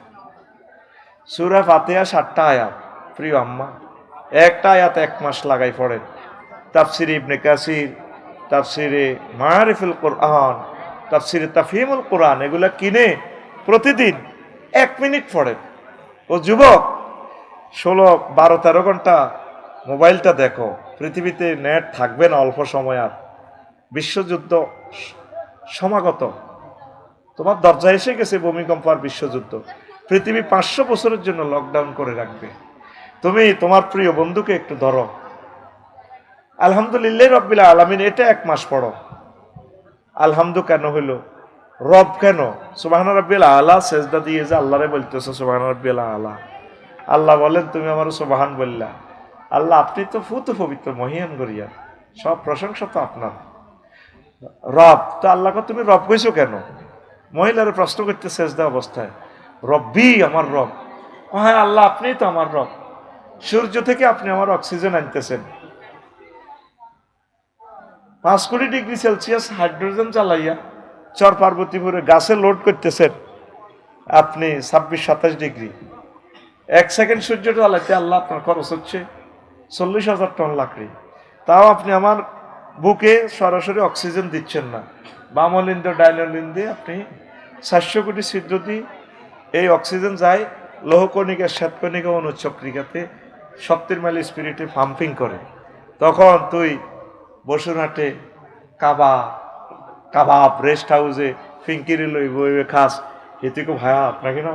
সূরা ফাতিহা 7টা আয়াত। প্রিয় আম্মা, একটা আয়াত 1 মাস লাগাই পড়েন, তাফসিরে ইবনে কাসির, তাফসিরে মারিফুল কোরআন, তাফসিরে তাফহিমুল কোরআন, এগুলা কিনে প্রতিদিন 1 মিনিট পড়েন। ও যুবক, 16-12-13 ঘন্টা মোবাইলটা দেখো, পৃথিবীতে নেট থাকবে না অল্প সময়, আর বিশ্বযুদ্ধ সমাগত, তোমার দরজায় এসে গেছে ভূমিকম্প আর বিশ্বযুদ্ধ, পৃথিবী 500 বছরের জন্য লকডাউন করে রাখবে, তুমি তোমার প্রিয় বন্ধুকে একটু ধরো, আলহামদুলিল্লাহ রব্বিল আলামিন, এটা 1 মাস পড়ো। আলহামদু কেন হইলো? রব কেন? সুবহান রাব্বিল আলা সেজদা দিয়ে যে আল্লাহরে বলতেছো সুবহান রাব্বিল আলা, আল্লাহ বলেন তুমি আমার সুবহান বললা, আল্লাহ আপনি তো ফুত পবিত্র মহিয়ান গরিয়া, সব প্রশংসা তো আপনার। রব তো আল্লাহকে তুমি রব কইছো কেন? মহিলার প্রশ্ন করতে সেজদা অবস্থায়, রব্বি আমার রব, হ্যাঁ আল্লাহ আপনি তো আমার রব, সূর্য থেকে আপনি আমার অক্সিজেন আনতেছেন, 5 কোটি ডিগ্রি সেলসিয়াস হাইড্রোজেন জ্বালাইয়া চর পার্বতীপুরে গাছে লোড করতেছেন আপনি 26-27 ডিগ্রি, 1 সেকেন্ড সূর্য জ্বালাইতে আল্লাহ আপনার খরচ হচ্ছে 40,000 টন লাকড়ি, তাও আপনি আমার বুকে সরাসরি অক্সিজেন দিচ্ছেন না। বামলিন দিয়ে ডাইনলিন দিয়ে আপনি 400 কোটি ছিদ্র দিয়ে এই অক্সিজেন যায় লৌহকণিকা শ্বেতকণিকা অনুচক্রিকাতে 70 মাইল স্পিরিটে পাম্পিং করে। তখন তুই বসুরহাটে কাবাব রেস্ট হাউসে ফিঙ্কিরি লই বইবে খাস, এতে খুব ভায়া আপনাকে না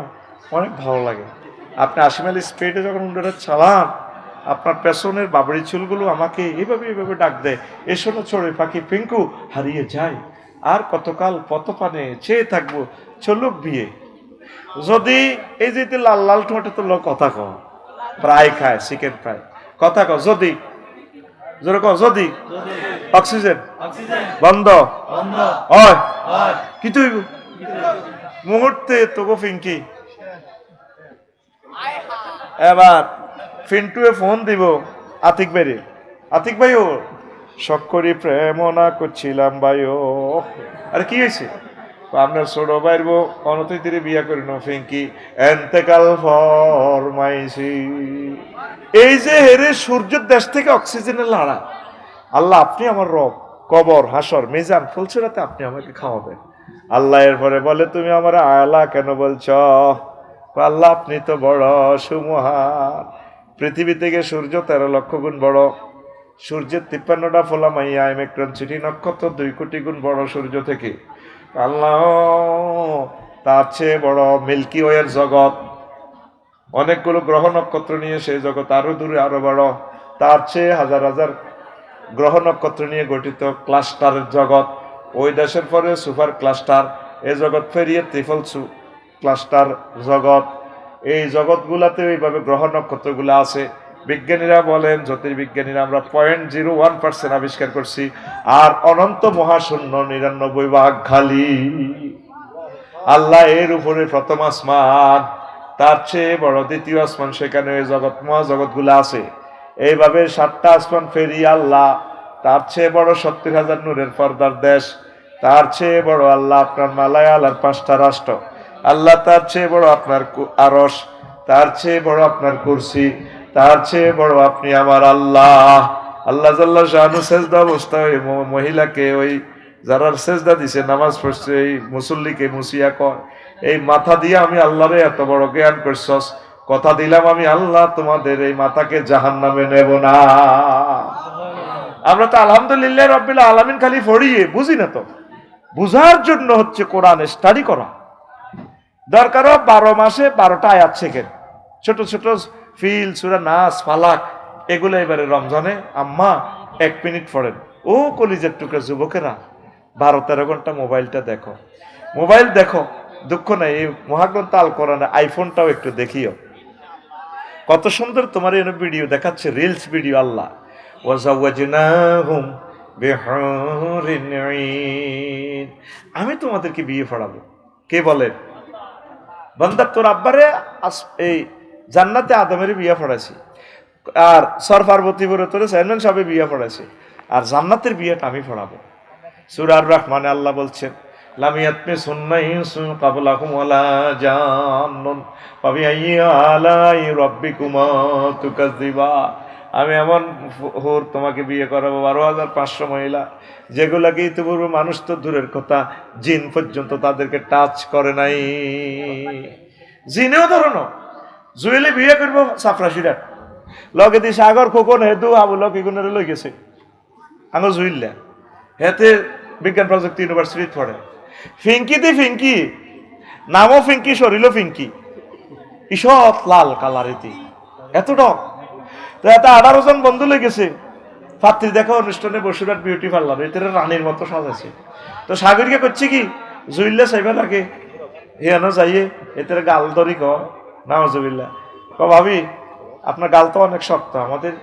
অনেক ভালো লাগে। আপনি 80 মাইল স্পিডে যখন উন্ডারে চালান, আপনার পেছনের বাবরি চুলগুলো আমাকে এইভাবে ডাক দেয়, এসো না চড়ে পাখি পিঙ্কু হারিয়ে যায়, আর কতকাল পত পানে চেয়ে থাকবো চলুক বিয়ে। যদি এই যে লাল লাল ঠোঁটে তো লোক কথা কও, প্রায় খায় চিকেন ফ্রাই, কথা কও যদি জোরে কও যদি অক্সিজেন বন্ধ হয় কি তুই মুহূর্তে তোকে ফিঙ্কি। এবার ফিন্টুয়ে ফোন দিব আতিক ভাইরে, আতিক ভাইও শখ করি প্রেম না করছিলাম ভাইও। আরে কি হয়েছে? আপনার ছোট ভাইয়ের বউ অনতিরে বিয়া করি না ফিঙ্কি এন্তেকাল ফরমাইছি। এই যে হেরে সূর্যের দেশ থেকে অক্সিজেনের লাড়া, আল্লাহ আপনি আমার রব, কবর হাসর মিজান ফুলসুরাতে আপনি আমাকে খাওয়াবেন। আল্লাহ এরপরে বলে তুমি আমার আলা কেন বলছ? আল্লাহ আপনি তো বড় সুমহান, পৃথিবী থেকে সূর্য 13 লক্ষ গুণ বড়, সূর্যের 53টা ফোলা মাইয়া ইলেকট্রন সিটি নক্ষত্র 2 কোটি গুণ বড় সূর্য থেকে। আল্লাহ তার চেয়ে বড় মিল্কি ওয়ের জগৎ, অনেকগুলো গ্রহ নক্ষত্র নিয়ে সেই জগৎ আরো দূরে আরো বড়, তার চেয়ে হাজার হাজার গ্রহ নক্ষত্র নিয়ে গঠিত ক্লাস্টারের জগৎ, ওই দেশের পরে সুপার ক্লাস্টার, এই জগৎ ফেরিয়ে ত্রিফল ক্লাস্টার জগৎ। এই জগৎগুলাতে এইভাবে গ্রহ নক্ষত্রগুলো আছে। বিজ্ঞানীরা বলেন, জ্যোতির্বিজ্ঞানীরা আমরা 0.01% আবিষ্কার করছি, আর অনন্ত মহাশূন্য 99 ভাগ খালি। আল্লাহ এর উপরে প্রথম আসমান, তার চেয়ে বড় দ্বিতীয় আসমান, সেখানে ওই জগৎ মহাজগৎ গুলো আছে। এইভাবে 7টা আসমান ফেরি আল্লাহ, তার চেয়ে বড় 70,000 নূরের পর্দার দেশ, তার চেয়ে বড় আল্লাহ আপনার মালায়াল আর 5টা রাষ্ট্র, আল্লাহ তার চেয়ে বড় আপনার আরশ, তার চেয়ে বড় আপনার কুরসি, তার চেয়ে বড় আপনি আমার আল্লাহ। আল্লাহ জাল্লা শানু সেজদা অবস্থায় ওই মহিলাকে, ওই যারা সেজদা দিছে নামাজ পড়ছে, এই মুসল্লিকে মুসিয়া কয়, এই মাথা দিয়ে আমি আল্লাহরে এত বড় জ্ঞান করছস, কথা দিলাম আমি আল্লাহ তোমাদের এই মাথাকে জাহান্নামে নেব না। আমরা তো আলহামদুলিল্লাহ রাব্বিল আলামিন খালি পড়িয়ে বুঝি না, তো বুঝার জন্য হচ্ছে কোরআন স্টাডি করা দরকার। 12 মাসে 12টা আয়াত শেখেন, ছোট ছোট ফিল সূরা নাস ফালাক, এগুলো এবারে রমজানে আম্মা 1 মিনিট পড়েন। ও কলিজার টুকরা যুবকেরা, 12-13 ঘন্টা মোবাইলটা দেখো, মোবাইল দেখো, দুঃখ নাই, এই মহাগ্রন্থ আল কোরআনে আইফোনটাও একটু দেখিও, কত সুন্দর তোমার এর ভিডিও দেখাচ্ছে, রিলস ভিডিও। আল্লাহ ওয়াজাওয়াজনাহুম বিহুরিন ঈন, আমি তোমাদেরকে বিয়ে পড়াবো। কে বলে? বান্দা তোর আব্বারে এই জান্নাতে আদমের বিয়ে পড়াইছি, আর সর পার্বতী বলে তোরে চেয়ারম্যান সাহেব বিয়ে পড়াইছি, আর জান্নাতের বিয়েটা আমি পড়াবো। সূরা আর রহমানে আল্লাহ বলছেন, লামিয়াতমি সুন্নাইসু ক্বাবলাকুম ওয়ালা জান্নুন ফাবিআইয়ি আলাই রাব্বিকুমা তুকাজ্জিবা। আমি এমন হুর তোমাকে বিয়ে করাবো 12,500 মহিলা, যেগুলাকে ইতিপূর্বে মানুষ তো দূরের কথা, জিন পর্যন্ত তাদেরকে টাচ করে নাই। জিনেও ধরনো জুয়েলে বিয়ে করবো সাফরাশিরা লগে দি সাগর খোকন হেতু আবু লকি গুণের লই গেছে আঙো জুইল্লা হেতে বিজ্ঞান প্রযুক্তি ইউনিভার্সিটি পড়ে। ফিঙ্কি দি ফিঙ্কি, নামও ফিঙ্কি, শরীরও ফিঙ্কি, ঈষৎ লাল কালারেতি, এত ডক। তো এত 18 জন বন্ধু লেগেছে পাত্রী দেখা অনুষ্ঠানে বসুরহাট বিউটি পার্লার, এতে রানীর মতো সাজাছে। তো সাগরকে করছে কি, জুইল্লা সাইবা লাগে হিয়ানো যাইয়ে এতে গাল ধরি ক নামাজুবিল্লা, ক ভাবি আপনার গাল তো অনেক শক্ত, আমাদের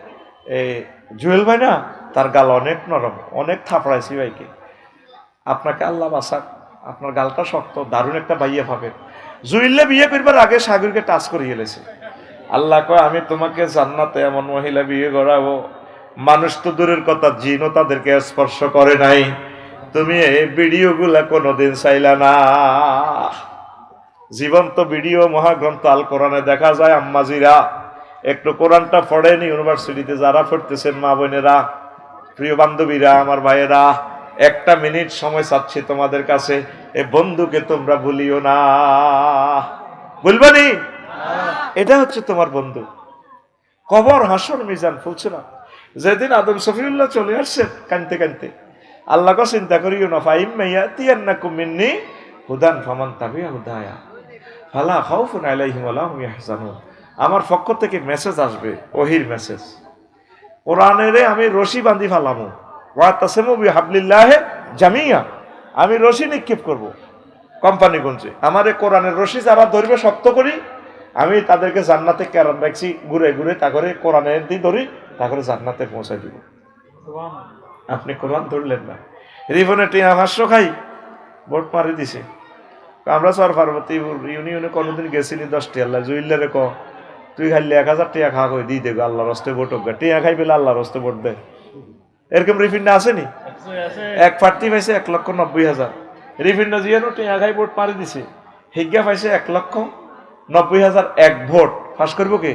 জুয়েল ভাই না তার গাল অনেক নরম, অনেক থাপড়াইছি ভাইকে, আপনাকে আল্লাহ বাসাক, আপনার গালটা শক্ত, দারুণ একটা বাইয়ে পাবেন। জুইল্লা বিয়ে করবার আগে সাগরকে টাচ করে গেলেছে। আল্লাহ কয় আমি তোমাকে জান্নাতে এমন মহিলা বিয়ে করাবো, মানুষ তো দূরের কথা, জিনও তাদেরকে স্পর্শ করে নাই। তুমি এই ভিডিওগুলা কোনোদিন চাইলা না। জীবন্ত ভিডিও মহাগ্রন্থ আল কোরআনে দেখা যায়, আম্মাজিরা একটু কোরআনটা পড়েন। ইউনিভার্সিটিতে যারা পড়তেছেন মা বোনেরা, প্রিয় বান্ধবীরা, আমার ভাইয়েরা, একটা মিনিট সময় চাচ্ছি তোমাদের কাছে। এ বন্ধুকে তোমরা ভুলিও না, বলবানি? এটা হচ্ছে তোমার বন্ধু। কবর, হাসর, মিজান, ফুলছুরা। যেদিন আদম শফিউল্লাহ চলে আসছেন কানতে কানতে, আল্লাহকে চিন্তা করিও না। ফাইম মাইয়াতিয়ান্নাকুম মিন্নি হুদান ফামান তাবিআ হুদায়া ফালা খাউফুন আলাইহিম ওয়ালা হুম ইয়াহজানুন। আমার পক্ষ থেকে মেসেজ আসবে, ওহির মেসেজ। কোরআনেরে আমি রশি বান্ধি ফালামু, ওয়া তাসিমু বিহাবলিল্লাহি জামিয়া। আমি রশি নিক্ষেপ করব কোম্পানিগঞ্জে। আমার এই কোরআনের রশি যারা ধরবে শক্ত করি, আমি তাদেরকে জান্নাতে কেরান রাখছি, ঘুরে ঘুরে তা করে কোরআনের দিয়ে ধরি, তা করে জান্নাতে পৌঁছাই দিব। আপনি কোরআন ধরলেন না, রিফনে টিয়া 500 খাই, ভোট মারি দিছে। আমরা সর পার্বতীপুর ইউনিয়নে কোনোদিন গেছিলি 10 টিয়া জুইলে রে ক তুই খাইলে 1000 টিয়া খা কই দিয়ে দেবে আল্লাহর হস্তে ভোট হোক, টিয়া খাই পেলে আল্লাহর হস্তে ভোট দেয়। এরকম রিফিন্ডা আসেনি? এক প্রার্থী পাইছে 1,90,000। রিফিন্ডা জিয়ানো টিয়া খাই ভোট মারি দিছে, হিজ্ঞা পাইছে 1,90,000 এক ভোট। ফাঁস করবো কে?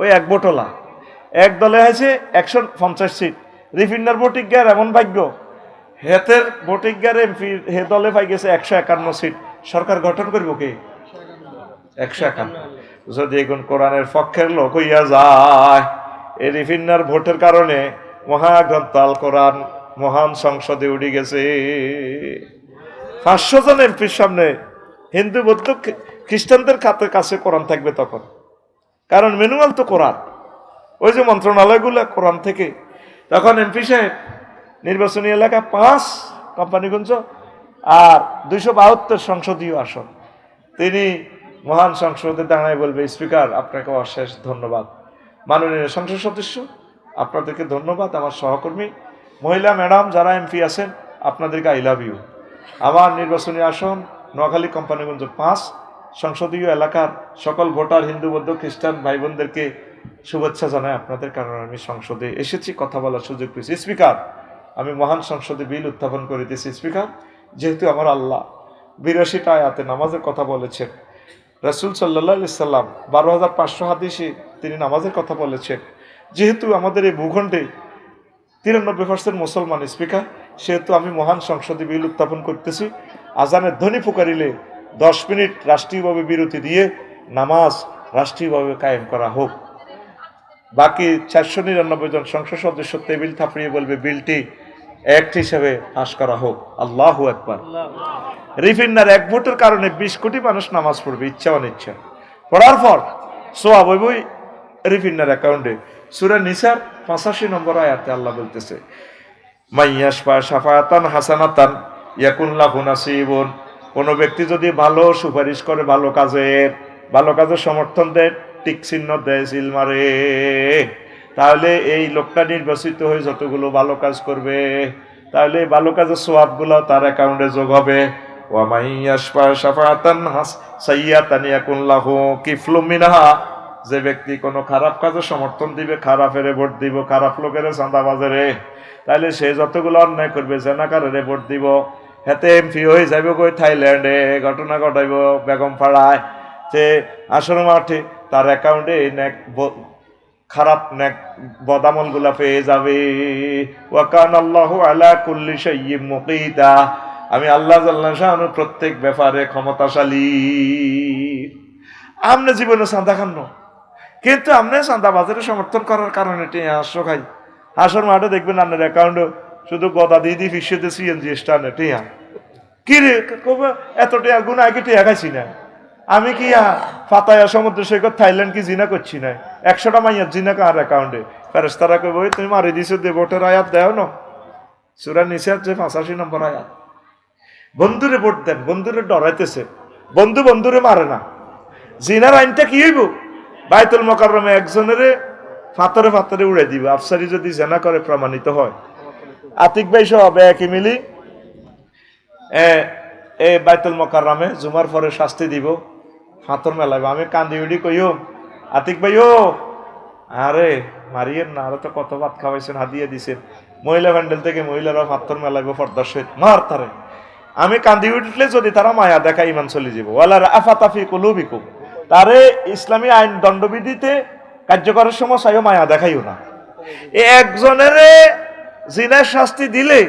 ওই এক ভোটলা। এক দলে হয়েছে 150 সিট। রিফিন্ডার ভোটিজ্ঞার এমন ভাগ্য, হেতের ভোটিজ্ঞার এমপি হে দলে পাই গেছে 151 সিট। সরকার গঠন করবো কে? 151। যদি এখন কোরআনের পক্ষের লোক হইয়া যায়, এই রিফিন্ডার ভোটের কারণে মহাগ্রন্থ আল কোরআন মহান সংসদে উঠে গেছে। 500 জন এমপির সামনে হিন্দু, বৌদ্ধ, খ্রিস্টানদের কাছে কোরআন থাকবে তখন, কারণ ম্যানুয়াল তো কোরআন, ওই যে মন্ত্রণালয়গুলো কোরআন থেকে। তখন এমপি সাহেব নির্বাচনী এলাকা 5 কোম্পানিগঞ্জ আর 272 সংসদীয় আসন। তিনি মহান সংসদে দাঁড়ায় বলবে, স্পিকার আপনাকে অশেষ ধন্যবাদ, মাননীয় সংসদ সদস্য আপনাদেরকে ধন্যবাদ, আমার সহকর্মী মহিলা ম্যাডাম যারা এমপি আছেন আপনাদেরকে আই লাভ ইউ। আমার নির্বাচনী আসন নোয়াখালী কোম্পানিগঞ্জ 5 সংসদীয় এলাকার সকল ভোটার হিন্দু, বৌদ্ধ, খ্রিস্টান ভাই বোনদেরকে শুভেচ্ছা জানাই। আপনাদের কারণে আমি সংসদে এসেছি, কথা বলার সুযোগ পেয়েছি। স্পিকার, আমি মহান সংসদে বিল উত্থাপন করিতেছি। স্পিকার, যেহেতু আমার আল্লাহ 82টা আয়াতে নামাজের কথা বলেছেন, রাসূল সাল্লাল্লাহু আলাইহি সাল্লাম 12,500 হাদিসে তিনি নামাজের কথা বলেছেন, যেহেতু আমাদের এই ভূখণ্ডে 93% মুসলমান স্পিকার, সেহেতু আমি মহান সংসদে বিল উত্থাপন করতেছি। আজানের ধ্বনি পুকারিলে 10 মিনিট রাষ্ট্রীয়ভাবে বিরতি দিয়ে নামাজ রাষ্ট্রীয়ভাবে কায়েম করা হোক। বাকি 499 জন সংসদ সদস্য টেবিল থাপড়িয়ে বলবে বিলটি অ্যাক্ট হিসেবে পাস করা হোক। আল্লাহু আকবার। রিফিন্ডার এক ভোটের কারণে 20 কোটি মানুষ নামাজ পড়বে ইচ্ছা অনিচ্ছা। পড়ার পর সোয়াব হইবই রিফিন্ডার অ্যাকাউন্টে। সূরা নিসার 85 নম্বর আয়াতে আল্লাহ বলতেছে, মাইয়াশফা শাফাআতান হাসানাতান ইয়াকুন লাহু নাসিবুন। কোন ব্যক্তি যদি ভালো সুপারিশ করে, ভালো কাজের সমর্থন দেয়, টিক চিহ্ন দেয়, সিল মারে, তাহলে এই লোকটা নির্বাচিত হয়ে যতগুলো ভালো কাজ করবে, তাহলে এই ভালো কাজের সওয়াবগুলো তার অ্যাকাউন্টে যোগ হবে। ওয়া মাইয়াশফা শাফাআতান সাইয়্যাতান ইয়াকুন লাহু কিফলুম মিনহা। যে ব্যক্তি কোনো খারাপ কাজে সমর্থন দিবে, খারাপের ভোট দিব, খারাপ লোকের চাঁদাবাজেরে, তাহলে সে যতগুলো অন্যায় করবে, জেনাকারের ভোট দিব, হেতে এমপি হয়ে যাবে কই থাইল্যান্ডে, ঘটনা ঘটাইব বেগম পাড়ায়, যে আসর মাঠে তার অ্যাকাউন্টে খারাপ বদামল গুলা পেয়ে যাবে। ওয়া কানাল্লাহু আলা কুল্লি শাইইন মুকিতা। আমি আল্লাহ জাল্লা শাআনু প্রত্যেক ব্যাপারে ক্ষমতাশালী। আমনে জীবনে চাঁদা খান্ন, কিন্তু আপনি চাঁদা বাজারে সমর্থন করার কারণে টিয়া 800 খাই। হাসর মাঠে দেখবেন আপনার অ্যাকাউন্টে শুধু গদা দিয়ে দিয়ে ফিসিতে সিএনজি স্টানে টিয়া। কি রে এত টিয়া গুণ আগে টিয়া খাইছি না আমি, কি ফাতায়া সমুদ্র সৈকত থাইল্যান্ড কি জিনা করছি না? 100টা মাইয়ার জিনা কার অ্যাকাউন্টে? ফেরেশতারা কইব তুমি মারি দিছো, দে ভোটের আয়াত দেও না। সূরা নিসার যে 85 নম্বর আয়াত। বন্ধুরে ভোট দেন, বন্ধুরে ডরাইতেছে, বন্ধুরে মারে না। জিনার আইনটা কি হইব? বাইতুল মোকাররমে একজনের ফাতরে উড়ে দিবে, আফসারি যদি জেনা করে প্রমাণিত হয়। আতিক ভাই সহ একই মিলি বাইতুল মোকাররমে জুমার পরে শাস্তি দিব, ফাতর মেলাইব। আমি কান্দি উড়ি কইও, আতিক ভাই ও আরে মারিয়েন না, আরো তো কত ভাত খাওয়াইছেন, হাদিয়ে দিছেন। মহিলা প্যান্ডেল থেকে মহিলারা ফাতর মেলাইব পর্দার সহিত, মার তারে। আমি কান্দি উঠলে যদি তারা মায়া দেখা ইমান চলে যাব। ওয়ালা আফাতাফি কুলুবিকুম, তারে ইসলামী আইন দণ্ডবিধিতে কার্যকরের সময় চাইও মায়া দেখাইও না। একজনের জিনার শাস্তি দিলে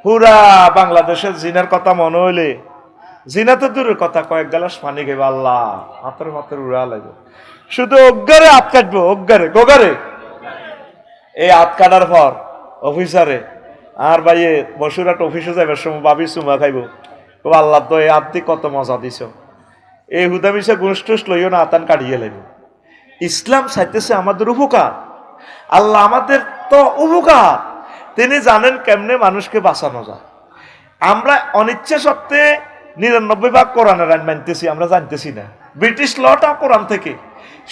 পুরা বাংলাদেশের জিনার কথা মনে হইলে জিনা তো দূরের কথা, কয়েক গ্লাস পানি খাইবে আল্লাহ হাতের মাতের উড়া লাগবে। শুধু অজ্ঞারে হাত কাটবো, অজ্ঞারে গোগারে এই হাত কাটার পর অফিসারে আর ভাইয়ে বসুরাট অফিসে যাইবার সময় ভাবি চুমা খাইব, ও আল্লাহ তো এই হাত দিয়ে কত মজা দিছ, এই হুদা মিশা গুঁস টুস লইও না আতান কাটিয়ে লাগবে। ইসলাম চাইতেছে আমাদের উপকার, আল্লাহ আমাদের তো উপকার, তিনি জানেন কেমনে মানুষকে বাঁচানো যায়। আমরা অনিচ্ছা সত্ত্বে 99 কোরআনের আইন মানতেছি, আমরা জানতেছি না। ব্রিটিশ লটা কোরআন থেকে,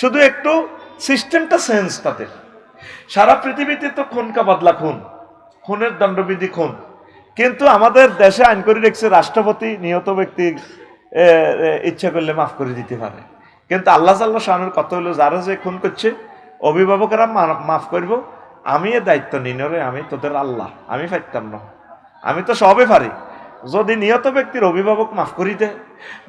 শুধু একটু সিস্টেমটা চেঞ্জ তাদের। সারা পৃথিবীতে তো খুনকা বদলা খুন, খুনের দণ্ডবিধি খুন, কিন্তু আমাদের দেশে আইন করে রেখেছে রাষ্ট্রপতি নিহত ব্যক্তি ইচ্ছা করলে মাফ করে দিতে পারে। কিন্তু আল্লাহ সাল্লাহ শানুর কথা হলো, যারা যে খুন করছে অভিভাবকেরা মাফ করবো, আমি এ দায়িত্ব নিনরে, আমি তোদের আল্লাহ, আমি পারতাম না, আমি তো সবে পারি। যদি নিহত ব্যক্তির অভিভাবক মাফ করি দেয়,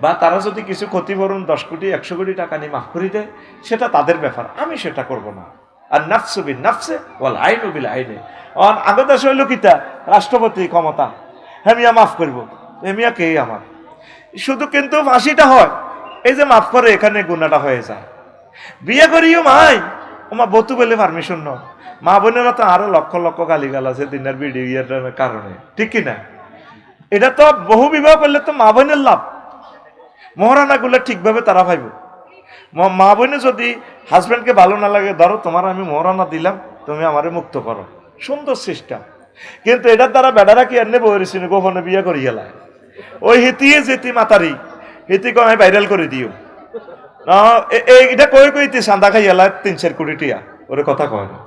বা তারা যদি কিছু ক্ষতিপূরণ 10 কোটি 100 কোটি টাকা নিয়ে মাফ করি দেয়, সেটা তাদের ব্যাপার, আমি সেটা করব না। আর নাফসু বিন নাফসে ওয়াল আইনু বিল আইনে, আগের দেশে হইল কিতা রাষ্ট্রপতি ক্ষমতা, হ্যাঁ মিয়া মাফ করবো, মিয়া কে আমার শুধু, কিন্তু ফাঁসিটা হয় এই যে মাফ করে, এখানে গুনাটা হয়ে যায়। বিয়ে করিও মাই ওমা বতু বলে পারমিশন ন, মা বোনেরা তো আরো লক্ষ লক্ষ গালিগাল আছে দিনের ভিডিওর কারণে, ঠিক কিনা? এটা তো বহু বিবাহ করলে তো মা বোনের লাভ, মহারানা গুলো ঠিকভাবে তারা ভাইব। মা বোনে যদি হাজব্যান্ডকে ভালো না লাগে, ধরো তোমার আমি মহারানা দিলাম, তুমি আমারে মুক্ত করো, সুন্দর সিস্টেম। কিন্তু এটার দ্বারা বেড়ারা কি এনে বইছি গোপনে বিয়ে করি গেলায়, ওই হিতিয়ে যেতি মাতারি হিতি কমে ভাইরাল করে দিও, এটা কই কইতে চান্দা খাই এলায় 3-4 কোটি টিয়া, ওরে কথা কয় না।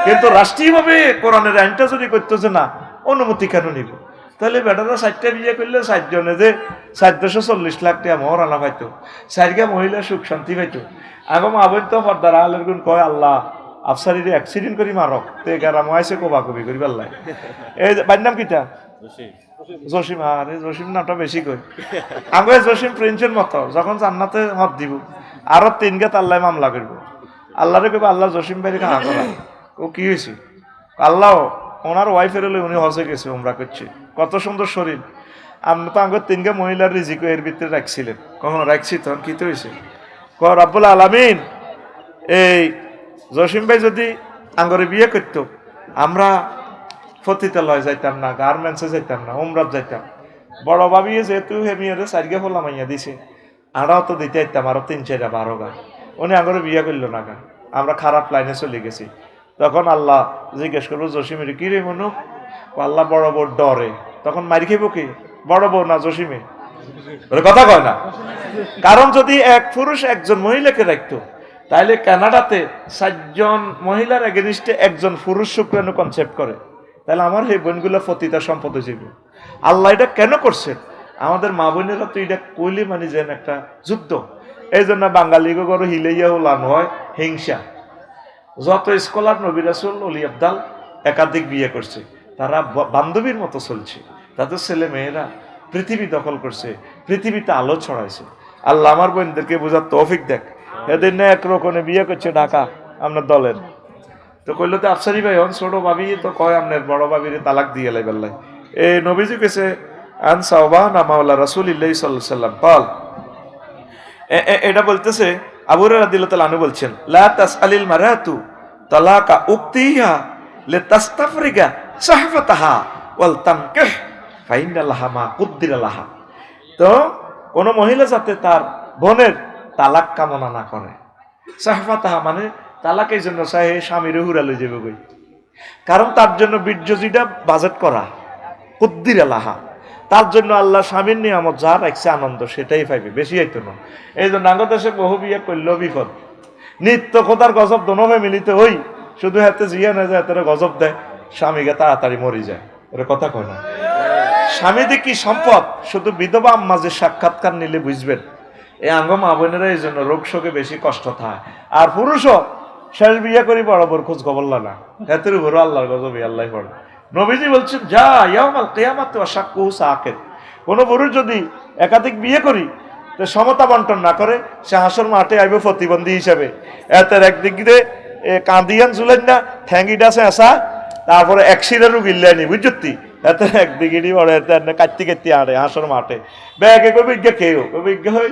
কিন্তু রাষ্ট্রীয়ভাবে কোরআনের আইনটা যদি করতেছে না, অনুমতি কেন নিব? তাহলে বেটারা 4টা বিয়ে করলে 4 জনে যে 440 লাখ টাকা মহারানা পাইতো, 4 মহিলা সুখ শান্তি পাইতো। আগম আবন তো পর্দার আলের গুণ কয় আল্লাহ আফসারিরে অ্যাক্সিডেন্ট করি মারক, তো এগারা মাইছে কোবা কবি করি পাল্লাই। এই বাইর নাম কিটা? জসিম। আরে জসিম নামটা বেশি কই, আগে জসিম প্রিন্সের মতো, যখন জান্নাতে মত দিব আরো 3 গে আল্লাহ মামলা করবো, আল্লাহরে কইবা আল্লাহ জসিম ভাইরে কাহা করা, ও কি হয়েছে? আল্লাহ ওনার ওয়াইফের হলে উনি হজে গেছে, উমরা করছে, কত সুন্দর শরীর। আপনি তো আগে 3 মহিলার রিজিক এর ভিতরে রাখছিলেন, কখনো রাখছি তখন কি তো হয়েছে? ক রব্বুল আলামিন, এই জসিম ভাই যদি আঙ্গরে বিয়ে করতো, আমরা ফতিতালয় যাইতাম না, গার্মেন্টসে যাইতাম না, উমরাত যাইতাম। বড় ভাবি যেহেতু হেমিয়ারে 4 ফলা মাইয়া দিছে, আড়াও তো দিতে আইতাম আরো 3-4 12 গা, উনি আঙ্গরে বিয়ে করলো না গা, আমরা খারাপ লাইনে চলে গেছি। তখন আল্লাহ জিজ্ঞেস করবো জসিমের কি রে মনু? আল্লাহ বড় বউ ডরে, তখন মারি খেব কি? বড় বউ না জসিমে? কথা কয় না। কারণ যদি এক পুরুষ একজন মহিলাকে রাখতো, তাহলে কানাডাতে 4 জন মহিলার এগেনিস্টে একজন পুরুষ শুক্রাণু কনসেপ্ট করে, তাহলে আমার এই বোনগুলো পতিতা সম্পদ হয়ে। আল্লাহ এটা কেন করছেন? আমাদের মা বোনেরা তো এটা কইলে মানে যেন একটা যুদ্ধ। এই জন্য বাঙালি গরু হিলাইয়া লান হয় হিংসা। যত স্কলার নবী রাসূল ওলি আবদাল একাধিক বিয়ে করছে, তারা বান্ধবীর মতো চলছে, তাদের ছেলে মেয়েরা পৃথিবী দখল করছে, পৃথিবীতে আলো ছড়াইছে। আল্লাহ আমার বোনদেরকে বোঝার তৌফিক দেখ। এদের না একরকমে বিয়ে করছে ঢাকা আপনার দলের, তো কইল তো আফসারি ভাই হন ছোট ভাবি তো কয় আপনার বড় ভাবির তালাক দিয়ে লাই বেল্লাই। এই নবীজি কেছে আন সাওবানা মাওলা রাসূলিল্লাহ সাল্লাল্লাহু আলাইহি ওয়াসাল্লাম পাল, এটা বলতেছে আবু হুরায়রা রাদিয়াল্লাহু তাআলা আনহু বলছেন, লা তাসআলিল মারাতু তালাকা উক্তিহা লিতাস্তাফরিগা সাহফাতাহা ওয়াল তানকিহ ফাইন্না লাহা মা কুদ্দিরা লাহা। তো কোন মহিলা যাতে তার বোনের তালাক কামনা না করে, সাহফাতাহা মানে তালাকের জন্য চাহে স্বামীর হুরা লই যাবে বই, কারণ তার জন্য বীর্যজিটা বাজেট করা, কুদ্দিরা লাহা, তার জন্য আল্লাহ স্বামীর নিয়ামত যা রাখছে আনন্দ সেটাই পাইবে, বেশি হইতো না। এই জন্য বাংলাদেশে বহু বিয়ে করলেও বিপদ, নিত্য কোথার গজব দোনো মিলিতে ওই শুধু হাতে জিয়া না যায় তারা গজব দেয়, স্বামীকে তাড়াতাড়ি মরি যায়, ওরা কথা কয় না। স্বামীতে কি সম্পদ, শুধু বিধবা আম্মা যে সাক্ষাৎকার নিলে বুঝবেন। এই আঙ্গ মা বোনেরা এই জন্য রোগ শোকে বেশি কষ্ট থাকে। আর পুরুষও শেষ বিয়ে করি বড় বড় খোঁজ খবর না, এতের উপর আল্লাহর গজবে আল্লাহ পড়ে। নবীজি বলছেন যা ইয়াউমাল কিয়ামাতি ওয়া শাক্কুহু সাকির, কোন পুরুষ যদি একাধিক বিয়ে করি তো সমতা বন্টন না করে সে হাসর মাঠে আইব প্রতিবন্ধী হিসাবে। এতের একদিক দিয়ে কাঁদিয়ান চুলেন না ঠ্যাঙ্গিটা চেঁচা, তারপরে একশিরে রুগিল্লানি বুঝছি, এত একদিকে বড় এত কাটতে কাটতে আড়ে হাসর মাঠে ব্যাগে কবি বিজ্ঞা কেউ বিজ্ঞা হই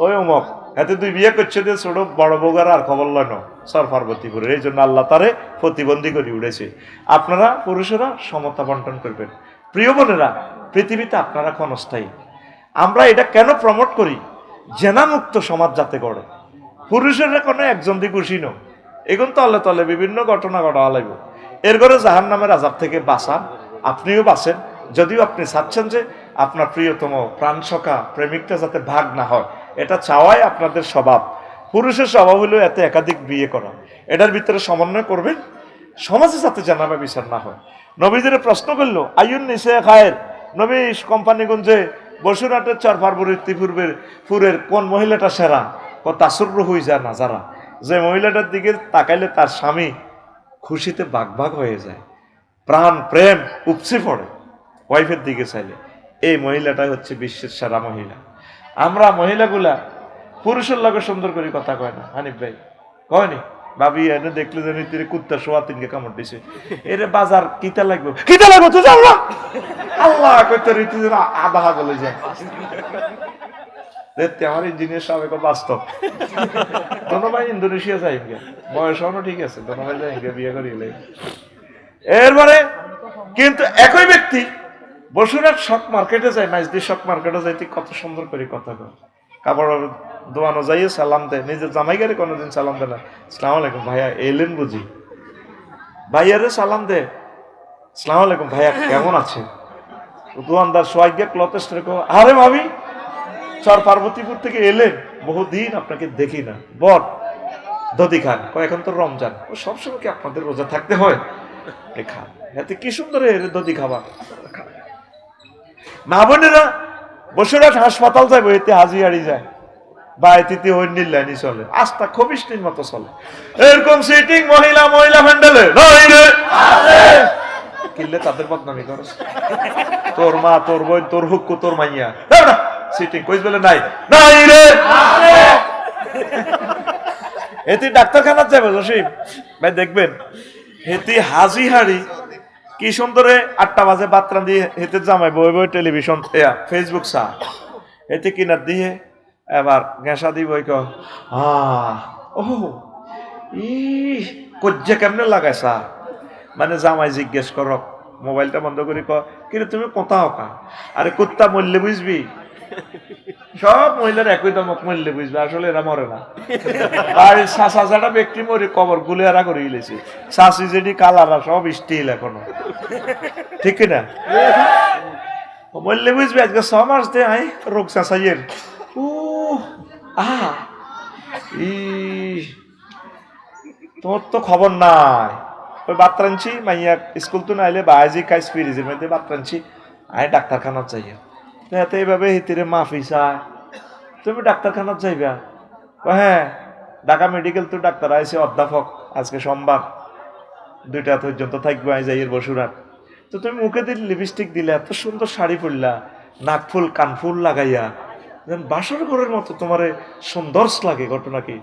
ওই অমক এতে দুই বিয়ে করছে যে ছোট বড় বউগার আর খবর লয় না সর পার্বতীপুরের। এই জন্য আল্লাহ তারে প্রতিবন্ধী করে উঠেছে। আপনারা পুরুষেরা সমতা বন্টন করবেন। প্রিয় বোনেরা, পৃথিবীতে আপনারা ক্ষণস্থায়ী। আমরা এটা কেন প্রমোট করি? জেনামুক্ত সমাজ যাতে গড়ে। পুরুষেরা কোনো একজন দিয়ে খুশি ন, এগুন তলে তলে বিভিন্ন ঘটনা ঘটা লাগবে। এর করে জাহান নামের আযাব থেকে বাঁচান, আপনিও বাঁচেন। যদিও আপনি চাচ্ছেন যে আপনার প্রিয়তম প্রাণসখা প্রেমিকটা যাতে ভাগ না হয়, এটা চাওয়াই আপনাদের স্বভাব। পুরুষের স্বভাব হলো এতে একাধিক বিয়ে করা। এটার ভিতরে সমন্বয় করবেন, সমাজে যাতে জানাবে বিচার না হয়। নবীদের প্রশ্ন করলো আইয়ুন নিসে খায়ের, নবী কোম্পানিগঞ্জে বসুরহাটের চর পার্বতী পুরের কোন মহিলাটা সেরা? তাসুর্র হয়ে যায় না যারা, যে মহিলাটার দিকে তাকাইলে তার স্বামী খুশিতে বাগ হয়ে যায়, প্রাণ প্রেম উপচে পড়ে ওয়াইফের দিকে চাইলে, এই মহিলাটাই হচ্ছে বিশ্বের সেরা মহিলা। আমরা মহিলাগুলা পুরুষের লগে সুন্দর করে কথা কয় না। হানিফ ভাই কয়নি? ভাবি এনে দেখলে যে নীতিরে কুত্তা শোয়া তিনকে কামড় দিছে, এরে বাজার কিতা লাগবে তো যাও না, আল্লাহ কইতে রীতি যেন আধা বলে যায়। দেখতে আমার ইঞ্জিনিয়ার সাহেব বাস্তব দোনো ভাই ইন্দোনেশিয়া যাই গে, বয়স হনো ঠিক আছে, দোনো ভাই যাই গে বিয়ে করিলে। এরপরে কিন্তু একই ব্যক্তি বসুরহাট শক মার্কেটে যায়, মাইজদি শক মার্কেটে যাইতে কত সুন্দর করে কথা কয়, কাপড় দোয়ানো যাইয়ে সালাম দেয়, নিজের জামাই গাড়ি কোনোদিন সালাম দেয় না। আসসালামু আলাইকুম ভাইয়া এলেন বুঝি, ভাইয়ারে সালাম দে, আসসালামু আলাইকুম ভাইয়া কেমন আছে? দোয়ানদার সোয়াইগে ক্লথেস্ট রেখো, আরে ভাবি চর পার্বতীপুর থেকে এলেন, বহুদিন আপনাকে দেখি না, বল দধি খান। এখন তো রমজান, ও সবসময় কি আপনাদের রোজা থাকতে হয়? খান, এতে কি সুন্দর দধি খাবার। মা বোনেরা বসুরহাট হাসপাতাল যাবো, এতে হাজি হাড়ি যায় বা এতে অন্যের লাইনই চলে, আস্থা খবিষ্টির মতো চলে। এরকম সিটিং মহিলা হ্যান্ডেলে কিনলে তাদের বদনামি করস, তোর মা তোর বোন তোর হুক্কু তোর মাইয়া সিটিং কইস বলে নাই নাই রে। এতে ডাক্তারখানা যাবে জসিম ভাই, দেখবেন হেতি হাজি হাড়ি কি সুন্দরে 8টা বাজে বাত্রা দিয়ে হেতে জামাই বই টেলিভিশন ফেসবুক চা এতে কিনার দিয়ে এবার গেঁসা দিব ও ই কজ্জা কেমনে লাগায় চা, মানে জামাই জিজ্ঞেস করক মোবাইলটা বন্ধ করে কিন্তু তুমি কোথাও কা, আরে কুত্তা মরলে বুঝবি, সব মহিলার একই দমক মরলে বুঝবে, আসলে এরা মরে না। আর চাষা যারা ব্যক্তি মরে কবর গুলে এরা করে গেলেছে, চাষি যেটি কালারা সব স্টিল এখনো, ঠিক না? মরলে বুঝবে আজকে 6 মাস দে আই রোগ চাষাইয়ের তোর তো খবর নাই। ওই বাত্রানছি মাইয়া স্কুল তো নাইলে বাজি কাজ ফিরিজের মধ্যে বাত্রানছি আই ডাক্তারখানাত যাইয়া, তো এইভাবে হিতিরে মাফি চায়, তুমি ডাক্তারখানাত যাইবা? হ্যাঁ, ঢাকা মেডিকেল তো ডাক্তার আইসে অধ্যাপক, আজকে সোমবার 2টা পর্যন্ত থাকবো আই যাই বসুরহাট। তো তুমি মুখে দিলে লিপস্টিক দিলে, এত সুন্দর শাড়ি পরলা, নাকফুল কানফুল লাগাইয়া বাসর ঘরের মতো তোমার সুন্দর লাগে, ঘটনা কি?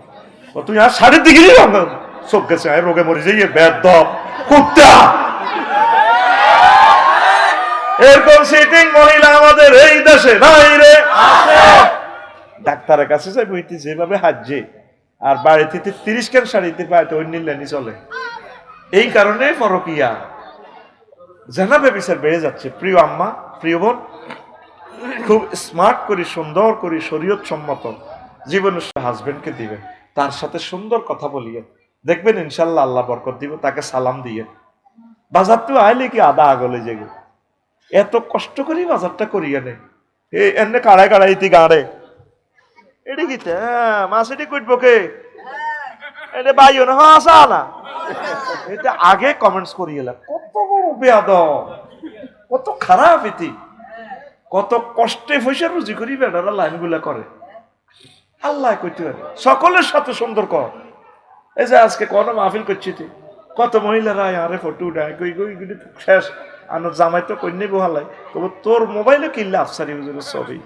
তুই আর শাড়ির দিকে চোখ গেছে রোগে মরে যাইয়ে বেদ কুত্তা। এরকম সিটিং মহিলা আমাদের এই দেশে নাই রে। ডাক্তারের কাছে যাই বইতে যেভাবে হাজে আর বাড়িতে 30 কেন শাড়িতে পাইতে অন্য লেনি চলে, এই কারণে ফরকিয়া জানাবে বিচার বেড়ে যাচ্ছে। প্রিয় আম্মা, প্রিয় বোন, খুব স্মার্ট করি সুন্দর করি শরীয়ত সম্মত জীবনের হাজবেন্ডকে দিবেন, তার সাথে সুন্দর কথা বলিয়ে দেখবেন ইনশাল্লাহ আল্লাহ বরকত দিব। তাকে সালাম দিয়ে বাজার তো আইলে কি আদা আগলে জেগে এত কষ্ট করি বাজারটা করিয়া নে এনে কাড়াই কাড়াইতি গাড়ে এটি কি মাছ এটি কইটবো কে এটা বাইও না আসা না, এটা আগে কমেন্টস করিয়ে কত বড় বেয়াদব, কত খারাপ ইতি, কত কষ্টে পয়সা রুজি করি বেটারা লাইন গুলা করে। আল্লাহ কইতে পারে সকলের সাথে সুন্দর কর। এই যে আজকে কোন মাহফিল করছি কত মহিলারা আরে ফটো উঠায় শেষ, আনো জামাই তো কন্যা বহালাই তবে তোর মোবাইলে কিনলে আফসারি হুজুরের ছবি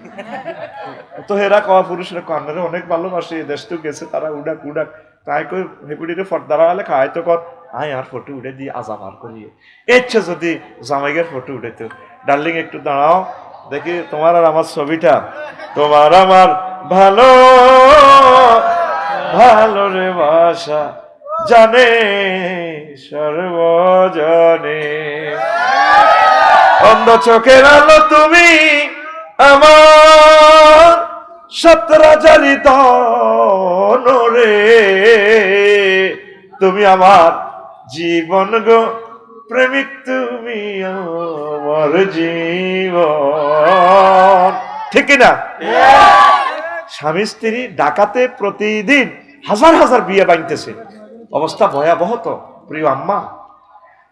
তো হেরা কওয়া পুরুষরা কন্যারে অনেক ভালোবাসে দেশ তো গেছে তারা উডাক উডাক তাই কই হেপুডিরে ফর্দারা হলে খায় তো কর আয় আর ফটো উঠে দিয়ে আজাব আর করিয়ে ইচ্ছে যদি জামাইগের ফটো উঠেতো ডার্লিং একটু দাঁড়াও দেখি তোমার আর আমার ছবিটা তোমার আমার ভালো ভালো রে বাসা জানে সর্বজনে অন্ধ চোখের আলো তুমি আমার সত্রাচারিত রে তুমি আমার জীবন গো প্রেমিক তুমি আমার জীবন ঠিক না স্বামী স্ত্রী ডাকাতে প্রতিদিন হাজার হাজার বিয়ে বাঁধতেছে অবস্থা ভয়াবহ তো প্রিয় আম্মা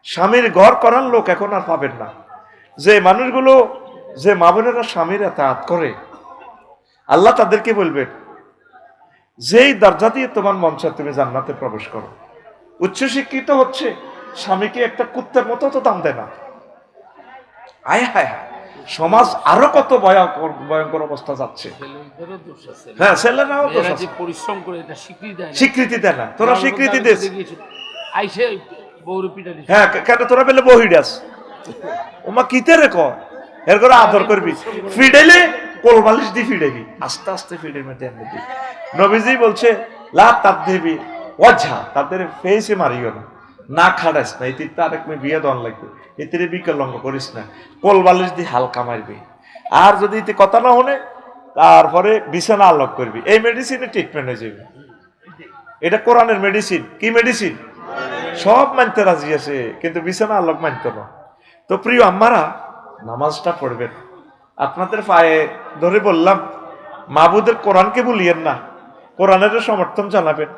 স্বামীর ঘর করার লোক এখন আর পাবেন না যে মানুষগুলো যে মা বোনেরা স্বামীর এতাআত করে আল্লাহ তাদেরকে বলবেন যেই দরজা দিয়ে তোমার মন চায় তুমি জান্নাতে প্রবেশ করো উচ্চশিক্ষিত হচ্ছে স্বামীকে একটা কুত্তের মতো তো দাম দেয় না আয় হায় হায় সমাজ আরো কত ভয়ঙ্কর অবস্থা যাচ্ছে ছেলেদেরও দোষ আছে। হ্যাঁ ছেলেরাও দোষ মেয়েরা আছে। যে পরিশ্রম করে এটা স্বীকৃতি দেয় না। স্বীকৃতি দেয় না তোরা স্বীকৃতি দিস আইসে বউরে পিটা দিছে। হ্যাঁ কেন তোরা পেলে বহিডাস ওমা কিতে রে কয় এর করে আদর করবি ফিডেলে কোল বালিশ দিয়ে ফিডেবি আস্তে আস্তে ফিডের মধ্যে এনে দিবি নবীজি বলছে লা তার দেবি ওঝা তাদের ফেসে মারিও না খাড়াইস না এই তিনটা আরেক মেয়ে বিয়ে দন লাগবে এতে বিকলঙ্গ করিস না কোল বালিশ দিয়ে হালকা মারবি আর যদি এতে কথা না হনে তারপরে বিছানা আলোক করবি এই মেডিসিনে ট্রিটমেন্ট হয়ে যাবে এটা কোরআনের মেডিসিন কি মেডিসিন সব মানতে রাজি আছে কিন্তু বিছানা আলোক মানতে না তো প্রিয় আম্মারা নামাজটা পড়বেন আপনাদের পায়ে ধরে বললাম মাবুদের কোরআনকে ভুলিয়েন না কোরআনের সমর্থন জানাবেন